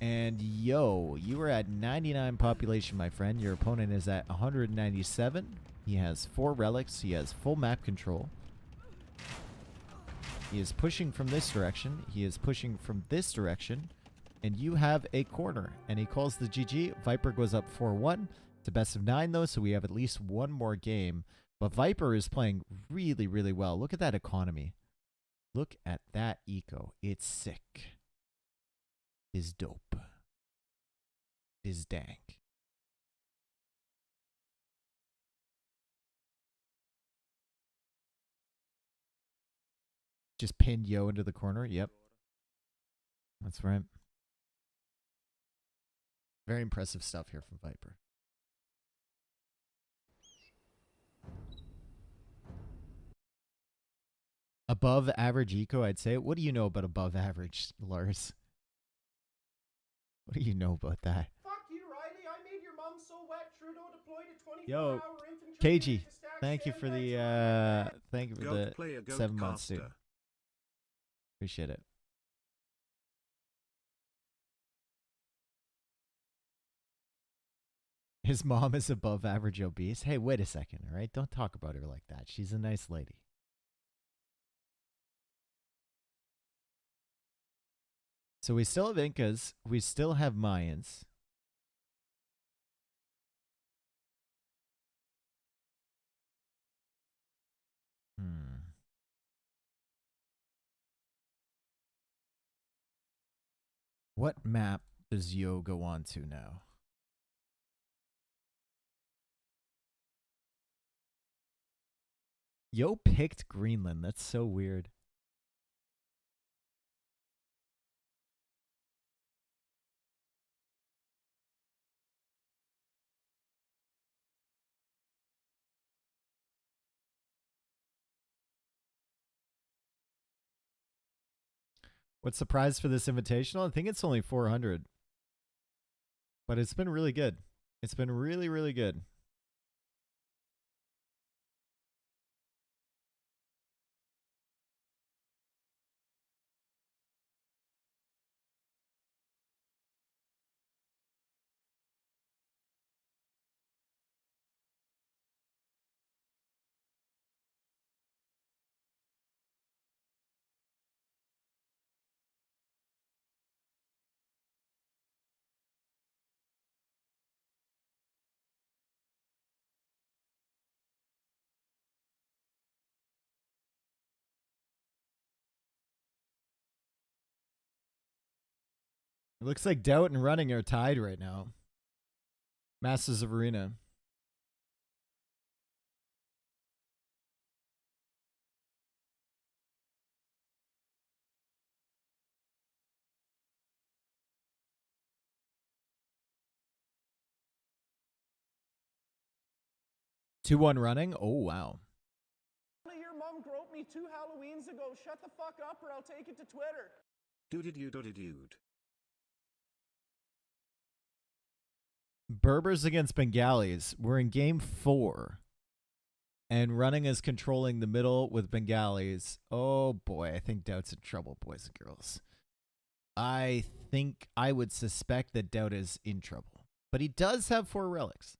And Yo, you are at 99 population, my friend. Your opponent is at 197. He has 4 relics. He has full map control. He is pushing from this direction. He is pushing from this direction. And you have a corner. And he calls the GG. Viper goes up 4-1. It's a best of 9, though, so we have at least one more game. But Viper is playing really, really well. Look at that economy. Look at that eco. It's sick. It's dope. It's dank. Just pinned Yo into the corner. Yep. That's right. Very impressive stuff here from Viper. Above average eco, I'd say. What do you know about above average, Lars? What do you know about that? Fuck you, Riley. I made your mom so wet. Trudeau deployed a 24-hour Yo, infantry KG, unit to stack thank you for sandbags the around my thank you for Goat the player, goat 7 months, dude. caster. Appreciate it. His mom is above average obese. Hey, wait a second, all right? Don't talk about her like that. She's a nice lady. So we still have Incas. We still have Mayans. What map does Yo go on to now? Yo picked Greenland. That's so weird. What's the prize for this invitational? I think it's only 400. But it's been really good. It's been really, really good. It looks like Doubt and Running are tied right now. Masters of Arena. 2-1 running. Oh, wow. Your mom groped me 2 Halloweens ago. Shut the fuck up or I'll take it to Twitter. Dude. Berbers against Bengalis. We're in game 4. And running is controlling the middle with Bengalis. Oh, boy. I think Doubt's in trouble, boys and girls. I think I would suspect that Doubt is in trouble. But he does have 4 relics.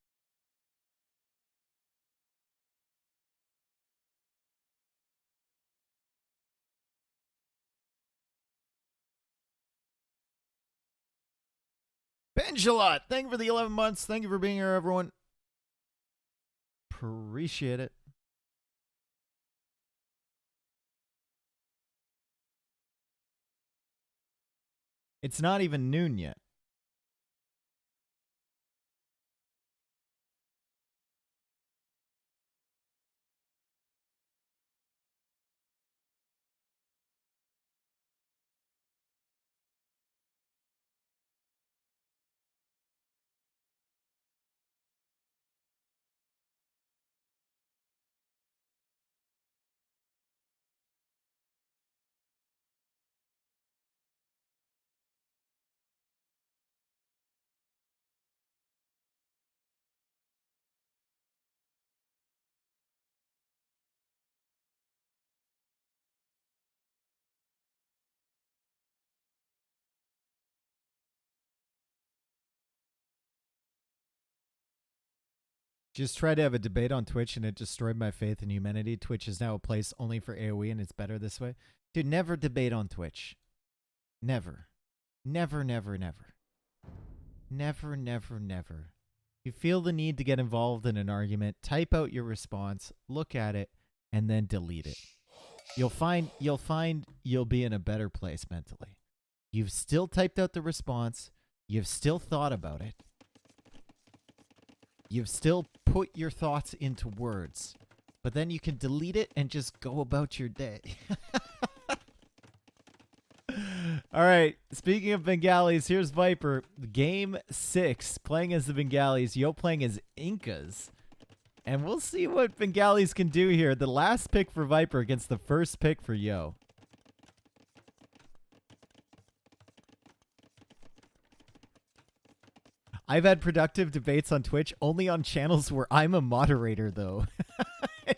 Benjalot, thank you for the 11 months. Thank you for being here, everyone. Appreciate it. It's not even noon yet. Just tried to have a debate on Twitch and it destroyed my faith in humanity. Twitch is now a place only for AoE and it's better this way. Dude, never debate on Twitch. Never. Never. You feel the need to get involved in an argument, type out your response, look at it, and then delete it. You'll find you'll be in a better place mentally. You've still typed out the response. You've still thought about it. You've still put your thoughts into words, but then you can delete it and just go about your day. All right, speaking of Bengalis, here's Viper. Game 6, playing as the Bengalis, Yo playing as Incas. And we'll see what Bengalis can do here. The last pick for Viper against the first pick for Yo. I've had productive debates on Twitch, only on channels where I'm a moderator, though.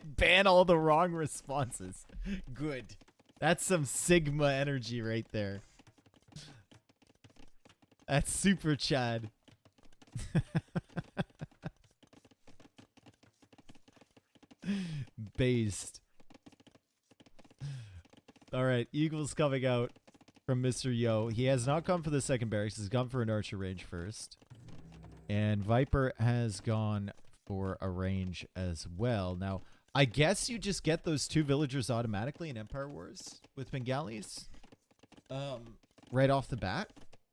Ban all the wrong responses. Good. That's some Sigma energy right there. That's super Chad. Based. All right, Eagle's coming out from Mr. Yo. He has not gone for the second barracks. He's gone for an archer range first. And Viper has gone for a range as well. Now, I guess you just get those 2 villagers automatically in Empire Wars with Bengalis right off the bat,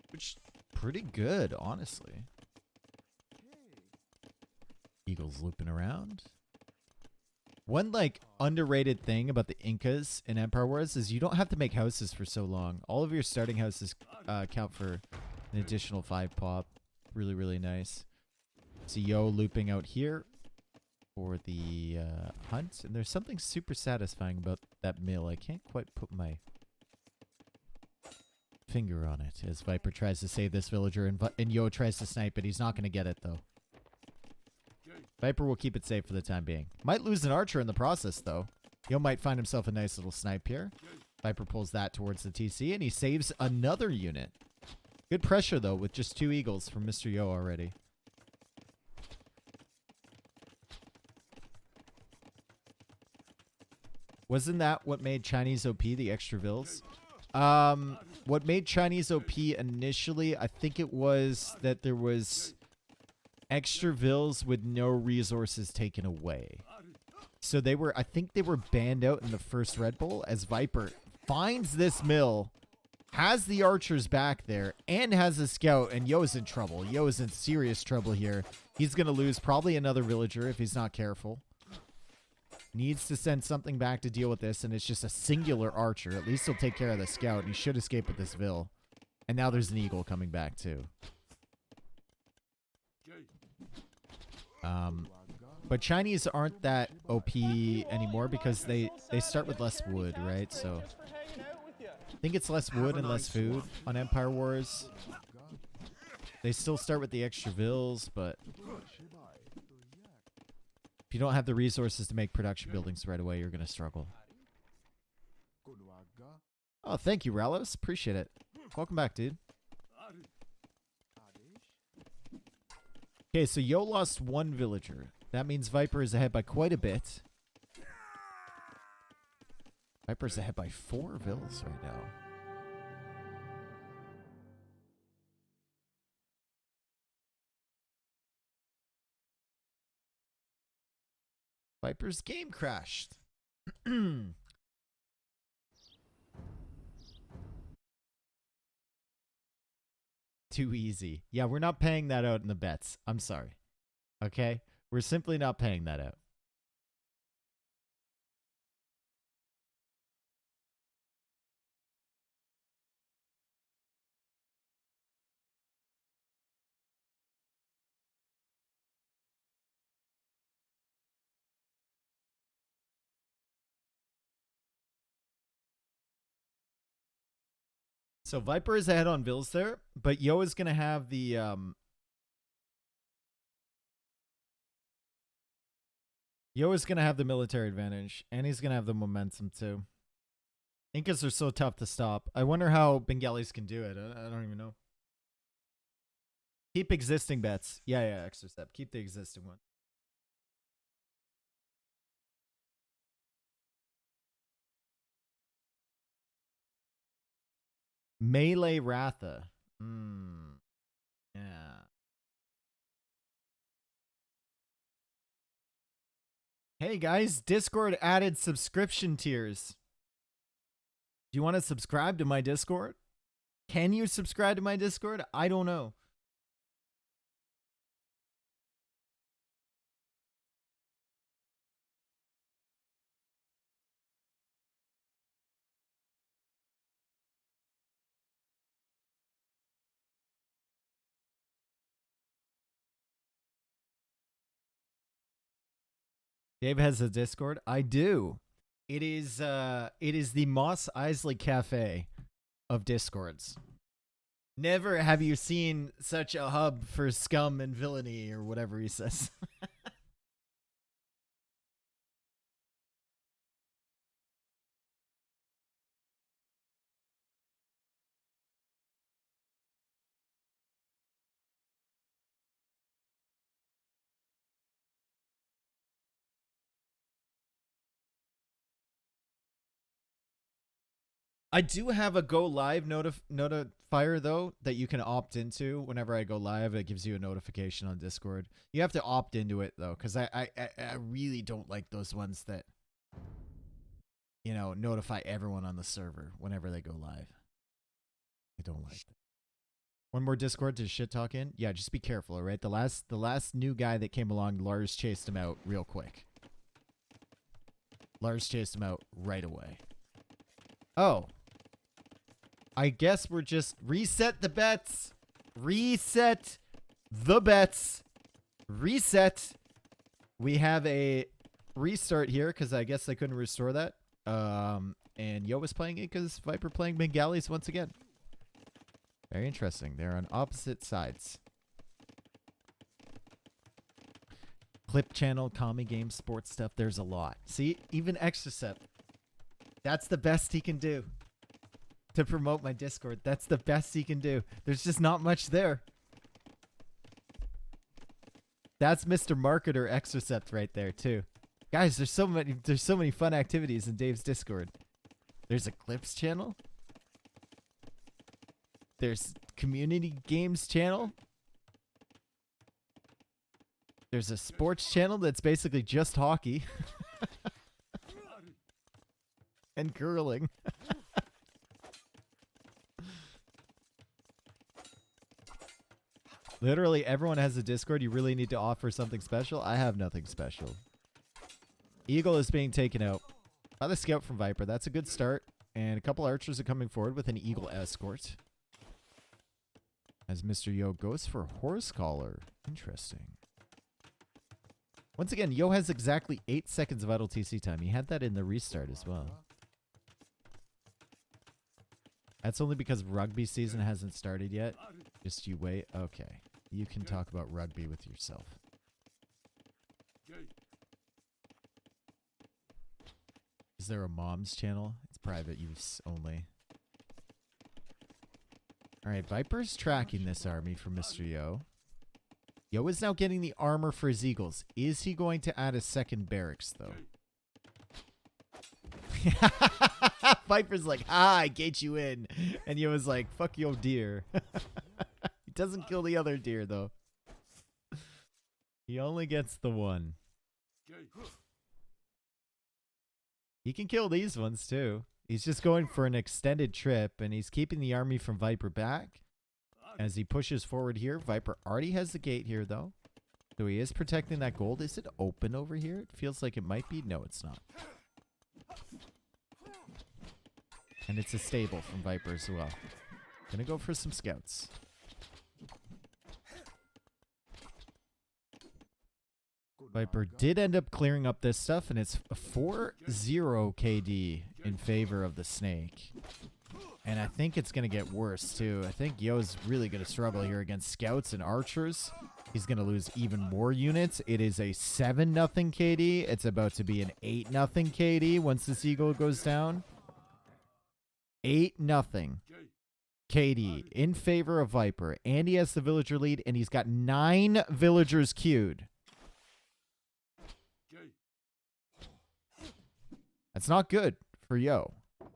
which pretty good, honestly. Eagle's looping around. One, like, underrated thing about the Incas in Empire Wars is you don't have to make houses for so long. All of your starting houses count for an additional 5 pop. Really, really nice. See Yo looping out here for the hunt. And there's something super satisfying about that mill. I can't quite put my finger on it as Viper tries to save this villager and Yo tries to snipe it. He's not going to get it, though. Viper will keep it safe for the time being. Might lose an archer in the process, though. Yo might find himself a nice little snipe here. Viper pulls that towards the TC, and he saves another unit. Good pressure, though, with just 2 eagles from Mr. Yo already. Wasn't that what made Chinese OP the extra vills? What made Chinese OP initially, I think it was that there was extra vills with no resources taken away. So they were, I think they were banned out in the first Redbull as Viper finds this mill, has the archers back there, and has a scout, and Yo's in trouble. Yo is in serious trouble here. He's going to lose probably another villager if he's not careful. Needs to send something back to deal with this, and it's just a singular archer. At least he'll take care of the scout, and he should escape with this vill. And now there's an eagle coming back, too. But Chinese aren't that OP anymore because they start with less wood, right? So I think it's less wood and less food on Empire Wars. They still start with the extra vills, but if you don't have the resources to make production buildings right away, you're going to struggle. Oh, thank you, Ralos. Appreciate it. Welcome back, dude. Okay, so Yo lost 1 villager. That means Viper is ahead by quite a bit. Viper's ahead by 4 vills right now. Viper's game crashed. Too easy. Yeah, we're not paying that out in the bets. I'm sorry. Okay? We're simply not paying that out. So Viper is ahead on vills there, but Yo is going to have the Yo is going to have the military advantage, and he's going to have the momentum too. Incas are so tough to stop. I wonder how Bengalis can do it. I don't even know. Keep existing bets. Yeah, extra step. Keep the existing one. Melee Ratha. Yeah. Hey guys, Discord added subscription tiers. Do you want to subscribe to my Discord? Can you subscribe to my Discord? I don't know. Dave has a Discord. I do. It is the Moss Isley Cafe of Discords. Never have you seen such a hub for scum and villainy, or whatever he says. I do have a go live notifier though that you can opt into. Whenever I go live, it gives you a notification on Discord. You have to opt into it though, because I really don't like those ones that, you know, notify everyone on the server whenever they go live. I don't like that. One more Discord to shit talk in. Yeah, just be careful, all right? The last new guy that came along, Lars chased him out real quick. Lars chased him out right away. Oh. I guess we're just reset the bets. Reset the bets. Reset. We have a restart here because I guess I couldn't restore that. And Yo was playing it because Viper playing Bengalis once again. Very interesting. They're on opposite sides. Clip channel, commie games, sports stuff. There's a lot. See, even Extracep. That's the best he can do. To promote my Discord. That's the best he can do. There's just not much there. That's Mr. Marketer Exocept right there too. Guys, there's so many fun activities in Dave's Discord. There's a clips channel. There's community games channel. There's a sports channel that's basically just hockey. And curling. Literally everyone has a Discord. You really need to offer something special. I have nothing special. Eagle is being taken out by the scout from Viper. That's a good start. And a couple archers are coming forward with an Eagle escort. As Mr. Yo goes for Horse Collar. Interesting. Once again, Yo has exactly 8 seconds of idle TC time. He had that in the restart as well. That's only because rugby season hasn't started yet. Just you wait. Okay. You can talk about rugby with yourself. Is there a mom's channel? It's private use only. Alright, Viper's tracking this army from Mr. Yo. Yo is now getting the armor for his eagles. Is he going to add a second barracks, though? Viper's like, I gate you in. And Yo was like, fuck yo deer. He doesn't kill the other deer, though. He only gets the one. He can kill these ones, too. He's just going for an extended trip, and he's keeping the army from Viper back. As he pushes forward here, Viper already has the gate here, though. So he is protecting that gold. Is it open over here? It feels like it might be. No, it's not. And it's a stable from Viper as well. Gonna go for some scouts. Viper did end up clearing up this stuff, and it's a 4-0 KD in favor of the snake. And I think it's going to get worse, too. I think Yo's really going to struggle here against scouts and archers. He's going to lose even more units. It is a 7-0 KD. It's about to be an 8-0 KD once this eagle goes down. 8-0 KD in favor of Viper. And he has the villager lead, and he's got 9 villagers queued. That's not good for Yo.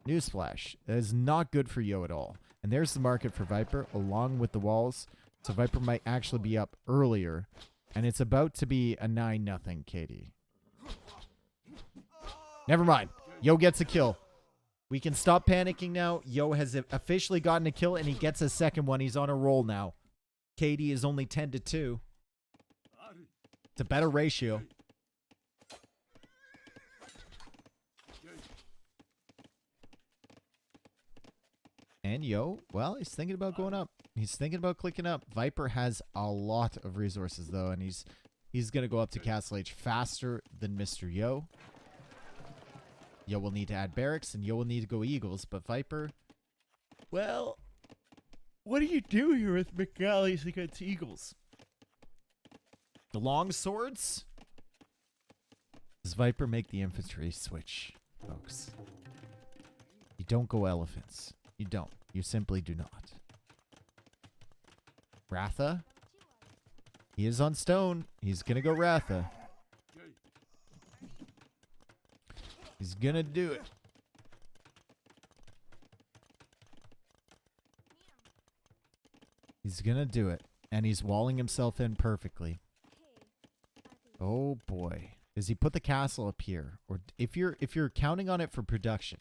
Newsflash. That is not good for Yo at all. And there's the market for Viper along with the walls. So Viper might actually be up earlier. And it's about to be a 9-0 KD. Never mind. Yo gets a kill. We can stop panicking now. Yo has officially gotten a kill, and he gets a second one. He's on a roll now. KD is only 10-2. It's a better ratio. And Yo, well, he's thinking about going up. He's thinking about clicking up. Viper has a lot of resources, though, and he's going to go up to Castle H faster than Mr. Yo. Yo will need to add barracks, and Yo will need to go eagles, but Viper, well, what do you do here with McGallies against eagles? The long swords? Does Viper make the infantry switch, folks? You don't go elephants. You don't. You simply do not. Ratha? He is on stone. He's going to go Ratha. He's going to do it. He's going to do it. And he's walling himself in perfectly. Oh boy. Does he put the castle up here? Or if you're counting on it for production,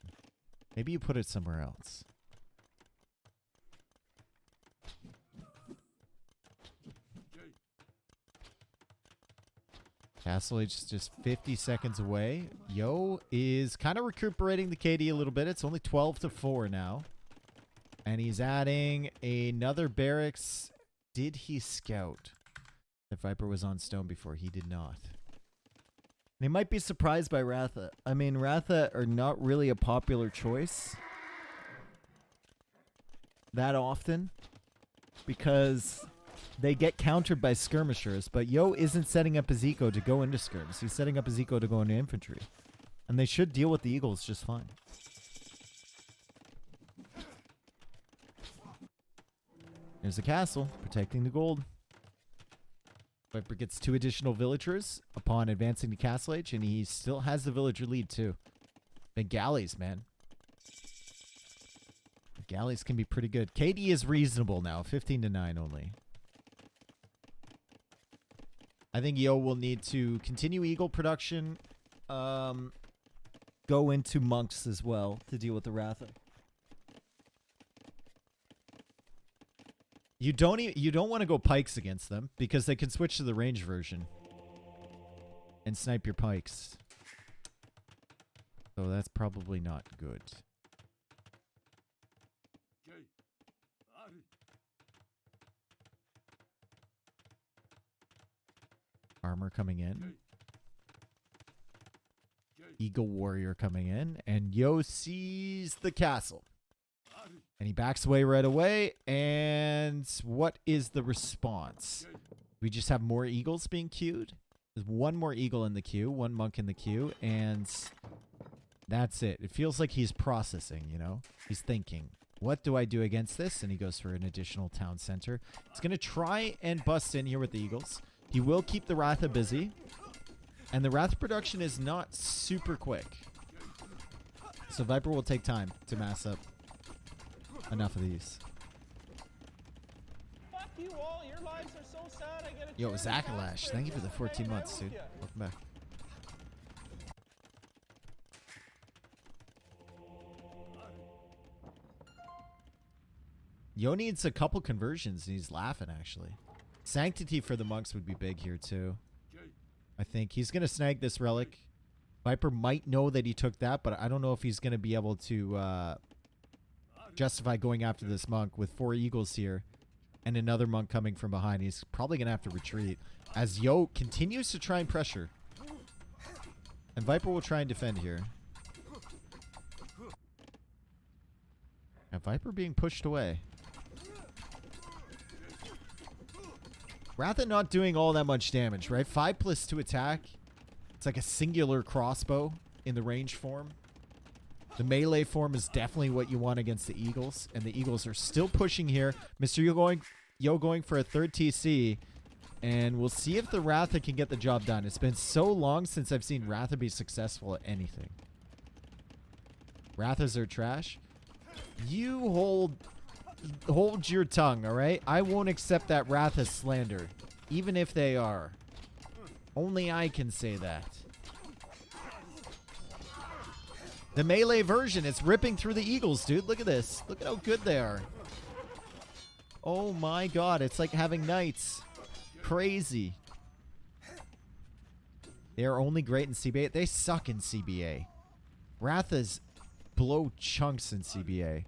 maybe you put it somewhere else. Castle Age is just 50 seconds away. Yo is kind of recuperating the KD a little bit. It's only 12-4 now. And he's adding another barracks. Did he scout? The Viper was on stone before. He did not. They might be surprised by Ratha. I mean, Ratha are not really a popular choice that often because they get countered by skirmishers, but Yo isn't setting up his eco to go into skirms. He's setting up his eco to go into infantry. And they should deal with the eagles just fine. There's the castle, protecting the gold. Viper gets 2 additional villagers upon advancing to Castle Age, and he still has the villager lead, too. Big galleys, man. Galleys can be pretty good. KD is reasonable now, 15-9 only. I think Yo will need to continue eagle production, go into monks as well to deal with the Ratha. You don't want to go pikes against them because they can switch to the range version and snipe your pikes. So that's probably not good. Armor coming in. Eagle Warrior coming in, and Yo sees the castle. And he backs away right away, and what is the response? We just have more eagles being queued? There's one more eagle in the queue, one monk in the queue, and that's it. It feels like he's processing, you know? He's thinking, what do I do against this? And he goes for an additional town center. He's going to try and bust in here with the eagles. He will keep the Ratha busy. And the Ratha production is not super quick. So Viper will take time to mass up enough of these. Fuck you all. Your lives are so sad. I get a Yo, charity Zakalash, tax thank you break for the just 14 hanging months, out dude. with ya. Welcome back. Yo needs a couple conversions, and he's laughing, actually. Sanctity for the monks would be big here, too. I think he's going to snag this relic. Viper might know that he took that, but I don't know if he's going to be able to justify going after this monk with 4 eagles here and another monk coming from behind. He's probably going to have to retreat as Yo continues to try and pressure. And Viper will try and defend here. And Viper being pushed away. Ratha not doing all that much damage, right? 5+2 attack. It's like a singular crossbow in the range form. The melee form is definitely what you want against the Eagles. And the Eagles are still pushing here. Mr. Yo going for a 3rd TC. And we'll see if the Ratha can get the job done. It's been so long since I've seen Ratha be successful at anything. Rathas are trash. You hold your tongue, all right? I won't accept that Ratha slander, even if they are. Only I can say that. The melee version is ripping through the Eagles, dude. Look at this. Look at how good they are. Oh my god, it's like having knights. Crazy. They are only great in CBA. They suck in CBA. Rathas blow chunks in CBA.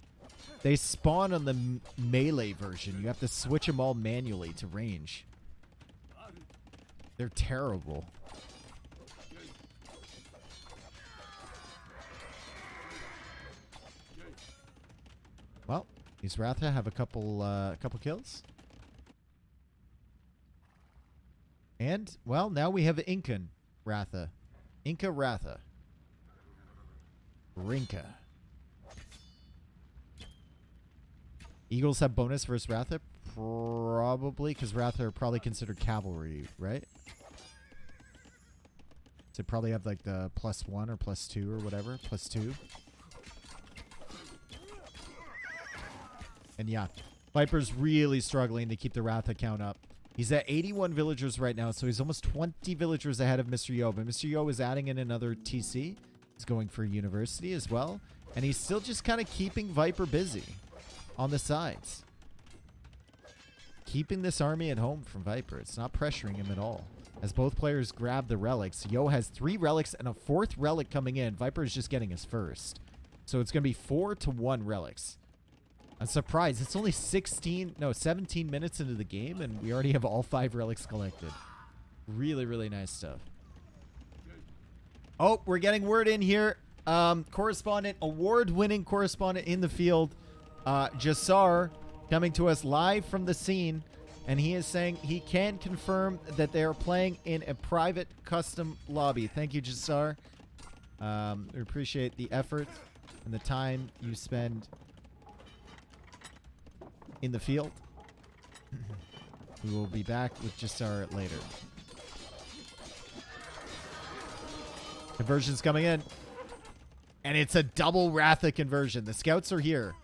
They spawn on the melee version. You have to switch them all manually to range. They're terrible. Well, these Ratha have a couple kills. And, well, now we have Incan Ratha. Inca Ratha. Rinka. Eagles have bonus versus Ratha? Probably, because Ratha are probably considered cavalry, right? So probably have like the +1 or +2 or whatever. +2. And yeah, Viper's really struggling to keep the Ratha count up. He's at 81 villagers right now, so he's almost 20 villagers ahead of Mr. Yo. But Mr. Yo is adding in another TC. He's going for university as well. And he's still just kind of keeping Viper busy on the sides. Keeping this army at home from Viper. It's not pressuring him at all. As both players grab the relics. Yo has 3 relics and a 4th relic coming in. Viper is just getting his first. So it's going to be 4-1 relics. I'm surprised. It's only 17 minutes into the game, and we already have all 5 relics collected. Really, really nice stuff. Oh, we're getting word in here. Correspondent, award-winning correspondent in the field, Jassar, coming to us live from the scene, and he is saying he can confirm that they are playing in a private custom lobby. Thank you, Jassar. We appreciate the effort and the time you spend in the field. We will be back with Jassar later. Conversion's coming in. And it's a double Ratha conversion. The scouts are here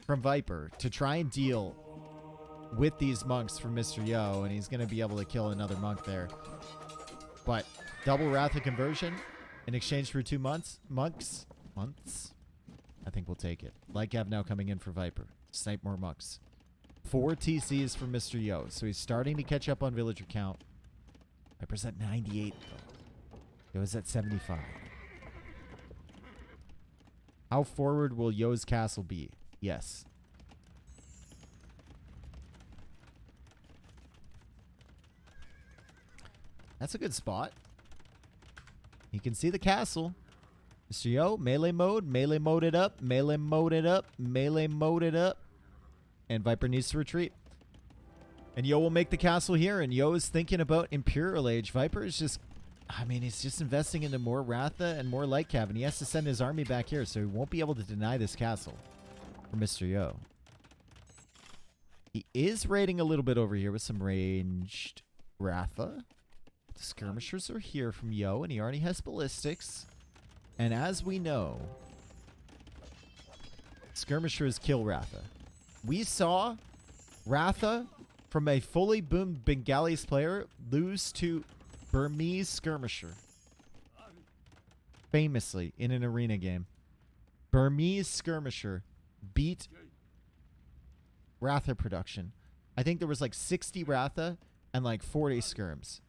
from Viper to try and deal with these monks from Mr. Yo, and he's going to be able to kill another monk there. But double Ratha conversion in exchange for 2 months. Monks? I think we'll take it. Lycav now coming in for Viper. Snipe more monks. 4 TCs for Mr. Yo. So he's starting to catch up on villager count. Viper's at 98, though. Yo's at 75. How forward will Yo's castle be? Yes. That's a good spot. You can see the castle. Mr. Yo, melee mode it up, melee mode it up, melee mode it up. And Viper needs to retreat. And Yo will make the castle here, and Yo is thinking about Imperial Age. Viper is just, I mean, he's just investing into more Ratha and more Light Cav, and he has to send his army back here, so he won't be able to deny this castle for Mr. Yo. He is raiding a little bit over here with some ranged Ratha. The skirmishers are here from Yo, and he already has ballistics. And as we know, skirmishers kill Ratha. We saw Ratha from a fully boomed Bengalis player lose to Burmese skirmisher. Famously in an arena game. Burmese skirmisher beat Ratha production. I think there was like 60 Ratha and like 40 skirms.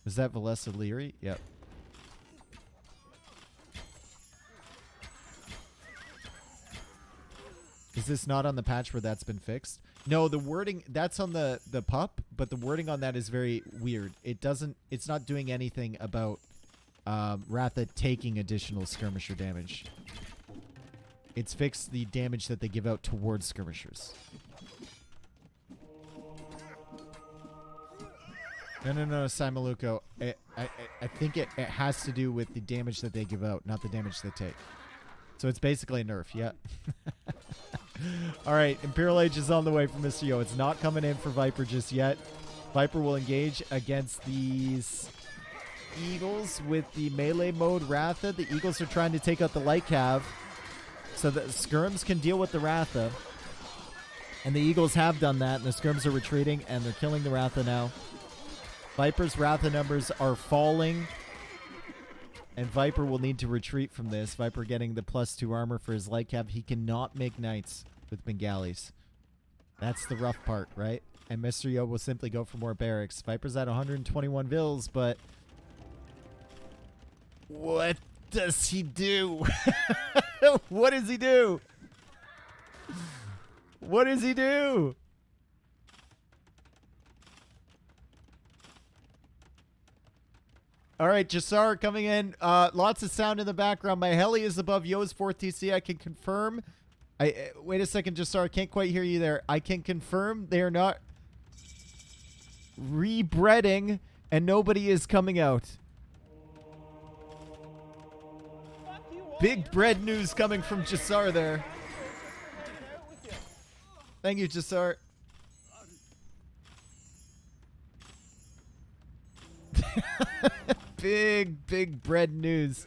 Is that Valessa Leary? Yep. Is this not on the patch where that's been fixed? No, the wording, that's on the pup, but the wording on that is very weird. It's not doing anything about Ratha taking additional skirmisher damage. It's fixed the damage that they give out towards skirmishers. No, Simaluko. I think it has to do with the damage that they give out, not the damage they take. So it's basically a nerf, yeah. All right, Imperial Age is on the way for Mr. Yo. It's not coming in for Viper just yet. Viper will engage against these Eagles with the melee mode Ratha. The Eagles are trying to take out the Light Cav so that Skirms can deal with the Ratha. And the Eagles have done that, and the Skirms are retreating, and they're killing the Ratha now. Viper's Ratha numbers are falling, and Viper will need to retreat from this. Viper getting the +2 armor for his Light Cav. He cannot make knights with Bengalis. That's the rough part, right? And Mr. Yo will simply go for more barracks. Viper's at 121 vills, but what does he do? What does he do? What does he do? All right, Jassar coming in. Lots of sound in the background. My heli is above Yo's 4th TC. I can confirm. Wait a second, Jassar. I can't quite hear you there. I can confirm they are not rebreading, and nobody is coming out. Big bread news coming from Jassar there. Thank you, Jassar. Big bread news.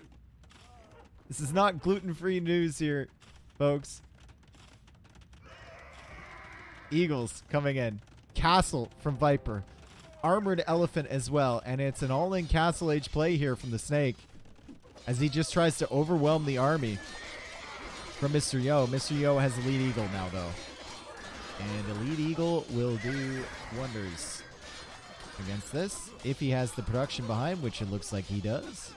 This is not gluten-free news here, folks. Eagles coming in. Castle from Viper. Armored Elephant as well. And it's an all-in Castle Age play here from the Snake, as he just tries to overwhelm the army from Mr. Yo. Mr. Yo has Elite Eagle now, though. And Elite Eagle will do wonders against this, if he has the production behind, which it looks like he does.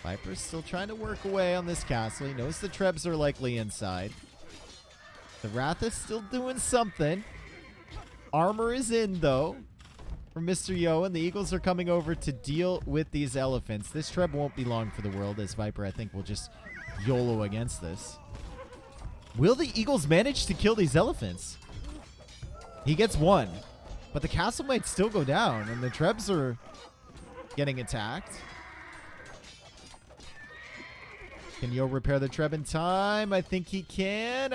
Viper's still trying to work away on this castle. He knows the Trebs are likely inside. The Wrath is still doing something. Armor is in, though, from Mr. Yo, and the Eagles are coming over to deal with these elephants. This Treb won't be long for the world, as Viper, I think, will just YOLO against this. Will the Eagles manage to kill these elephants? He gets one. But the castle might still go down, and the Trebs are getting attacked. Can Yo repair the Treb in time? I think he can.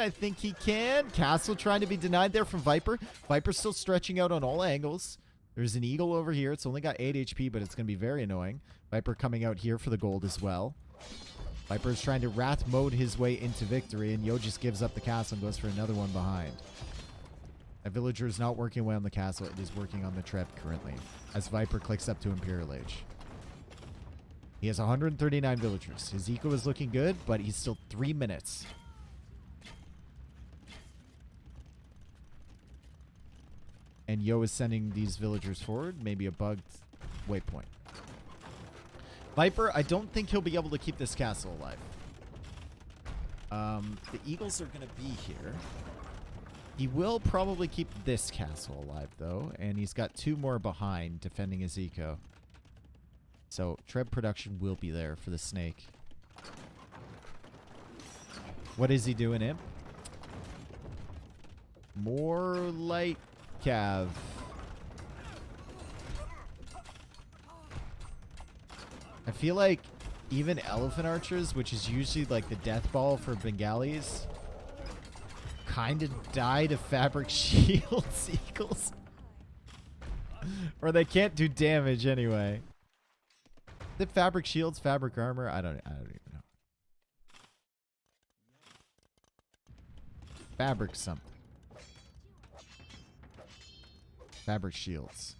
Castle trying to be denied there from Viper. Viper's still stretching out on all angles. There's an Eagle over here. It's only got 8 HP, but it's going to be very annoying. Viper coming out here for the gold as well. Viper's trying to Wrath mode his way into victory, and Yo just gives up the castle and goes for another one behind. A villager is not working away on the castle. It is working on the Treb currently, as Viper clicks up to Imperial Age. He has 139 villagers. His eco is looking good, but he's still 3 minutes. And Yo is sending these villagers forward. Maybe a bugged waypoint. Viper, I don't think he'll be able to keep this castle alive. The Eagles are going to be here. He will probably keep this castle alive, though, and he's got 2 more behind defending his eco. So, Treb production will be there for the snake. What is he doing, Imp? More light cav. I feel like even elephant archers, which is usually like the death ball for Bengalis, kind of die to fabric shields eagles. Or they can't do damage anyway. The fabric shields, fabric armor, I don't even know. Fabric something. Fabric shields.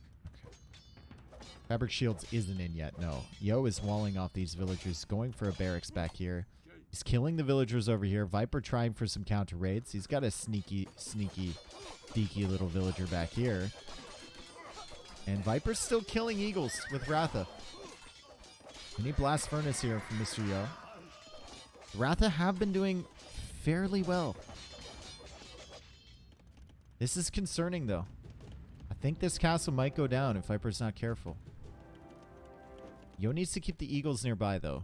Okay. Fabric shields isn't in yet, no. Yo is walling off these villagers, going for a barracks back here. He's killing the villagers over here. Viper trying for some counter raids. He's got a sneaky, deaky little villager back here. And Viper's still killing eagles with Ratha. We need Blast Furnace here from Mr. Yo. Ratha have been doing fairly well. This is concerning, though. I think this castle might go down if Viper's not careful. Yo needs to keep the eagles nearby, though.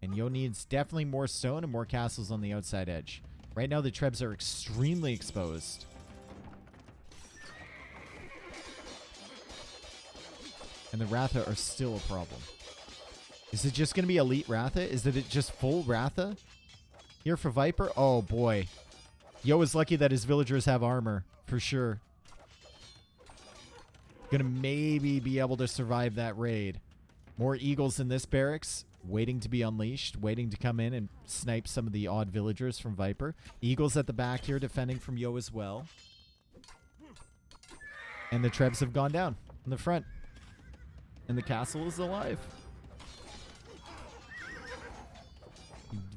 And Yo needs definitely more stone and more castles on the outside edge. Right now, the Trebs are extremely exposed. And the Ratha are still a problem. Is it just going to be elite Ratha? Is it just full Ratha? Here for Viper? Oh, boy. Yo is lucky that his villagers have armor, for sure. Gonna maybe be able to survive that raid. More eagles in this barracks, waiting to be unleashed, waiting to come in and snipe some of the odd villagers from Viper. Eagles at the back here defending from Yo as well. And the Trebs have gone down in the front. And the castle is alive.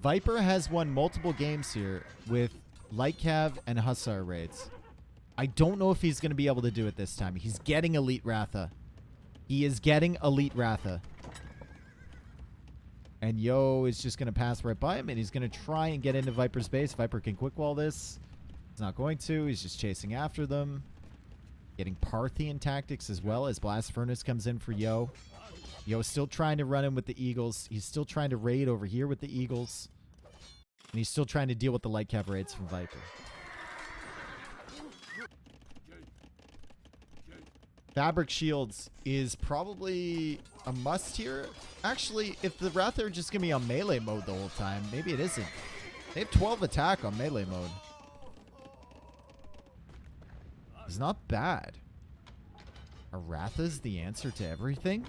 Viper has won multiple games here with Light Cav and Hussar raids. I don't know if he's going to be able to do it this time. He's getting Elite Ratha. He is getting Elite Ratha. And Yo is just going to pass right by him, and he's going to try and get into Viper's base. Viper can quick wall this. He's not going to. He's just chasing after them. Getting Parthian tactics as well as Blast Furnace comes in for Yo. Yo's still trying to run in with the Eagles. He's still trying to raid over here with the Eagles. And he's still trying to deal with the light cav raids from Viper. Fabric Shields is probably a must here. Actually, if the Ratha are just going to be on melee mode the whole time, maybe it isn't. They have 12 attack on melee mode. It's not bad. Are Rathas the answer to everything?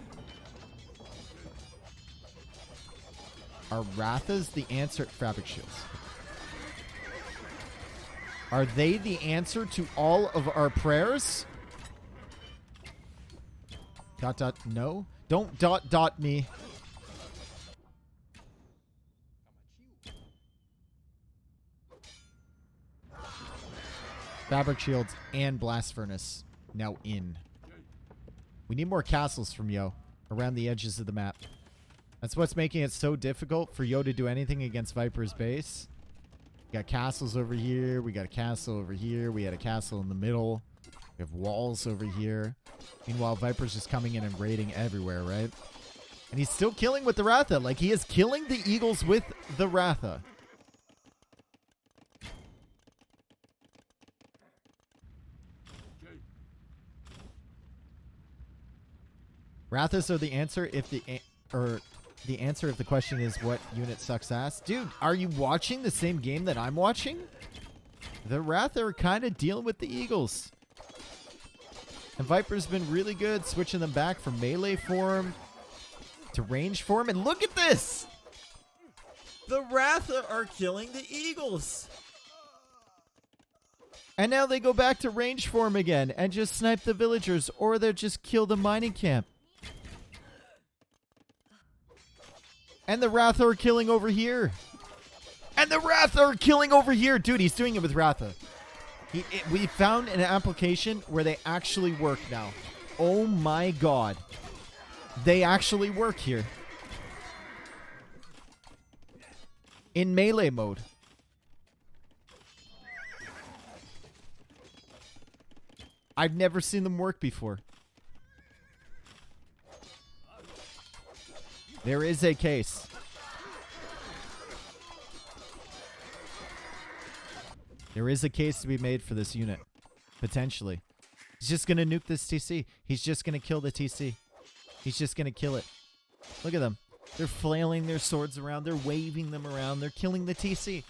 Are Rathas the answer? Fabric Shields. Are they the answer to all of our prayers? Dot dot no. Don't dot dot me. Fabric Shields and Blast Furnace now in. We need more castles from Yo around the edges of the map. That's what's making it so difficult for Yo to do anything against Viper's base. We got castles over here. We got a castle over here. We had a castle in the middle. We have walls over here. Meanwhile, Viper's just coming in and raiding everywhere, right? And he's still killing with the Ratha. Like, he is killing the Eagles with the Ratha. Rathas are the answer if the answer if the question is what unit sucks ass. Dude, are you watching the same game that I'm watching? The Ratha are kind of dealing with the Eagles. And Viper's been really good switching them back from melee form to range form. And look at this! The Ratha are killing the Eagles. And now they go back to range form again and just snipe the villagers, or they'll just kill the mining camp. And the Ratha are killing over here. And the Ratha are killing over here. Dude, he's doing it with Ratha. We found an application where they actually work now. Oh my god. They actually work here. In melee mode. I've never seen them work before. There is a case. There is a case to be made for this unit. Potentially. He's just going to nuke this TC. He's just going to kill the TC. He's just going to kill it. Look at them. They're flailing their swords around. They're waving them around. They're killing the TC.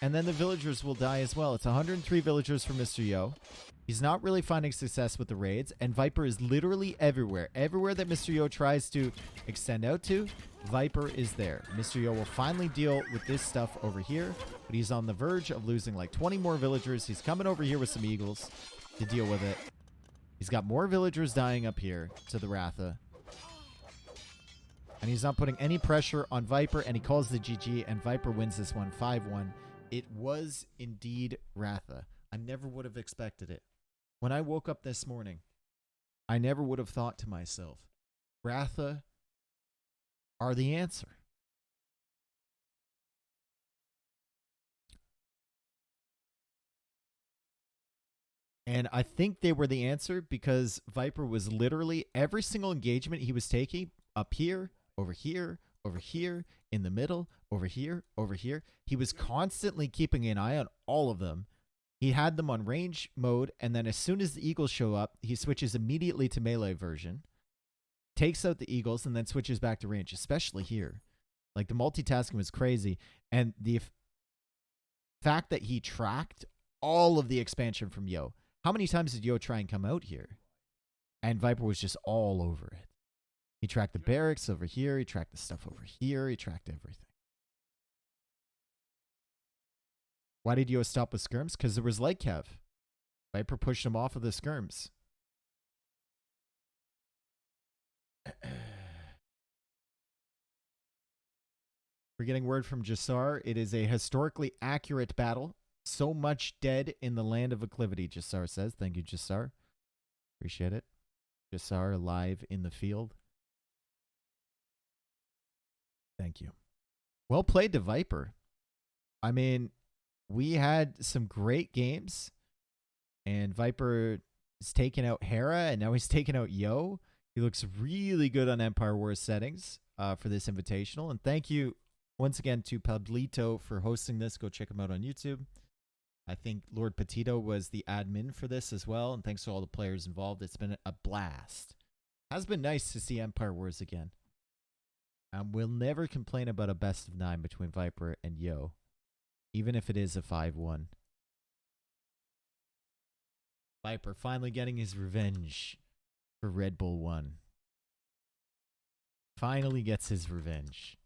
And then the villagers will die as well. It's 103 villagers for Mr. Yo. He's not really finding success with the raids. And Viper is literally everywhere. Everywhere that Mr. Yo tries to extend out to, Viper is there. Mr. Yo will finally deal with this stuff over here. But he's on the verge of losing like 20 more villagers. He's coming over here with some eagles to deal with it. He's got more villagers dying up here to the Ratha. And he's not putting any pressure on Viper. And he calls the GG. And Viper wins this one 5-1. It was indeed Ratha. I never would have expected it. When I woke up this morning, I never would have thought to myself, Ratha are the answer. And I think they were the answer because Viper was literally every single engagement he was taking up here, over here, over here, in the middle, over here, over here. He was constantly keeping an eye on all of them. He had them on range mode, and then as soon as the eagles show up, he switches immediately to melee version, takes out the eagles, and then switches back to range, especially here. Like, the multitasking was crazy. And the fact that he tracked all of the expansion from Yo. How many times did Yo try and come out here? And Viper was just all over it. He tracked the barracks over here. He tracked the stuff over here. He tracked everything. Why did Yo stop with skirms? Because there was light cav. Viper pushed him off of the skirms. We're getting word from Jassar. It is a historically accurate battle. So much dead in the land of acclivity, Jassar says. Thank you, Jassar. Appreciate it. Jassar live in the field. Thank you. Well played to Viper. I mean, we had some great games, and Viper is taking out Hera, and now he's taking out Yo. He looks really good on Empire Wars settings for this invitational. And thank you once again to Pablito for hosting this. Go check him out on YouTube. I think Lord Petito was the admin for this as well. And thanks to all the players involved. It's been a blast. Has been nice to see Empire Wars again. We'll never complain about a best of 9 between Viper and Yo, even if it is a 5-1. Viper finally getting his revenge for Redbull 1. Finally gets his revenge.